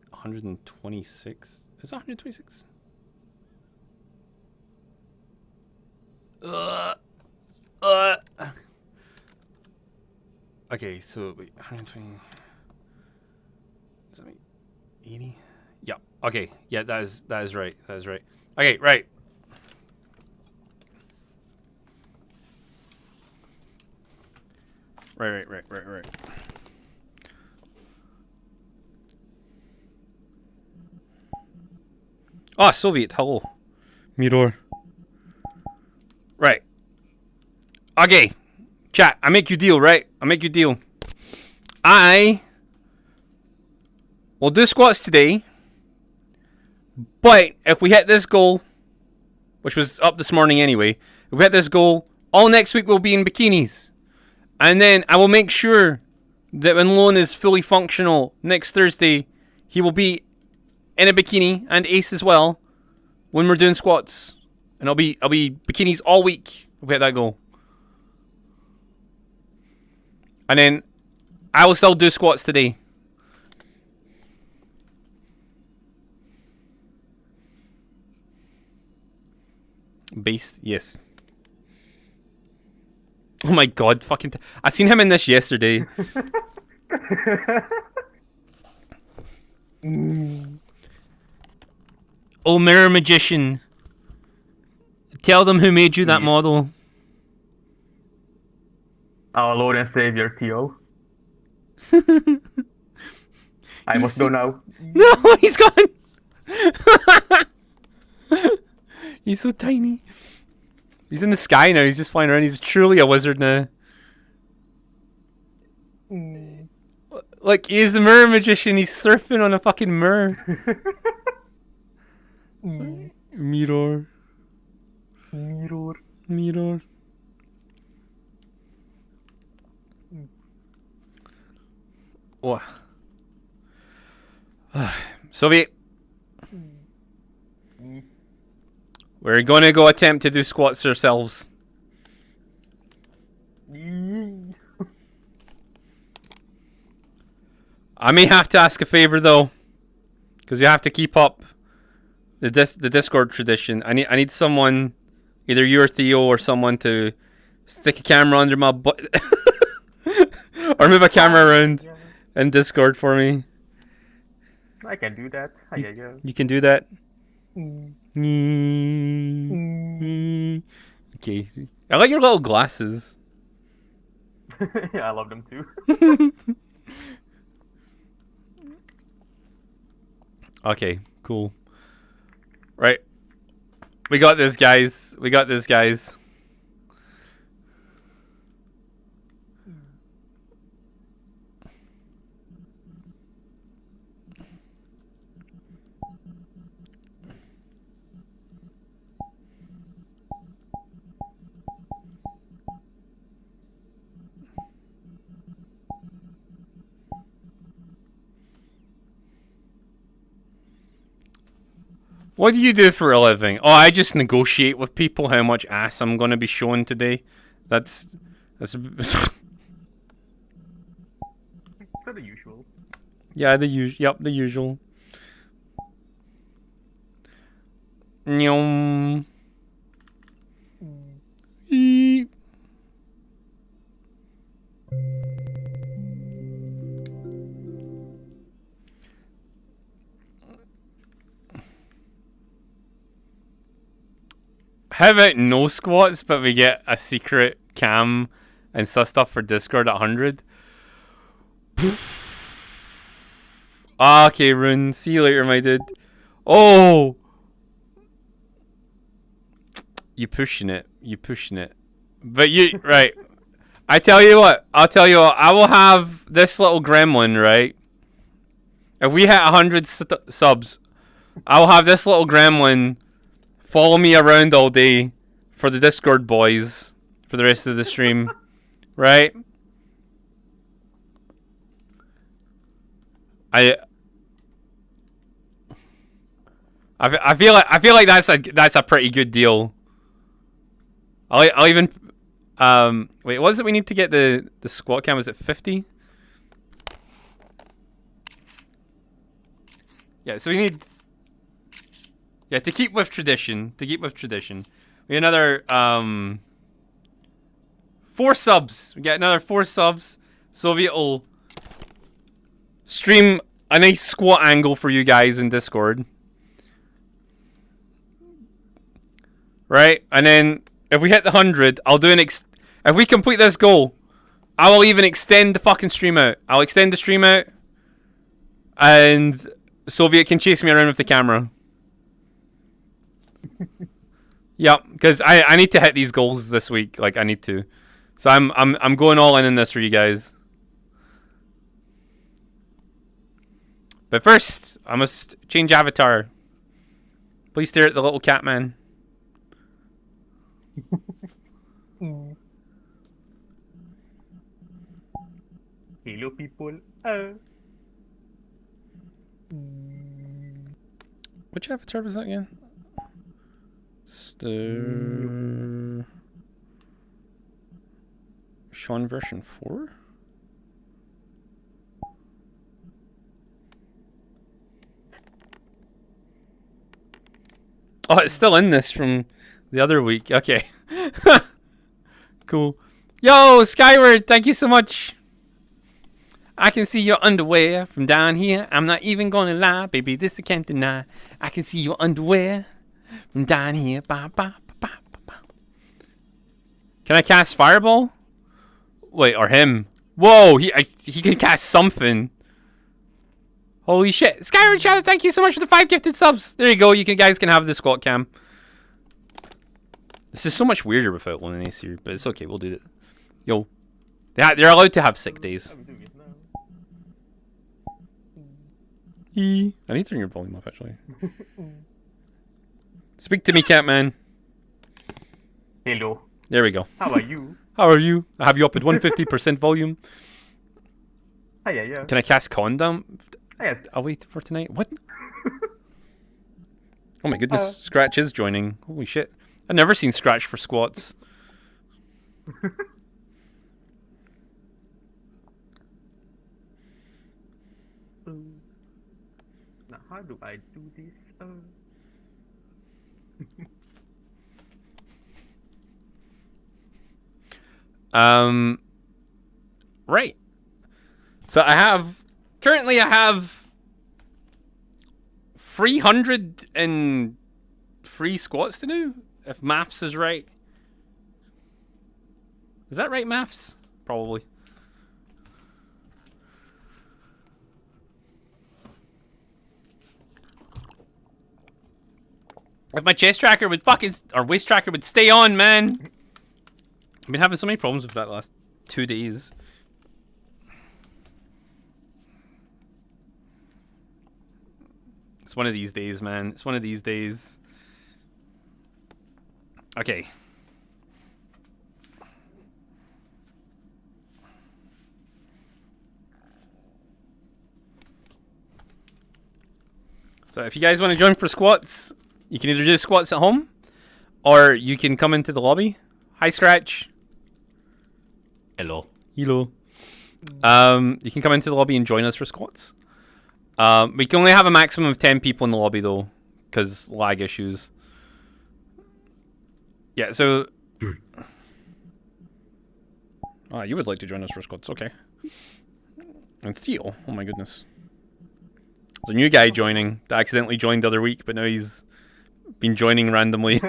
Speaker 1: 126? Is that 126? Okay, so wait, 120. Does that make 80? Yeah. Okay. Yeah, that is right. That is right. Okay, right. Right. Ah, Soviet, hello. Mirror. Right. Okay. Chat, I make you deal, right? I make you deal. I will do squats today, but if we hit this goal, which was up this morning anyway, if we hit this goal, all next week we'll be in bikinis. And then I will make sure that when Lone is fully functional next Thursday, he will be in a bikini, and Ace as well, when we're doing squats. And I'll be bikinis all week if we hit that goal. And then I will still do squats today. Base, yes. Oh my god, fucking... I seen him in this yesterday. Oh, Mirror Magician. Tell them who made you that model.
Speaker 3: Our Lord and Savior, Theo. I must go now.
Speaker 1: No, he's gone! He's so tiny. He's in the sky now, he's just flying around. He's truly a wizard now. Like, he's a mirror magician, he's surfing on a fucking mirror. Mirror. Oh. Soviet. We're gonna go attempt to do squats ourselves. I may have to ask a favor though, because you have to keep up the Discord tradition. I need someone, either you or Theo or someone, to stick a camera under my butt, or move a camera around in Discord for me.
Speaker 3: I can do that.
Speaker 1: You can do that. Okay. I like your little glasses.
Speaker 3: Yeah, I love them too.
Speaker 1: Okay, cool. Right. We got this, guys. We got this, guys. What do you do for a living? Oh, I just negotiate with people how much ass I'm gonna be showing today. That's
Speaker 3: So the usual.
Speaker 1: yeah, the usual. Nyom. Eep. How about no squats, but we get a secret cam and stuff for Discord at 100? Okay, Rune. See you later, my dude. Oh! You pushing it. But you... Right. I'll tell you what. I will have this little gremlin, right? If we hit 100 subs, I will have this little gremlin follow me around all day for the Discord boys for the rest of the stream, right? I feel like that's a pretty good deal. I'll even wait, what is it we need to get the squat cam? Is it 50? Yeah, so we need to keep with tradition. We need another 4 subs. We get another 4 subs. Soviet will stream a nice squat angle for you guys in Discord. Right? And then if we hit the 100, I'll do if we complete this goal, I will even extend the fucking stream out. I'll extend the stream out and Soviet can chase me around with the camera. Yeah, because I need to hit these goals this week. Like I need to, so I'm going all in this for you guys. But first, I must change avatar. Please stare at the little cat man.
Speaker 3: Hello, people.
Speaker 1: Which avatar was that again? Sean version 4? Oh, it's still in this from the other week. Okay. Cool. Yo, Skyward, thank you so much. I can see your underwear from down here. I'm not even gonna lie, baby, this I can't deny. I can see your underwear from down here. Ba, ba, ba, ba, ba. Can I cast Fireball? Wait, or him? Whoa, he can cast something. Holy shit. Skyward Shadow, thank you so much for the 5 gifted subs. There you go, guys can have the squat cam. This is so much weirder without one in here, but it's okay, we'll do it. Yo. They're allowed to have sick days. I need to turn your volume up, actually. Speak to me, Catman.
Speaker 3: Hello.
Speaker 1: There we go.
Speaker 3: How are you?
Speaker 1: How are you? I have you up at 150% volume.
Speaker 3: Yeah.
Speaker 1: Can I cast Condom?
Speaker 3: Yes.
Speaker 1: I'll wait for tonight. What? Oh my goodness. Scratch is joining. Holy shit. I've never seen Scratch for squats.
Speaker 3: Now, how do I do this?
Speaker 1: Right. So currently I have 303 squats to do, if maths is right. Is that right, maths? Probably. If my chest tracker would or waist tracker would stay on, man. I've been having so many problems with that last 2 days. It's one of these days, man. It's one of these days. Okay. So if you guys want to join for squats, You can either do squats at home, or you can come into the lobby. Hi, Scratch.
Speaker 4: Hello.
Speaker 1: Hello. You can come into the lobby and join us for squats. We can only have a maximum of 10 people in the lobby, though, because lag issues. Yeah, so... you would like to join us for squats, okay. And Theo, oh my goodness. There's a new guy joining that accidentally joined the other week, but now he's been joining randomly.
Speaker 3: He's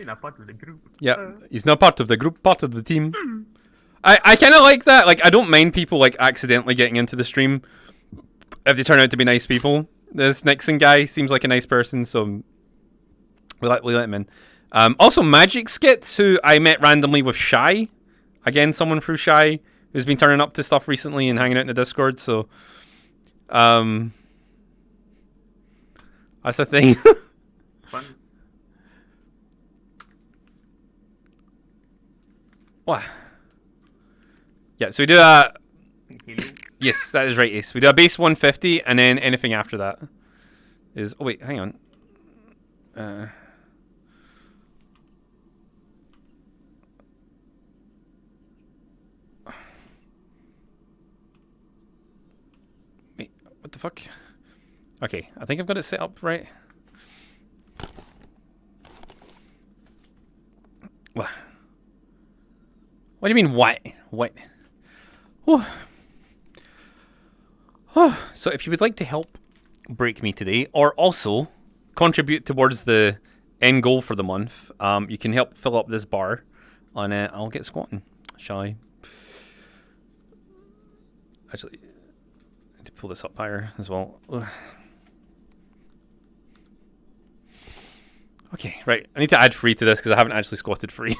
Speaker 3: not part of the group.
Speaker 1: Yeah, he's not part of the group, part of the team. I kind of like that. Like, I don't mind people, like, accidentally getting into the stream if they turn out to be nice people. This Nixon guy seems like a nice person, so we let him in. Also, Magic Skits, who I met randomly with Shy. Again, someone through Shy, who's been turning up to stuff recently and hanging out in the Discord, so... that's the thing.
Speaker 3: Fun.
Speaker 1: What? Yeah, so we do a... Yes, that is right, Ace. We do a base 150, and then anything after that is... Oh, wait, hang on. Wait, what the fuck? Okay, I think I've got it set up right. What? What do you mean, what? What? Oh. Oh. So if you would like to help break me today, or also contribute towards the end goal for the month, you can help fill up this bar on I'll get squatting, shall I? Actually, I need to pull this up higher as well. Ugh. Okay, right. I need to add free to this because I haven't actually squatted free.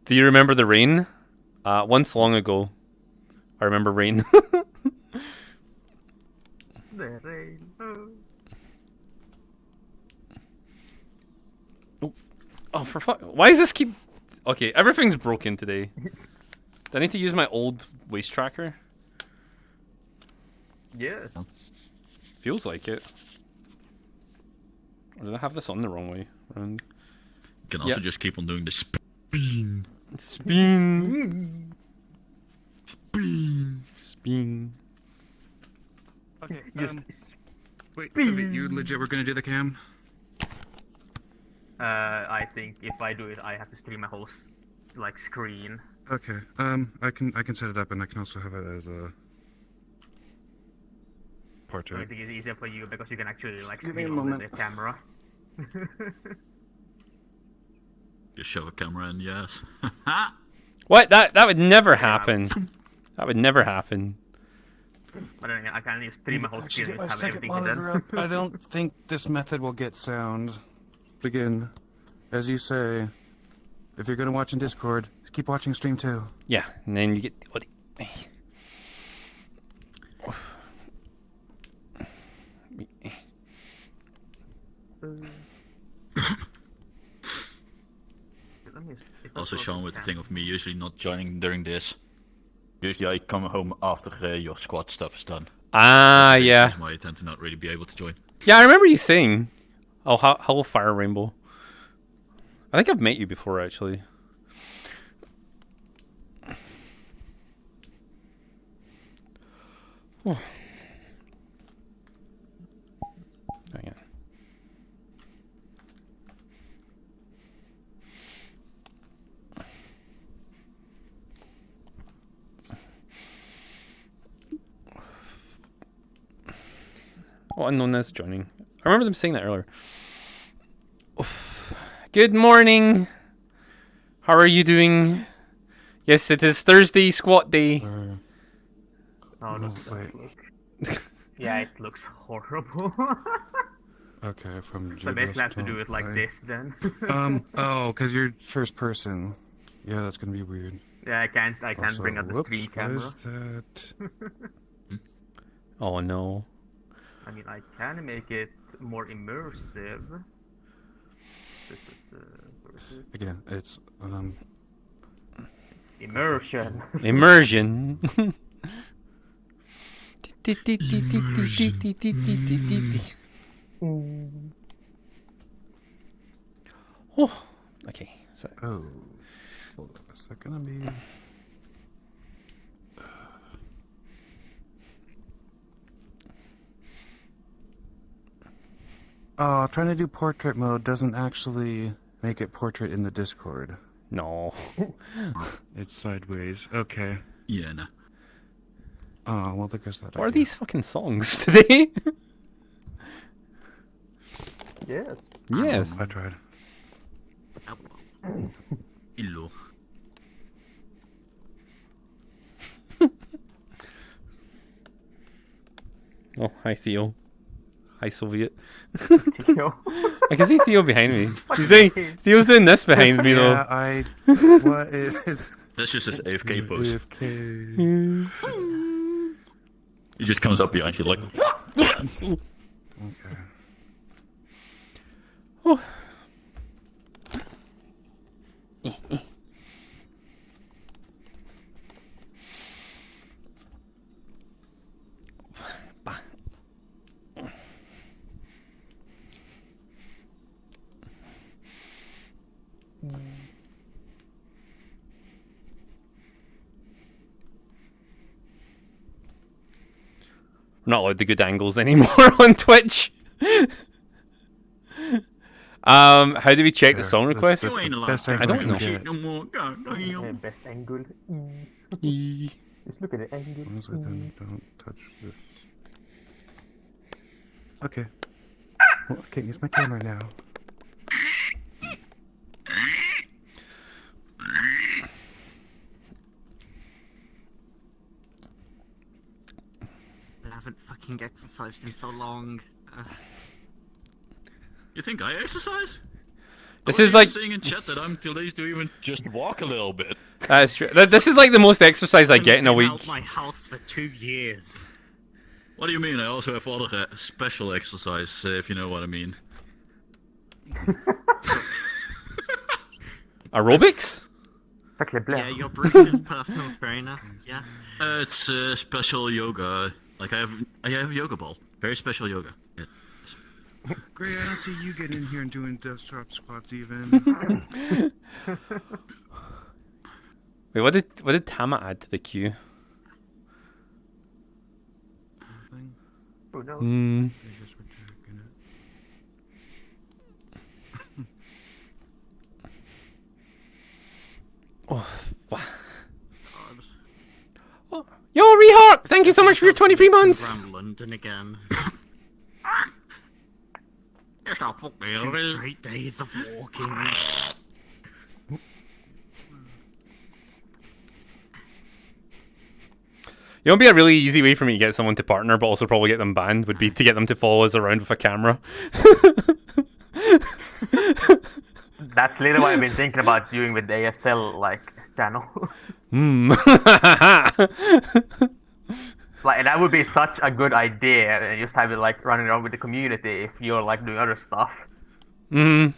Speaker 1: Do you remember the rain? Once long ago, I remember rain.
Speaker 3: The rain.
Speaker 1: Oh, for fuck! Why does this keep? Okay, everything's broken today. Do I need to use my old waist tracker?
Speaker 3: Yes.
Speaker 1: Feels like it. Or did I have this on the wrong way around?
Speaker 4: You can also just keep on doing the spin.
Speaker 1: Spin.
Speaker 4: Spin.
Speaker 1: Spin.
Speaker 3: Okay.
Speaker 4: Wait, so you legit were gonna do the cam?
Speaker 3: I think if I do it, I have to stream my whole screen.
Speaker 4: Okay. I can set it up, and I can also have it as a portrait.
Speaker 3: I think it's easier for you because you can actually
Speaker 4: give me a
Speaker 3: stream over
Speaker 4: moment.
Speaker 3: the camera.
Speaker 4: Just shove a camera in, yes.
Speaker 1: What? That would never happen. That would never happen.
Speaker 3: But then I can just stream my whole
Speaker 4: Actually,
Speaker 3: screen
Speaker 4: get my
Speaker 3: and have
Speaker 4: second
Speaker 3: everything
Speaker 4: monitor
Speaker 3: hidden.
Speaker 4: up. I don't think this method will get sound. Again, as you say, if you're gonna watch in Discord, keep watching stream too.
Speaker 1: Yeah, and then you get.
Speaker 4: Also, Sean, with the thing of me usually not joining during this. Usually, I come home after your squad stuff is done.
Speaker 1: Ah, yeah.
Speaker 4: That's why I tend to not really be able to join.
Speaker 1: Yeah, I remember you saying. Oh, hello, Fire Rainbow. I think I've met you before, actually. Oh. Hang on. Oh, unknown is joining. I remember them saying that earlier. Oof. Good morning. How are you doing? Yes, it is Thursday squat day.
Speaker 3: Oh, look. Yeah, it looks horrible.
Speaker 4: Okay, from
Speaker 3: So basically I have to do it like this then.
Speaker 4: Because you're first person. Yeah, that's gonna be weird.
Speaker 3: Yeah, I can't
Speaker 4: Also,
Speaker 3: bring up the screen
Speaker 4: what
Speaker 3: camera.
Speaker 4: is that?
Speaker 1: Oh no.
Speaker 3: I mean, I can make it more immersive. This is
Speaker 4: Again, it's
Speaker 3: immersion.
Speaker 1: Immersion. Oh, okay. So
Speaker 4: Oh, hold on. Is that gonna be? Oh, trying to do portrait mode doesn't actually make it portrait in the Discord.
Speaker 1: no.
Speaker 4: It's sideways. Okay.
Speaker 5: Yeah, no.
Speaker 4: Oh, well, there goes that.
Speaker 1: What are
Speaker 4: idea.
Speaker 1: these fucking songs today?
Speaker 3: Yes.
Speaker 1: Yes.
Speaker 4: I tried.
Speaker 5: Illo.
Speaker 1: Oh, hi Theo. Hi Soviet.
Speaker 3: Yo.
Speaker 1: I can see Theo behind me. Theo's doing this behind me though.
Speaker 4: Yeah, what is
Speaker 5: That's just his AFK pose.
Speaker 4: AFK?
Speaker 5: He just comes up behind you like.
Speaker 4: Okay.
Speaker 1: Oh. We're not allowed the good angles anymore on Twitch. How do we check the song requests?
Speaker 5: You ain't allowed
Speaker 4: Best
Speaker 5: to
Speaker 4: I
Speaker 1: don't know.
Speaker 5: shit no more. God damn.
Speaker 3: Best angle.
Speaker 1: Eee.
Speaker 3: Just look at the angle.
Speaker 4: As long as I don't touch this. Okay. Well, I can't use my camera now.
Speaker 6: I haven't fucking exercised in so long.
Speaker 5: You think I exercise?
Speaker 1: This
Speaker 5: I was
Speaker 1: is like
Speaker 5: saying in chat that I'm too lazy to even just walk a little bit.
Speaker 1: that's true. This is like the most exercise I get in a
Speaker 6: I've been
Speaker 1: week.
Speaker 6: out my house for 2 years.
Speaker 5: What do you mean? I also have other special exercise, if you know what I mean.
Speaker 1: Aerobics?
Speaker 3: Exactly, blah.
Speaker 6: Yeah, you're Bruce's personal trainer. Yeah.
Speaker 5: It's special yoga. Like I have a yoga ball. Very special yoga. Yeah.
Speaker 4: Gray, I don't see you getting in here and doing desktop squats even.
Speaker 1: Wait, what did Tama add to the queue?
Speaker 4: Nothing.
Speaker 3: Oh no.
Speaker 1: Hmm.
Speaker 4: They just were checking it.
Speaker 1: Oh, yo, Rehawk! Thank you so much for your 23 months.
Speaker 6: Around London again.
Speaker 5: Yes, I'll fuck me.
Speaker 6: 2 straight days of walking.
Speaker 1: You know, it'd be a really easy way for me to get someone to partner, but also probably get them banned, would be to get them to follow us around with a camera.
Speaker 3: That's literally what I've been thinking about doing with the ASL channel. Like that would be such a good idea, and just have it running around with the community if you're doing other stuff.
Speaker 1: We'll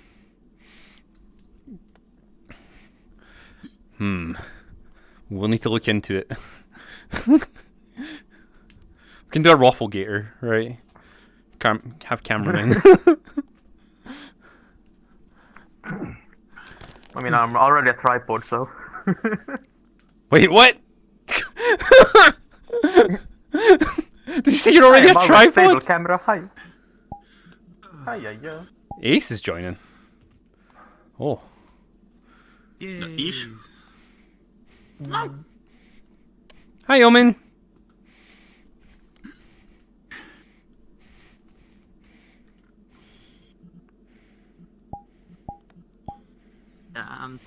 Speaker 1: need to look into it. We can do a raffle gator, right? Have cameramen.
Speaker 3: I mean, I'm already a tripod, so.
Speaker 1: Wait, what? Did you say you're already a
Speaker 3: I'm already stable
Speaker 1: tripod?
Speaker 3: camera, hi. Hi, yeah.
Speaker 1: Ace is joining. Oh.
Speaker 5: Ish.
Speaker 1: Hi, Omen.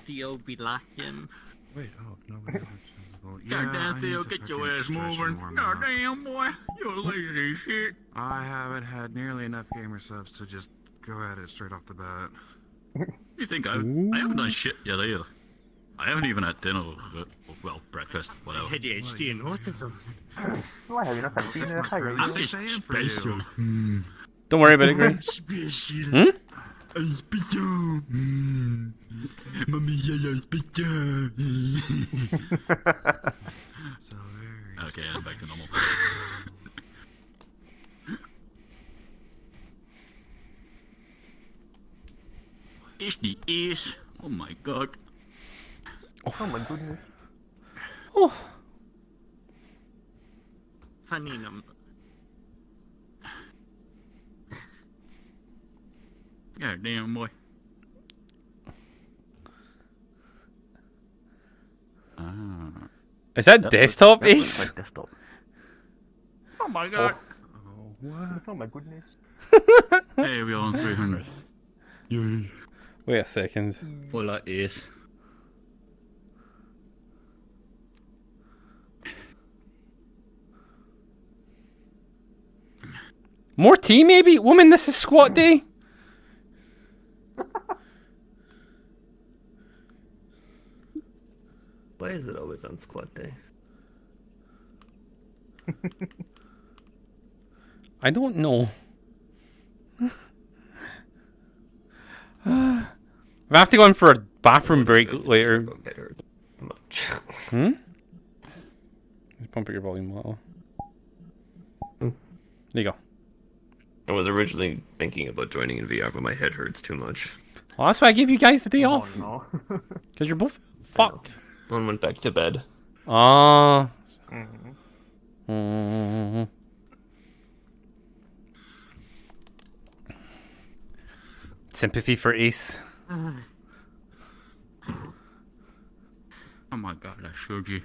Speaker 6: Theo be lacking.
Speaker 4: Wait, oh, nobody else is well, yeah,
Speaker 5: God damn,
Speaker 4: I
Speaker 5: Theo,
Speaker 4: need to
Speaker 5: get your
Speaker 4: fucking
Speaker 5: ass
Speaker 4: stretch
Speaker 5: moving.
Speaker 4: more,
Speaker 5: God
Speaker 4: man.
Speaker 5: damn, boy. You're lazy as shit.
Speaker 4: I haven't had nearly enough gamer subs to just go at it straight off the bat.
Speaker 5: You think I haven't done shit yet either. I haven't even had dinner, well, breakfast, whatever.
Speaker 6: ADHD and autism.
Speaker 3: Why have you not had dinner? Hi,
Speaker 5: I'm
Speaker 3: yeah.
Speaker 4: 6 a.m. for you.
Speaker 5: special.
Speaker 1: Don't worry about it, Gray.
Speaker 5: Special. I'm special. Mommy, yeah, I'm special.
Speaker 4: So very
Speaker 5: Okay, I'm back to normal. Is the ace. Oh my god.
Speaker 3: Oh my goodness.
Speaker 6: Funny number.
Speaker 5: Yeah, damn boy.
Speaker 1: Is that desktop, Ace?
Speaker 3: Desktop.
Speaker 5: Oh my god.
Speaker 3: Oh my goodness.
Speaker 5: Hey, we're on 300. Yay.
Speaker 1: Wait a second.
Speaker 5: Hola, Ace.
Speaker 1: More tea, maybe? Woman, this is squat day.
Speaker 7: Why is it always on squat day?
Speaker 1: I don't know. I have to go in for a bathroom break later.
Speaker 7: Get hurt much.
Speaker 1: Just pump up your volume a little. There you go.
Speaker 7: I was originally thinking about joining in VR, but my head hurts too much.
Speaker 1: Well, that's why I gave you guys the day off.
Speaker 3: No.
Speaker 1: Because you're both fucked.
Speaker 7: One went back to bed.
Speaker 1: Ah. Sympathy for Ace.
Speaker 5: Oh my god, I showed you.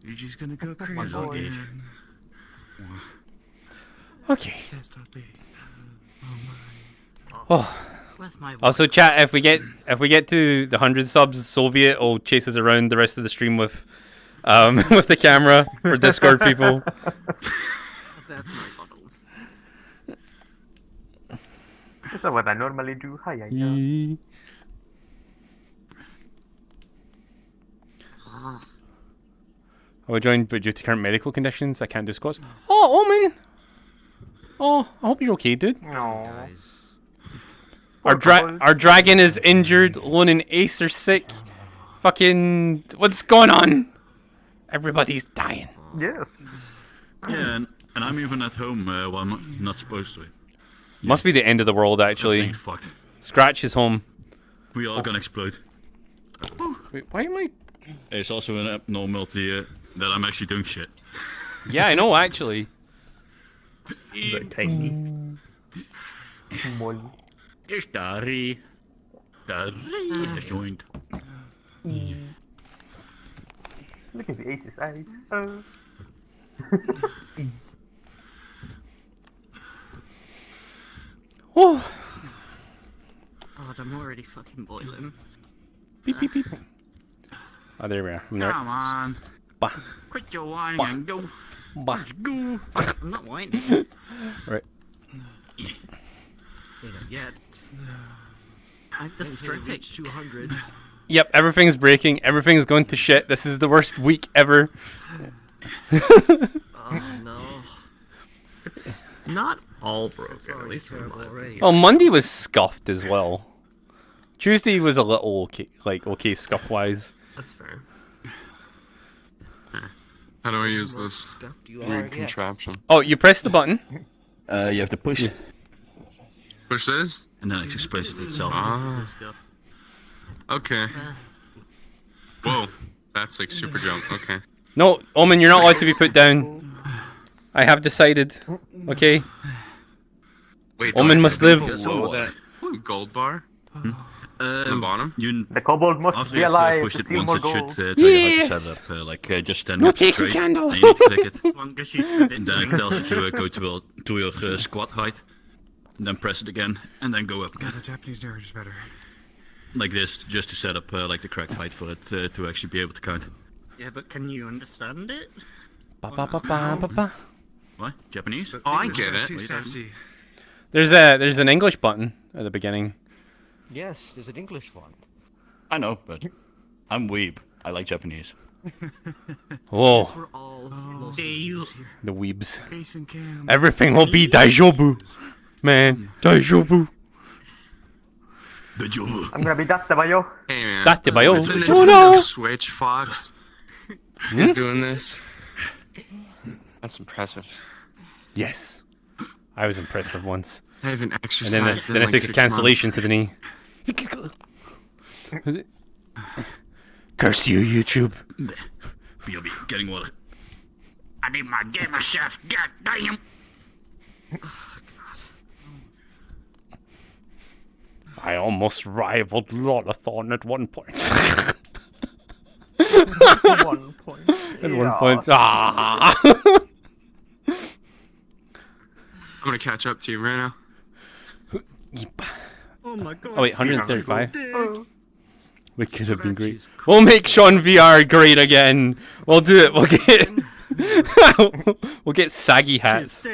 Speaker 4: You're just gonna go crazy
Speaker 3: God.
Speaker 4: again.
Speaker 1: Okay.
Speaker 4: Desktop Ace.
Speaker 6: Where's my
Speaker 1: Also, chat, if we get to the 100 subs, Soviet will chase us around the rest of the stream with with the camera for Discord people.
Speaker 6: There's my bottle.
Speaker 3: This is what I normally do. Hi, yeah.
Speaker 1: I was joined, but due to current medical conditions, I can't do squats. Oh, Omen! Oh, I hope you're okay, dude.
Speaker 3: No.
Speaker 1: Our dragon is injured. Lone and Ace are sick. Fucking, what's going on? Everybody's dying.
Speaker 3: Yes.
Speaker 5: Yeah, and I'm even at home while I'm not supposed to be.
Speaker 1: Must be the end of the world, actually.
Speaker 5: Everything's fucked.
Speaker 1: Scratch is home.
Speaker 5: We all gonna explode.
Speaker 1: Wait, why am I?
Speaker 5: It's also an abnormality that I'm actually doing shit.
Speaker 1: Yeah, I know, actually.
Speaker 7: Very tiny.
Speaker 3: Molly.
Speaker 5: It's Dari. Dari has joined.
Speaker 3: Look at the Ace's eyes. Oh.
Speaker 1: Oh,
Speaker 6: God, I'm already fucking boiling.
Speaker 1: beep, beep, beep. Oh, there we are. I'm there.
Speaker 5: Come on.
Speaker 1: Bah,
Speaker 5: Quit your whining and go.
Speaker 1: bah.
Speaker 5: Let's go.
Speaker 6: I'm not whining.
Speaker 1: Right.
Speaker 6: Yet. I'm the stripping. 200.
Speaker 1: Yep, everything's breaking. Everything's going to shit. This is the worst week ever.
Speaker 6: Oh no.
Speaker 7: It's not all broken, at least from
Speaker 6: terrible
Speaker 7: mine.
Speaker 6: already.
Speaker 1: Well, Monday was scuffed as well. Tuesday was a little okay, like okay scuff-wise.
Speaker 7: That's fair.
Speaker 8: How do I use this weird contraption?
Speaker 1: Oh, you press the button.
Speaker 5: You have to push it.
Speaker 8: Push this?
Speaker 5: And then it explains it itself.
Speaker 8: Ah, okay. Whoa, that's like super jump. Okay.
Speaker 1: No, Omen, you're not allowed to be put down. I have decided. Okay.
Speaker 8: Wait,
Speaker 1: Omen
Speaker 8: do I
Speaker 1: must
Speaker 8: have to
Speaker 1: live.
Speaker 8: go below that gold bar on the bottom?
Speaker 5: You
Speaker 3: The kobold must
Speaker 5: after
Speaker 3: be
Speaker 5: you've
Speaker 3: alive
Speaker 5: pushed
Speaker 3: to
Speaker 5: it
Speaker 3: steal
Speaker 5: once,
Speaker 3: more
Speaker 5: it
Speaker 3: gold.
Speaker 5: should tell you how to
Speaker 1: Yes!
Speaker 5: set up, just standing
Speaker 1: No,
Speaker 5: up
Speaker 1: take a
Speaker 5: straight.
Speaker 1: candle.
Speaker 5: And you need to click it.
Speaker 6: As long as you sit
Speaker 5: And then it tells you to go to your squat height. And then press it again, and then go up again.
Speaker 4: The Japanese narrator is better.
Speaker 5: Like this, just to set up like the correct height for it to actually be able to count.
Speaker 6: Yeah, but can you understand it?
Speaker 1: Ba, ba, ba, ba, ba, ba.
Speaker 5: What? Japanese?
Speaker 8: Oh, I get it.
Speaker 4: Too sassy.
Speaker 1: There's an English button at the beginning.
Speaker 9: Yes, there's an English one.
Speaker 5: I know, but I'm weeb. I like Japanese.
Speaker 1: Whoa,
Speaker 6: We're all
Speaker 1: the weebs.
Speaker 4: Ace and Cam.
Speaker 1: Everything will be daijobu, man. Daijobu.
Speaker 5: Good job.
Speaker 3: I'm gonna be that Bayo.
Speaker 8: Hey man.
Speaker 1: Date bayo.
Speaker 8: The
Speaker 1: Oh
Speaker 8: Nintendo
Speaker 1: no.
Speaker 8: Switch Fox is doing this. That's impressive.
Speaker 1: Yes, I was impressive once.
Speaker 8: I haven't
Speaker 1: And
Speaker 8: exercised
Speaker 1: then I took a cancellation to the knee. Curse you, YouTube.
Speaker 5: You'll be getting what? I need my gamer shaft. God damn.
Speaker 1: I almost rivaled Lotathon at one point.
Speaker 3: 1 point.
Speaker 1: At one point. Ah!
Speaker 8: I'm gonna catch up to you right now.
Speaker 9: Oh my god.
Speaker 1: Oh wait, 135. We could have been great. We'll make Sean VR great again. We'll do it. We'll get saggy hats.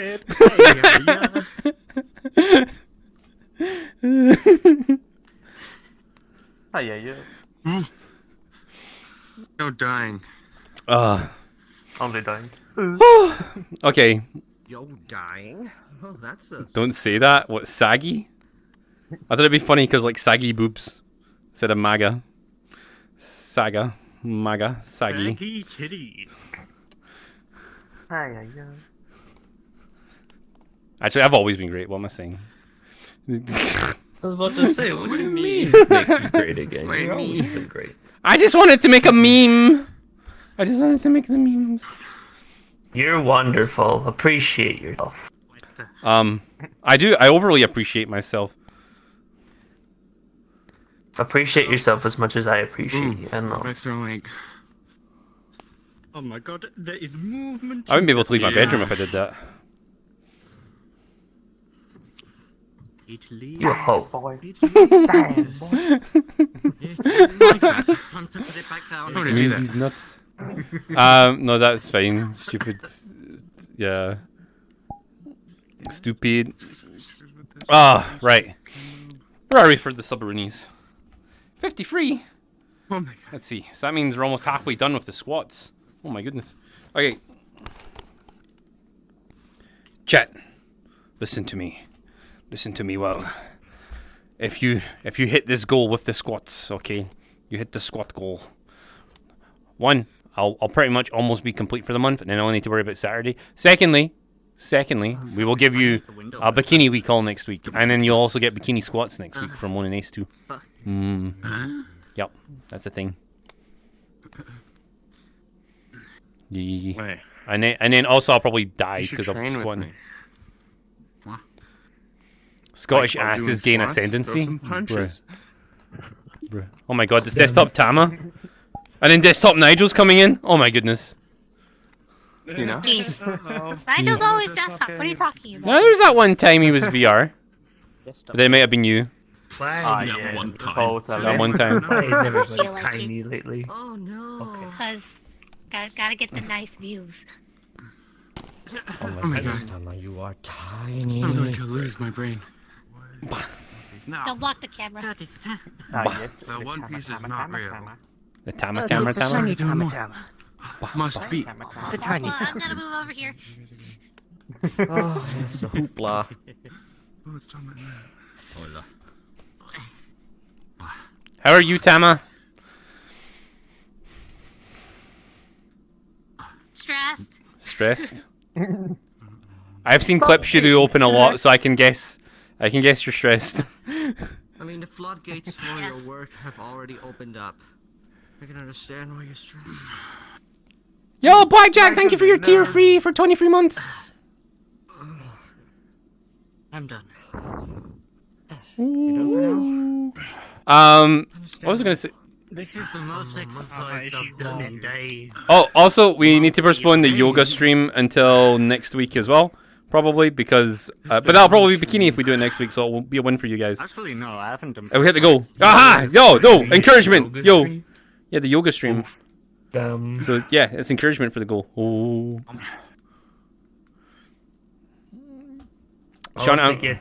Speaker 8: No dying.
Speaker 3: Only dying.
Speaker 1: Okay.
Speaker 9: Yo, dying? Oh, that's a...
Speaker 1: Don't say that. What, saggy? I thought it'd be funny because like saggy boobs instead of MAGA. Saga. MAGA. Saggy.
Speaker 5: Baggy titties.
Speaker 1: Actually, I've always been great. What am I saying?
Speaker 7: I was about to say, what do you mean? Make you great again. You've always been great.
Speaker 1: I just wanted to make a meme. I just wanted to make the memes.
Speaker 10: You're wonderful. Appreciate yourself.
Speaker 1: I do. I overly appreciate myself.
Speaker 10: Appreciate yourself as much as I appreciate you. I don't know.
Speaker 8: My throw leg.
Speaker 9: Oh my god, there is movement.
Speaker 1: I wouldn't be able to leave my bedroom if I did that.
Speaker 9: Italy.
Speaker 10: You a hoe.
Speaker 9: It leaves.
Speaker 6: Time to put it back down.
Speaker 8: I'm gonna do that.
Speaker 1: These nuts. No, that's fine. Stupid. Yeah. Stupid. Ah, right. Where are we for the submarines? 53.
Speaker 8: Oh my god.
Speaker 1: Let's see. So that means we're almost halfway done with the squats. Oh my goodness. Okay. Chat. Listen to me. Listen to me well. If you hit this goal with the squats, okay? You hit the squat goal. One, I'll pretty much almost be complete for the month, and then I only need to worry about Saturday. Secondly, we will give you a bikini week all next week, and then you'll also get bikini squats next week from One and Ace too. Yep, that's the thing. Yeah. And then also I'll probably die because I'm squatting. Scottish
Speaker 8: Like, while
Speaker 1: asses
Speaker 8: doing
Speaker 1: gain
Speaker 8: squats, throw
Speaker 1: ascendancy.
Speaker 8: some punches.
Speaker 1: Bruh. Oh my god, this desktop Tama. And then desktop Nigel's coming in. Oh my goodness.
Speaker 8: You know?
Speaker 11: Nigel's always desktop. What are you talking about?
Speaker 1: Now there's that one time he was VR. But then it might have been you.
Speaker 5: That one time.
Speaker 1: That one time.
Speaker 10: Why is everybody
Speaker 11: Feel like
Speaker 10: tiny lately?
Speaker 6: Oh no.
Speaker 11: Because gotta get the nice views.
Speaker 8: Oh my god.
Speaker 9: Tama, you are tiny.
Speaker 8: I'm going to lose my brain.
Speaker 11: Don't block the camera.
Speaker 4: The One Piece is not real.
Speaker 1: The Tama camera Tama?
Speaker 8: Must be.
Speaker 11: The tiny I'm gonna move over here.
Speaker 9: Oh, it's a hoopla.
Speaker 4: Oh, it's Tama.
Speaker 5: Hola.
Speaker 1: How are you, Tama?
Speaker 11: Stressed.
Speaker 1: Stressed? I've seen clips you do open a lot, so I can guess you're stressed.
Speaker 6: I mean, the floodgates for
Speaker 11: Yes.
Speaker 6: your work have already opened up. I can understand why you're stressed.
Speaker 1: Yo, Blackjack, thank you for your tier free for 23 months.
Speaker 6: I'm done.
Speaker 1: What was I gonna say?
Speaker 10: This is the most exercise I've done in days.
Speaker 1: Oh, also, we need to postpone the yoga stream until next week as well, probably, because... but that'll probably be bikini if we do it next week, so it will be a win for you guys.
Speaker 3: Actually, no, I haven't done.
Speaker 1: We hit the goal. Aha! Yo, no, encouragement! Yo! Yeah, the yoga stream. So, yeah, it's encouragement for the goal. Oh.
Speaker 10: I'll
Speaker 1: Sean,
Speaker 10: have to get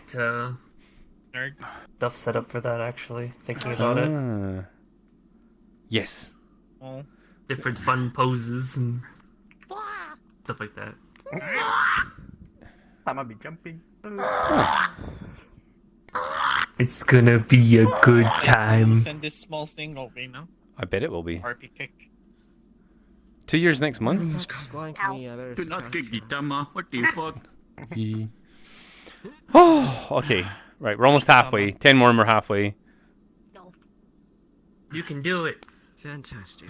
Speaker 10: stuff set up for that, actually. Thinking about it.
Speaker 1: Yes.
Speaker 10: Different fun poses and stuff like that.
Speaker 3: I might be jumping.
Speaker 10: It's gonna be a good time.
Speaker 6: Send this small thing over, you know?
Speaker 1: I bet it will be.
Speaker 6: RP kick.
Speaker 1: 2 years next month?
Speaker 6: Flying to me, I better
Speaker 5: Do not kick the Tama. What the fuck?
Speaker 1: Oh, okay. Right, we're almost halfway. 10 more and we're halfway.
Speaker 7: You can do it.
Speaker 6: Fantastic.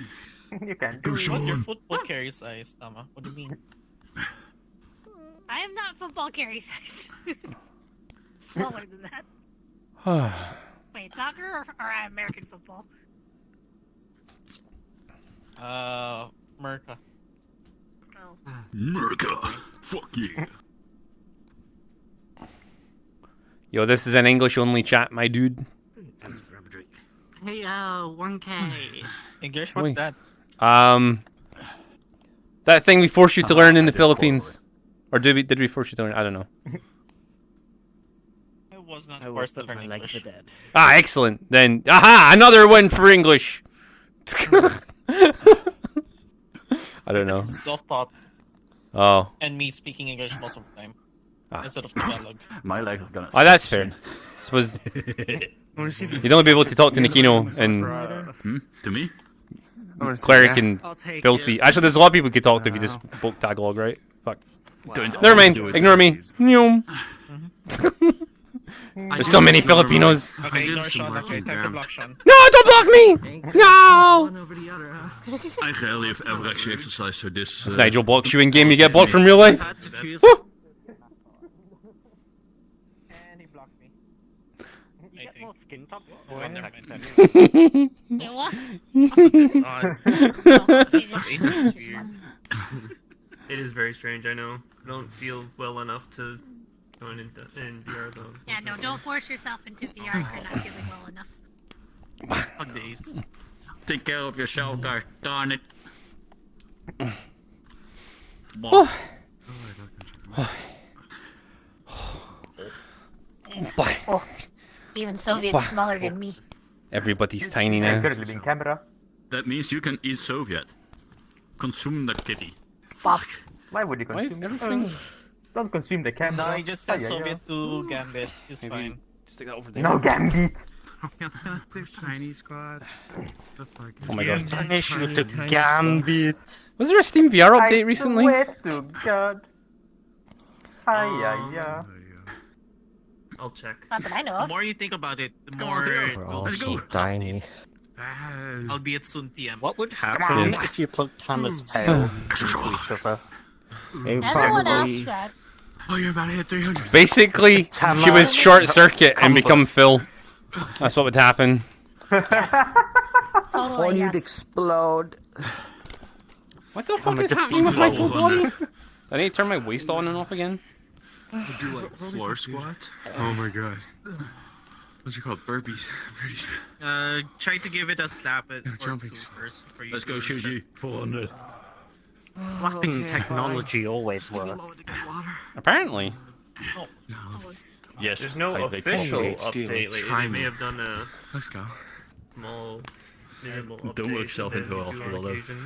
Speaker 3: You can do
Speaker 12: What's your
Speaker 3: it.
Speaker 12: football carry size, Tama? What do you mean?
Speaker 11: I am not football carry size. Smaller than that. Wait, soccer or American football?
Speaker 12: Merca.
Speaker 11: Oh.
Speaker 5: Merca. Fuck yeah.
Speaker 1: Yo, this is an English-only chat, my dude.
Speaker 6: Hey, 1K.
Speaker 12: English? What's that?
Speaker 1: That thing we forced you to learn in the Philippines. Or did we force you to learn? I don't know.
Speaker 12: I was not forced to learn English.
Speaker 1: Ah, excellent. Then, aha, another one for English. I don't know.
Speaker 12: Self-taught.
Speaker 1: Oh.
Speaker 12: And me speaking English most of the time. Instead of Tagalog.
Speaker 5: My legs are gonna.
Speaker 1: Oh, that's fair. Suppose you'd only be able to talk to Nikino and
Speaker 5: To me?
Speaker 1: Cleric and Filthy. Actually, there's a lot of people who could talk to if you just spoke Tagalog, right? Fuck.
Speaker 5: Wow.
Speaker 1: Never mind. Ignore me. There's so many Filipinos.
Speaker 12: Okay, ignore Sean. Okay, time to block Sean.
Speaker 1: No, don't block me! No!
Speaker 5: I rarely have ever actually exercised, so this.
Speaker 1: Nigel blocks you in game, you get blocked from real life. Woo!
Speaker 12: And he blocked me.
Speaker 3: You get more skin top.
Speaker 12: Oh, never mind.
Speaker 11: Wait, what?
Speaker 12: Also, this odd. It's weird.
Speaker 7: It is very strange, I know. I don't feel well enough to join in VR though.
Speaker 11: Yeah, no, don't force yourself into VR if you're not feeling well enough.
Speaker 12: Fuck days.
Speaker 5: Take care of yourself, guys. Darn it.
Speaker 11: Even Soviet's smaller than me.
Speaker 1: Everybody's tiny now.
Speaker 3: Currently in camera.
Speaker 5: That means you can eat Soviet. Consume the kitty.
Speaker 3: Fuck. Why would you
Speaker 1: Why is
Speaker 3: consume?
Speaker 1: everything...
Speaker 3: Don't consume the camera.
Speaker 12: No, he just said
Speaker 3: Yeah.
Speaker 12: Soviet to Gambit. It's
Speaker 1: Maybe
Speaker 12: fine.
Speaker 1: stick that over there.
Speaker 3: No Gambit.
Speaker 4: They're tiny squads. The fuck?
Speaker 1: Oh my god.
Speaker 7: Punish you to Gambit.
Speaker 1: Was there a Steam VR update recently?
Speaker 3: I swear to God. Hi.
Speaker 7: I'll check.
Speaker 11: Not that I know
Speaker 12: The
Speaker 11: of.
Speaker 12: more you think about it, the more it
Speaker 7: We're
Speaker 12: will
Speaker 7: all
Speaker 12: be.
Speaker 7: so tiny.
Speaker 12: Albeit soon PM.
Speaker 7: What would happen if you plugged Tama's tail into each other? They would
Speaker 11: Everyone
Speaker 7: probably...
Speaker 11: asked that.
Speaker 4: Oh, you're about to hit 300.
Speaker 1: Basically, she would short circuit and become Phil. That's what would happen.
Speaker 11: Totally,
Speaker 7: Or you'd
Speaker 11: yes.
Speaker 7: explode.
Speaker 1: What the fuck is happening with my full body? I need to turn my waist on and off again.
Speaker 8: Do like floor squats? Oh my god. What's it called? Burpees. I'm pretty sure.
Speaker 12: Try to give it a slap at or
Speaker 4: jumping
Speaker 12: two first before you
Speaker 5: Let's
Speaker 12: do
Speaker 5: go,
Speaker 12: the set.
Speaker 5: Shuji. 400.
Speaker 7: Flapping technology always works.
Speaker 1: Apparently.
Speaker 5: Yes.
Speaker 7: There's
Speaker 5: no
Speaker 7: official
Speaker 12: update lately.
Speaker 7: Try
Speaker 12: They may have done a
Speaker 4: Let's go.
Speaker 12: small, minimal update.
Speaker 5: Don't work yourself into a
Speaker 12: that they do
Speaker 5: hospital,
Speaker 12: on
Speaker 5: though.
Speaker 12: occasion.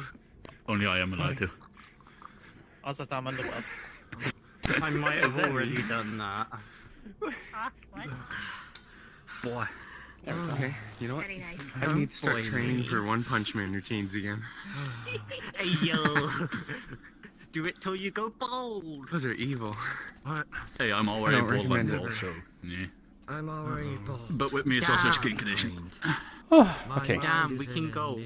Speaker 5: Only I am allowed to.
Speaker 12: Also, Tama, look up.
Speaker 6: I might have already done that.
Speaker 11: Huh? What?
Speaker 8: Boy. Okay, you know what?
Speaker 11: Very nice.
Speaker 8: I need to start training for One Punch Man routines again.
Speaker 6: Hey yo! Do it till you go bald!
Speaker 8: Those are evil. What?
Speaker 5: Hey, I'm already
Speaker 8: I don't
Speaker 5: bald like
Speaker 8: recommend it.
Speaker 5: bald, so yeah.
Speaker 6: I'm already bald.
Speaker 5: But with me, it's also a skin condition.
Speaker 1: Okay.
Speaker 6: Damn, we can go.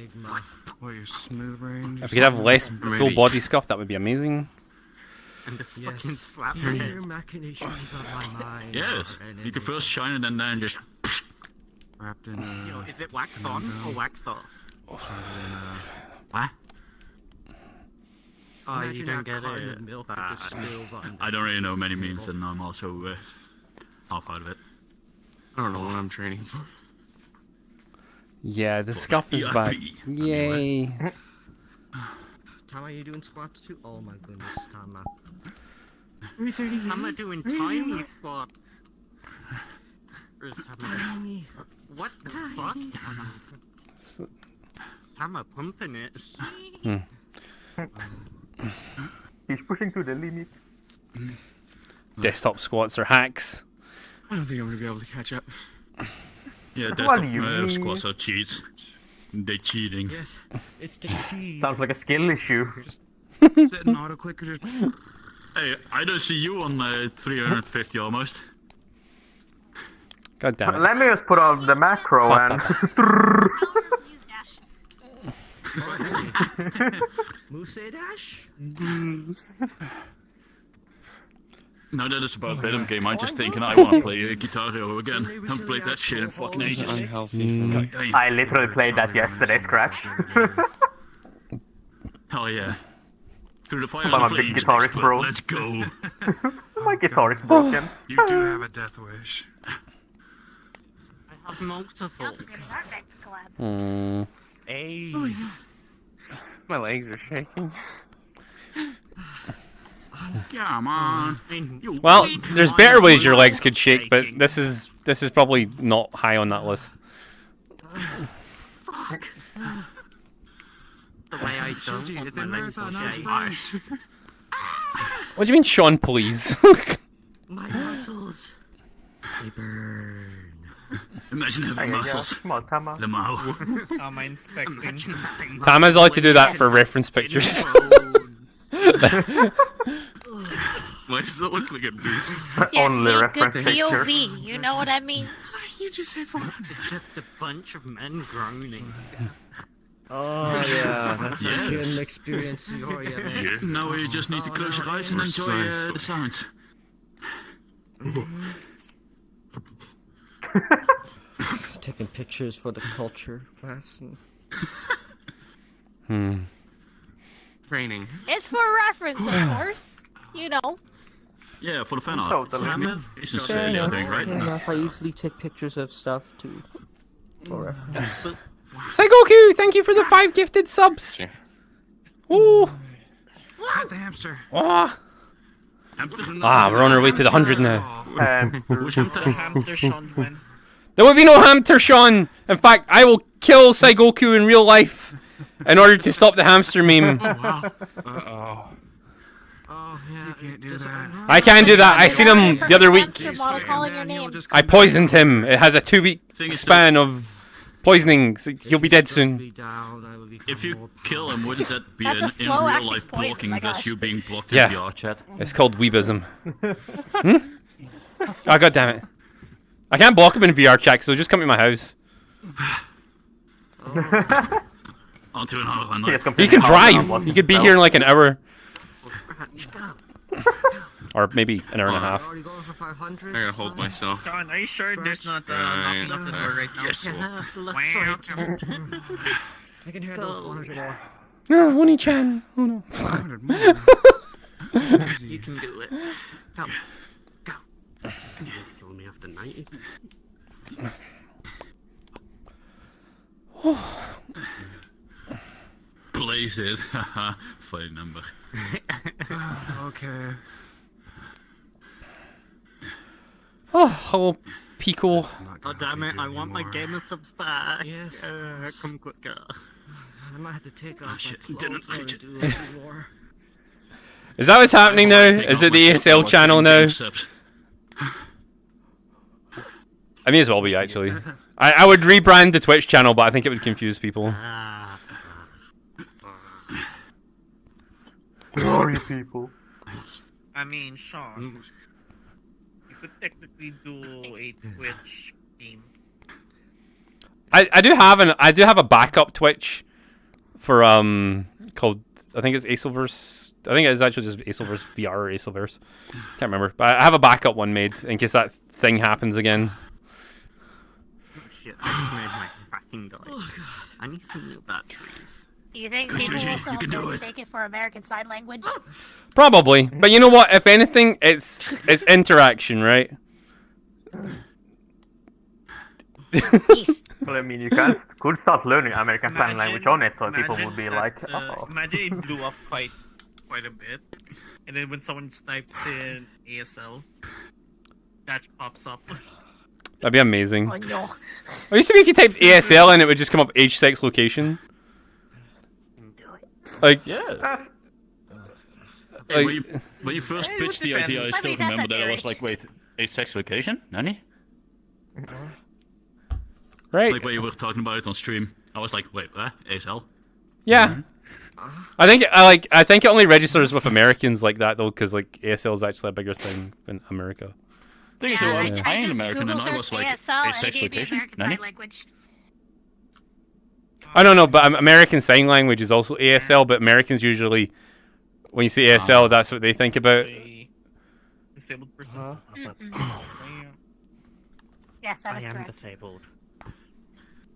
Speaker 4: What, your smooth brain?
Speaker 1: If we could have less
Speaker 8: Maybe.
Speaker 1: full body stuff, that would be amazing.
Speaker 6: And the fucking slap your machinations of my mind.
Speaker 5: Yes. You can first shine it and then just.
Speaker 4: Wrapped in
Speaker 6: Yo, is it wax on or wax off?
Speaker 5: What?
Speaker 6: Oh, you don't get it. Milk that just spills on.
Speaker 5: I don't really know many memes, and I'm also half out of it.
Speaker 8: I don't know what I'm training for.
Speaker 1: Yeah, the scuff is
Speaker 5: ERP.
Speaker 1: back. Yay.
Speaker 6: Tama, are you doing squats too? Oh my goodness, Tama. Tama doing tiny squats. Where's Tama? What the fuck? Tama pumping it.
Speaker 3: He's pushing to the limit.
Speaker 1: Desktop squats are hacks.
Speaker 8: I don't think I'm gonna be able to catch up.
Speaker 5: Yeah,
Speaker 3: What do you
Speaker 5: desktop
Speaker 3: mean?
Speaker 5: squats are cheats. They cheating.
Speaker 6: Yes, it's the cheese.
Speaker 3: Sounds like a skill issue.
Speaker 4: Sit and auto click or just.
Speaker 5: Hey, I don't see you on 350 almost.
Speaker 1: God damn it.
Speaker 3: Let me just put on the macro and...
Speaker 9: Moose dash?
Speaker 5: Now that it's about rhythm game, I'm just thinking I want to play Guitar Hero again. I haven't played that shit in fucking ages.
Speaker 3: I literally played that yesterday, Scratch.
Speaker 5: Hell yeah. Through the fire
Speaker 3: My
Speaker 5: and the
Speaker 3: big
Speaker 5: flames,
Speaker 3: guitar is
Speaker 5: expert,
Speaker 3: broke.
Speaker 5: let's go.
Speaker 3: My guitar is broken.
Speaker 8: You do have a death wish.
Speaker 6: I have multiple.
Speaker 10: Hey.
Speaker 6: Oh, yeah.
Speaker 10: My legs are shaking.
Speaker 5: Come on.
Speaker 1: Well, there's better ways your legs could shake, but this is probably not high on that list.
Speaker 6: Fuck. The way I don't want my legs to shake.
Speaker 1: What do you mean, Sean, please?
Speaker 6: My muscles. They burn.
Speaker 5: Imagine having muscles. Lamau.
Speaker 12: Am I inspecting?
Speaker 1: Tama's allowed to do that for reference pictures.
Speaker 5: Why does that look like a beast?
Speaker 11: Yeah, feel good POV, you know what I mean?
Speaker 6: You just said it's just a bunch of men groaning.
Speaker 9: Oh yeah, that's
Speaker 5: Yes.
Speaker 9: a gym experience. Oh yeah, man.
Speaker 5: Now you just need to close your eyes and enjoy the sounds.
Speaker 9: Taking pictures for the culture class.
Speaker 8: Training.
Speaker 11: It's for reference, of course. You know.
Speaker 5: Yeah, for the fan art. It's just the other thing, right?
Speaker 9: Enough. I usually take pictures of stuff too. For reference.
Speaker 1: Saigoku, thank you for the 5 gifted subs. Ooh.
Speaker 8: Pat the hamster.
Speaker 1: Ah, we're on our way to the 100 now. There will be no hamster, Sean. In fact, I will kill Saigoku in real life in order to stop the hamster meme.
Speaker 8: Uh-oh. You can't do that.
Speaker 1: I can do that. I seen him the other week. I poisoned him. It has a 2-week span of poisoning. So he'll be dead soon.
Speaker 5: If you kill him, wouldn't that be an in real life blocking thus you being blocked in
Speaker 1: Yeah,
Speaker 5: VR chat?
Speaker 1: it's called weebism. Oh, god damn it. I can't block him in VR chat, so just come to my house.
Speaker 5: On to another one.
Speaker 1: He can drive. He could be here in like an hour. Or maybe an hour and a half.
Speaker 8: I gotta hold myself.
Speaker 12: John, are you sure there's not
Speaker 8: Right.
Speaker 12: nothing more right now?
Speaker 8: Yes.
Speaker 9: I can handle 100 more.
Speaker 1: No, Oni-chan. Oh no.
Speaker 8: 100 more.
Speaker 6: You can do it. Go. Go. He's killing me after 90.
Speaker 5: Blaze it. Haha. Fine number.
Speaker 8: Okay.
Speaker 1: Oh, hello, Pico.
Speaker 6: Oh damn it, I want my gamer subs back.
Speaker 9: Yes.
Speaker 6: Come quicker.
Speaker 9: I might have to take off
Speaker 5: shit,
Speaker 9: my
Speaker 5: didn't
Speaker 9: clothes
Speaker 5: reach
Speaker 9: and do a few more.
Speaker 1: Is that what's happening now? Is it the ASL channel now? I may as well be, actually. I would rebrand the Twitch channel, but I think it would confuse people.
Speaker 3: Sorry, people.
Speaker 12: I mean, Sean, you could technically do a Twitch stream.
Speaker 1: I do have a backup Twitch for called, I think it's Acelverse. I think it's actually just Acelverse VR or Acelverse. Can't remember, but I have a backup one made in case that thing happens again.
Speaker 6: Shit, I just made my fucking die. Oh god. I need some new batteries.
Speaker 11: You think people will still mistake it for American Sign Language?
Speaker 1: Probably, but you know what? If anything, it's interaction, right?
Speaker 3: Well, I mean, you could start learning American Sign Language on it, so people would be like, oh.
Speaker 12: Imagine it blew up quite a bit, and then when someone types in ASL, that pops up.
Speaker 1: That'd be amazing.
Speaker 11: Oh no.
Speaker 1: It used to be if you typed ASL and it would just come up age, sex, location. Like,
Speaker 5: yeah. Hey, when you first pitched the idea, I still remember that I was like, wait, age, sex, location? Nani?
Speaker 1: Right.
Speaker 5: Like when you were talking about it on stream, I was like, wait, ASL?
Speaker 1: Yeah. I think it only registers with Americans like that though, because like ASL is actually a bigger thing in America.
Speaker 5: Thing is,
Speaker 11: Yeah,
Speaker 5: though,
Speaker 11: I
Speaker 5: I ain't
Speaker 11: just
Speaker 5: American,
Speaker 11: Google
Speaker 5: and I was
Speaker 11: searched
Speaker 5: like
Speaker 11: ASL, and it
Speaker 5: asexual
Speaker 11: gave me
Speaker 5: occasion.
Speaker 11: American
Speaker 5: Nanny?
Speaker 11: Sign Language.
Speaker 1: I don't know, but American Sign Language is also ASL, but Americans usually, when you say ASL, that's what they think about.
Speaker 12: Disabled person.
Speaker 11: Yes, that is
Speaker 9: I am
Speaker 11: correct.
Speaker 9: disabled.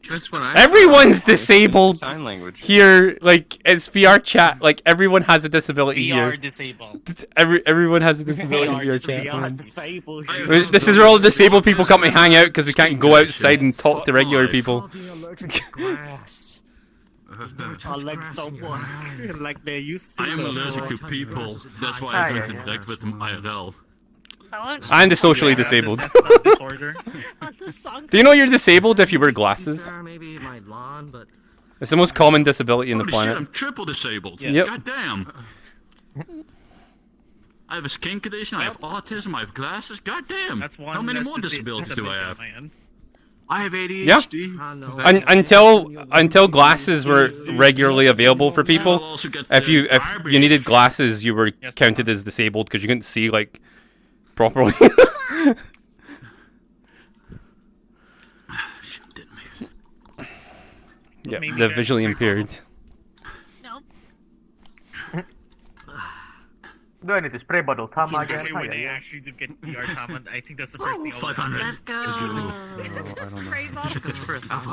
Speaker 8: That's when I.
Speaker 1: Everyone's disabled
Speaker 13: Sign language.
Speaker 1: here. Like, it's VR chat. Like, everyone has a disability
Speaker 12: We
Speaker 1: here.
Speaker 12: are disabled.
Speaker 1: Everyone has a disability
Speaker 12: We
Speaker 1: in
Speaker 12: are
Speaker 1: VR chat.
Speaker 9: Disabled.
Speaker 1: This is where all the disabled people come to hang out because we can't go outside and talk to regular people.
Speaker 9: Our legs don't work like they used to.
Speaker 5: I am allergic to people. That's why I don't interact with them IRL.
Speaker 1: I'm the socially disabled.
Speaker 12: Disorder.
Speaker 1: Do you know you're disabled if you wear glasses?
Speaker 6: Maybe my lawn, but
Speaker 1: It's the most common disability in the
Speaker 5: Holy shit,
Speaker 1: planet.
Speaker 5: I'm triple disabled.
Speaker 1: Yep.
Speaker 5: God damn. I have a skin condition, I have autism, I have glasses. God damn.
Speaker 12: That's one.
Speaker 5: How many
Speaker 12: less
Speaker 5: more disabilities do I have?
Speaker 8: I have
Speaker 1: Yeah.
Speaker 8: ADHD.
Speaker 1: Until glasses were regularly available for people, if you needed glasses, you were counted as disabled because you couldn't see like properly. Yeah, the visually impaired.
Speaker 3: Do I need to spray bottle Tama again?
Speaker 12: Actually, when they actually do get VR Tama, I think that's the first thing.
Speaker 5: 500.
Speaker 6: let's go.
Speaker 5: Let's go.
Speaker 11: Spray bottle.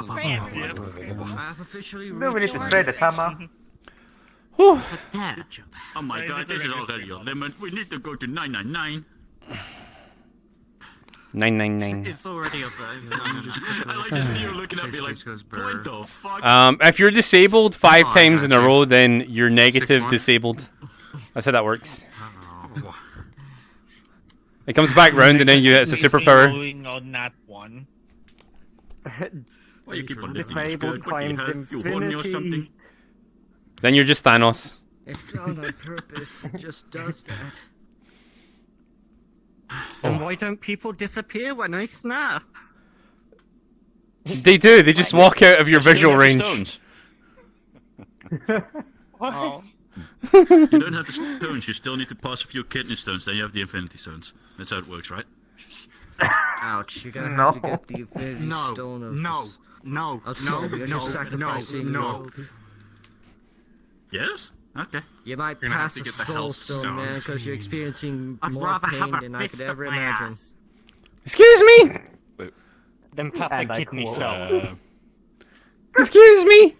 Speaker 11: Spray everywhere.
Speaker 6: I've officially
Speaker 3: Do we need to
Speaker 6: reached
Speaker 3: spray the Tama?
Speaker 1: Whew.
Speaker 5: Oh my god, this is already a limit. We need to go to 999.
Speaker 1: 999.
Speaker 6: It's already up there.
Speaker 5: I like this Neo looking at me like, what the fuck?
Speaker 1: If you're disabled 5 times in a row, then you're negative disabled. That's how that works. It comes back round and then it's a superpower.
Speaker 12: On that one.
Speaker 5: Why you keep on lifting your
Speaker 9: Disabled
Speaker 5: skirt? What do you
Speaker 9: claims
Speaker 5: have? You horny or something?
Speaker 9: infinity.
Speaker 1: Then you're just Thanos.
Speaker 6: It's not on purpose. It just does that.
Speaker 9: And why don't people disappear when I snap?
Speaker 1: They do. They just walk out of your visual range.
Speaker 9: Oh.
Speaker 5: You don't have the stones, you still need to pass a few kidney stones, then you have the infinity stones. That's how it works, right?
Speaker 6: Ouch, you're gonna have to get the infinity stone of soul because you're sacrificing your-
Speaker 5: Yes? Okay.
Speaker 6: You might
Speaker 8: You're gonna have
Speaker 6: pass
Speaker 8: to
Speaker 6: the
Speaker 8: get the
Speaker 6: soul
Speaker 8: health
Speaker 6: stone,
Speaker 8: stone.
Speaker 6: man, because you're experiencing
Speaker 9: I'd
Speaker 6: more
Speaker 9: rather have
Speaker 6: pain
Speaker 9: a
Speaker 6: than I could
Speaker 9: fist
Speaker 6: ever
Speaker 9: up my
Speaker 6: imagine.
Speaker 9: ass.
Speaker 1: Excuse me?
Speaker 10: Then pass
Speaker 3: And
Speaker 10: the
Speaker 3: I
Speaker 10: kidney
Speaker 3: quote.
Speaker 10: stone.
Speaker 1: Excuse me?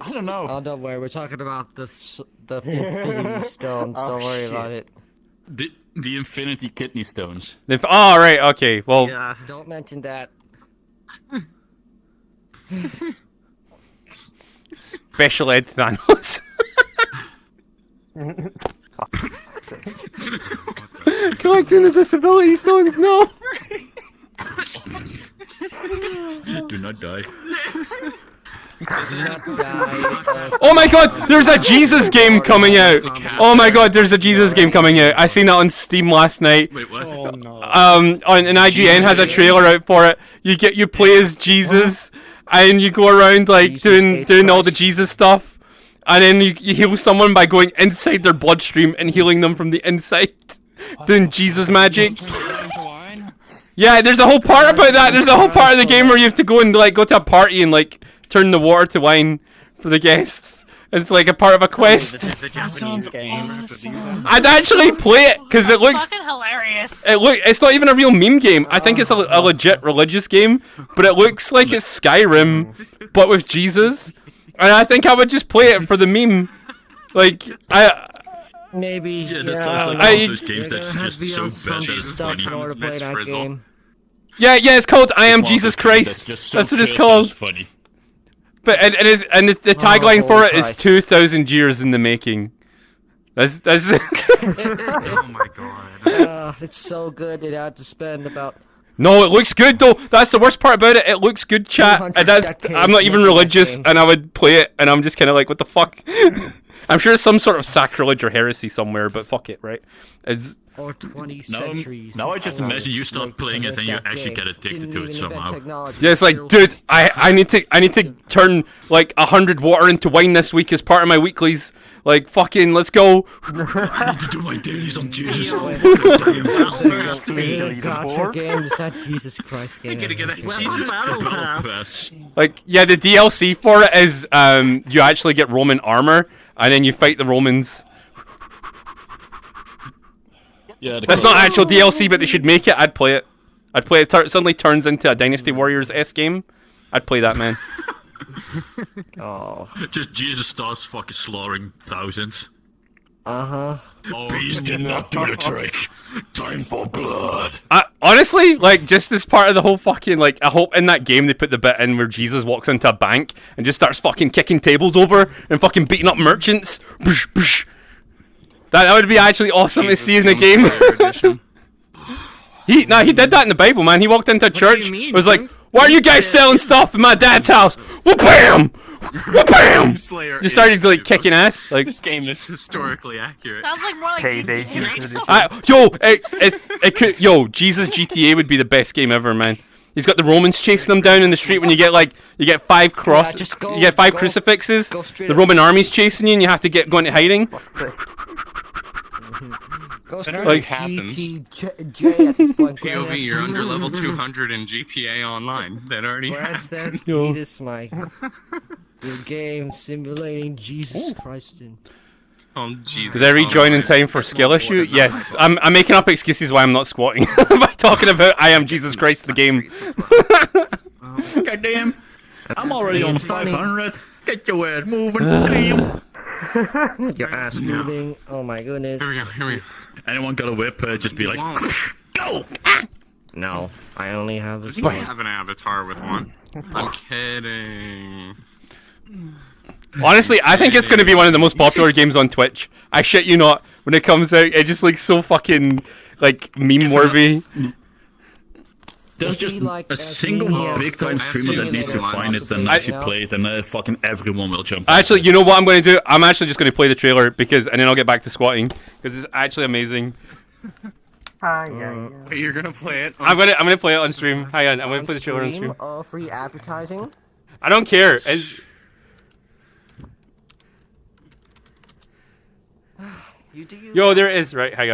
Speaker 10: I don't know.
Speaker 6: Oh, don't worry, we're talking about the 50 stones, don't worry about it.
Speaker 5: The infinity kidney stones.
Speaker 1: Oh, right, okay. Well,
Speaker 6: Yeah, don't mention that.
Speaker 1: special ed Thanos. Collecting the disability stones, no.
Speaker 5: Do not die.
Speaker 1: Oh my god, there's a Jesus game coming out. Oh my god, there's a Jesus game coming out. I seen that on Steam last night.
Speaker 5: Wait, what?
Speaker 9: Oh no.
Speaker 1: And IGN has a trailer out for it. You play as Jesus, and you go around like doing all the Jesus stuff, and then you heal someone by going inside their bloodstream and healing them from the inside, doing Jesus magic. Yeah, there's a whole part about that. There's a whole part of the game where you have to go and like go to a party and like turn the water to wine for the guests. It's like a part of a quest.
Speaker 9: That sounds awesome.
Speaker 1: I'd actually play it because it looks.
Speaker 11: Fucking hilarious.
Speaker 1: It's not even a real meme game. I think it's a legit religious game, but it looks like it's Skyrim, but with Jesus. And I think I would just play it for the meme. Like
Speaker 6: Maybe.
Speaker 5: Yeah, that sounds like one of those games that's just so bad that it's funny.
Speaker 6: Play that game.
Speaker 1: Yeah, it's called I Am Jesus Christ. That's what it's called.
Speaker 5: Funny.
Speaker 1: But the tagline for it is 2,000 years in the making. That's
Speaker 8: Oh my god.
Speaker 6: It's so good it had to spend about.
Speaker 1: No, it looks good though. That's the worst part about it. It looks good, chat. And I'm not even religious, and I would play it, and I'm just kind of like, what the fuck? I'm sure it's some sort of sacrilege or heresy somewhere, but fuck it, right? It's
Speaker 6: or 20 centuries.
Speaker 5: Now I just imagine you start playing it and you actually get addicted to it somehow.
Speaker 1: yeah, it's like, dude, I need to turn like 100 water into wine this week as part of my weeklies. Like, fucking, let's go.
Speaker 5: I need to do my dailies on Jesus.
Speaker 6: Gotcha game is that Jesus Christ game.
Speaker 12: You're gonna get that Jesus battle pass.
Speaker 1: Like, yeah, the DLC for it is you actually get Roman armor and then you fight the Romans.
Speaker 5: Yeah,
Speaker 1: that's not actual DLC, but they should make it. I'd play it. I'd play it. Suddenly turns into a Dynasty Warriors-esque game. I'd play that, man.
Speaker 6: Oh.
Speaker 5: Just Jesus starts fucking slaughtering thousands.
Speaker 6: Uh-huh.
Speaker 5: Bees cannot do the trick. Time for blood.
Speaker 1: Honestly, like, just as part of the whole fucking, like, I hope in that game they put the bit in where Jesus walks into a bank and just starts fucking kicking tables over and fucking beating up merchants. Boosh, boosh. That would be actually awesome to see in the game. He did that in the Bible, man. He walked into a church, was like, "Why are you guys selling stuff in my dad's house?" Well, bam, well, bam. Just started like kicking ass. Like,
Speaker 8: this game is historically accurate.
Speaker 11: Sounds like more like
Speaker 1: GTA. Jesus GTA would be the best game ever, man. He's got the Romans chasing them down in the street when you get five crucifixes. The Roman army's chasing you, and you have to go into hiding.
Speaker 8: Like happens. POV, you're under level 200 in GTA Online. That already happens.
Speaker 6: Jesus, Mike. Your game simulating Jesus Christ.
Speaker 8: Jesus.
Speaker 1: Did I rejoin in time for skill issue? Yes. I'm making up excuses why I'm not squatting by talking about I am Jesus Christ the game.
Speaker 5: Goddamn. I'm already on 500. Get your ass moving, damn.
Speaker 6: Your ass moving. Oh my goodness.
Speaker 8: Here we go.
Speaker 5: Anyone got a whip? Just be like, go!
Speaker 6: No, I only have a.
Speaker 8: I have an avatar with one. I'm kidding.
Speaker 1: Honestly, I think it's going to be one of the most popular games on Twitch. I shit you not. When it comes out, it just looks so fucking like meme-worthy.
Speaker 5: There's just a single big-time streamer that needs to find it and actually play it, and fucking everyone will jump.
Speaker 1: Actually, you know what I'm going to do? I'm actually just going to play the trailer and then I'll get back to squatting because it's actually amazing.
Speaker 8: You're gonna play it?
Speaker 1: I'm gonna play it on stream. Hang on, I'm gonna play the trailer on stream.
Speaker 6: Free advertising.
Speaker 1: I don't care. Yo, there is right. Hang on.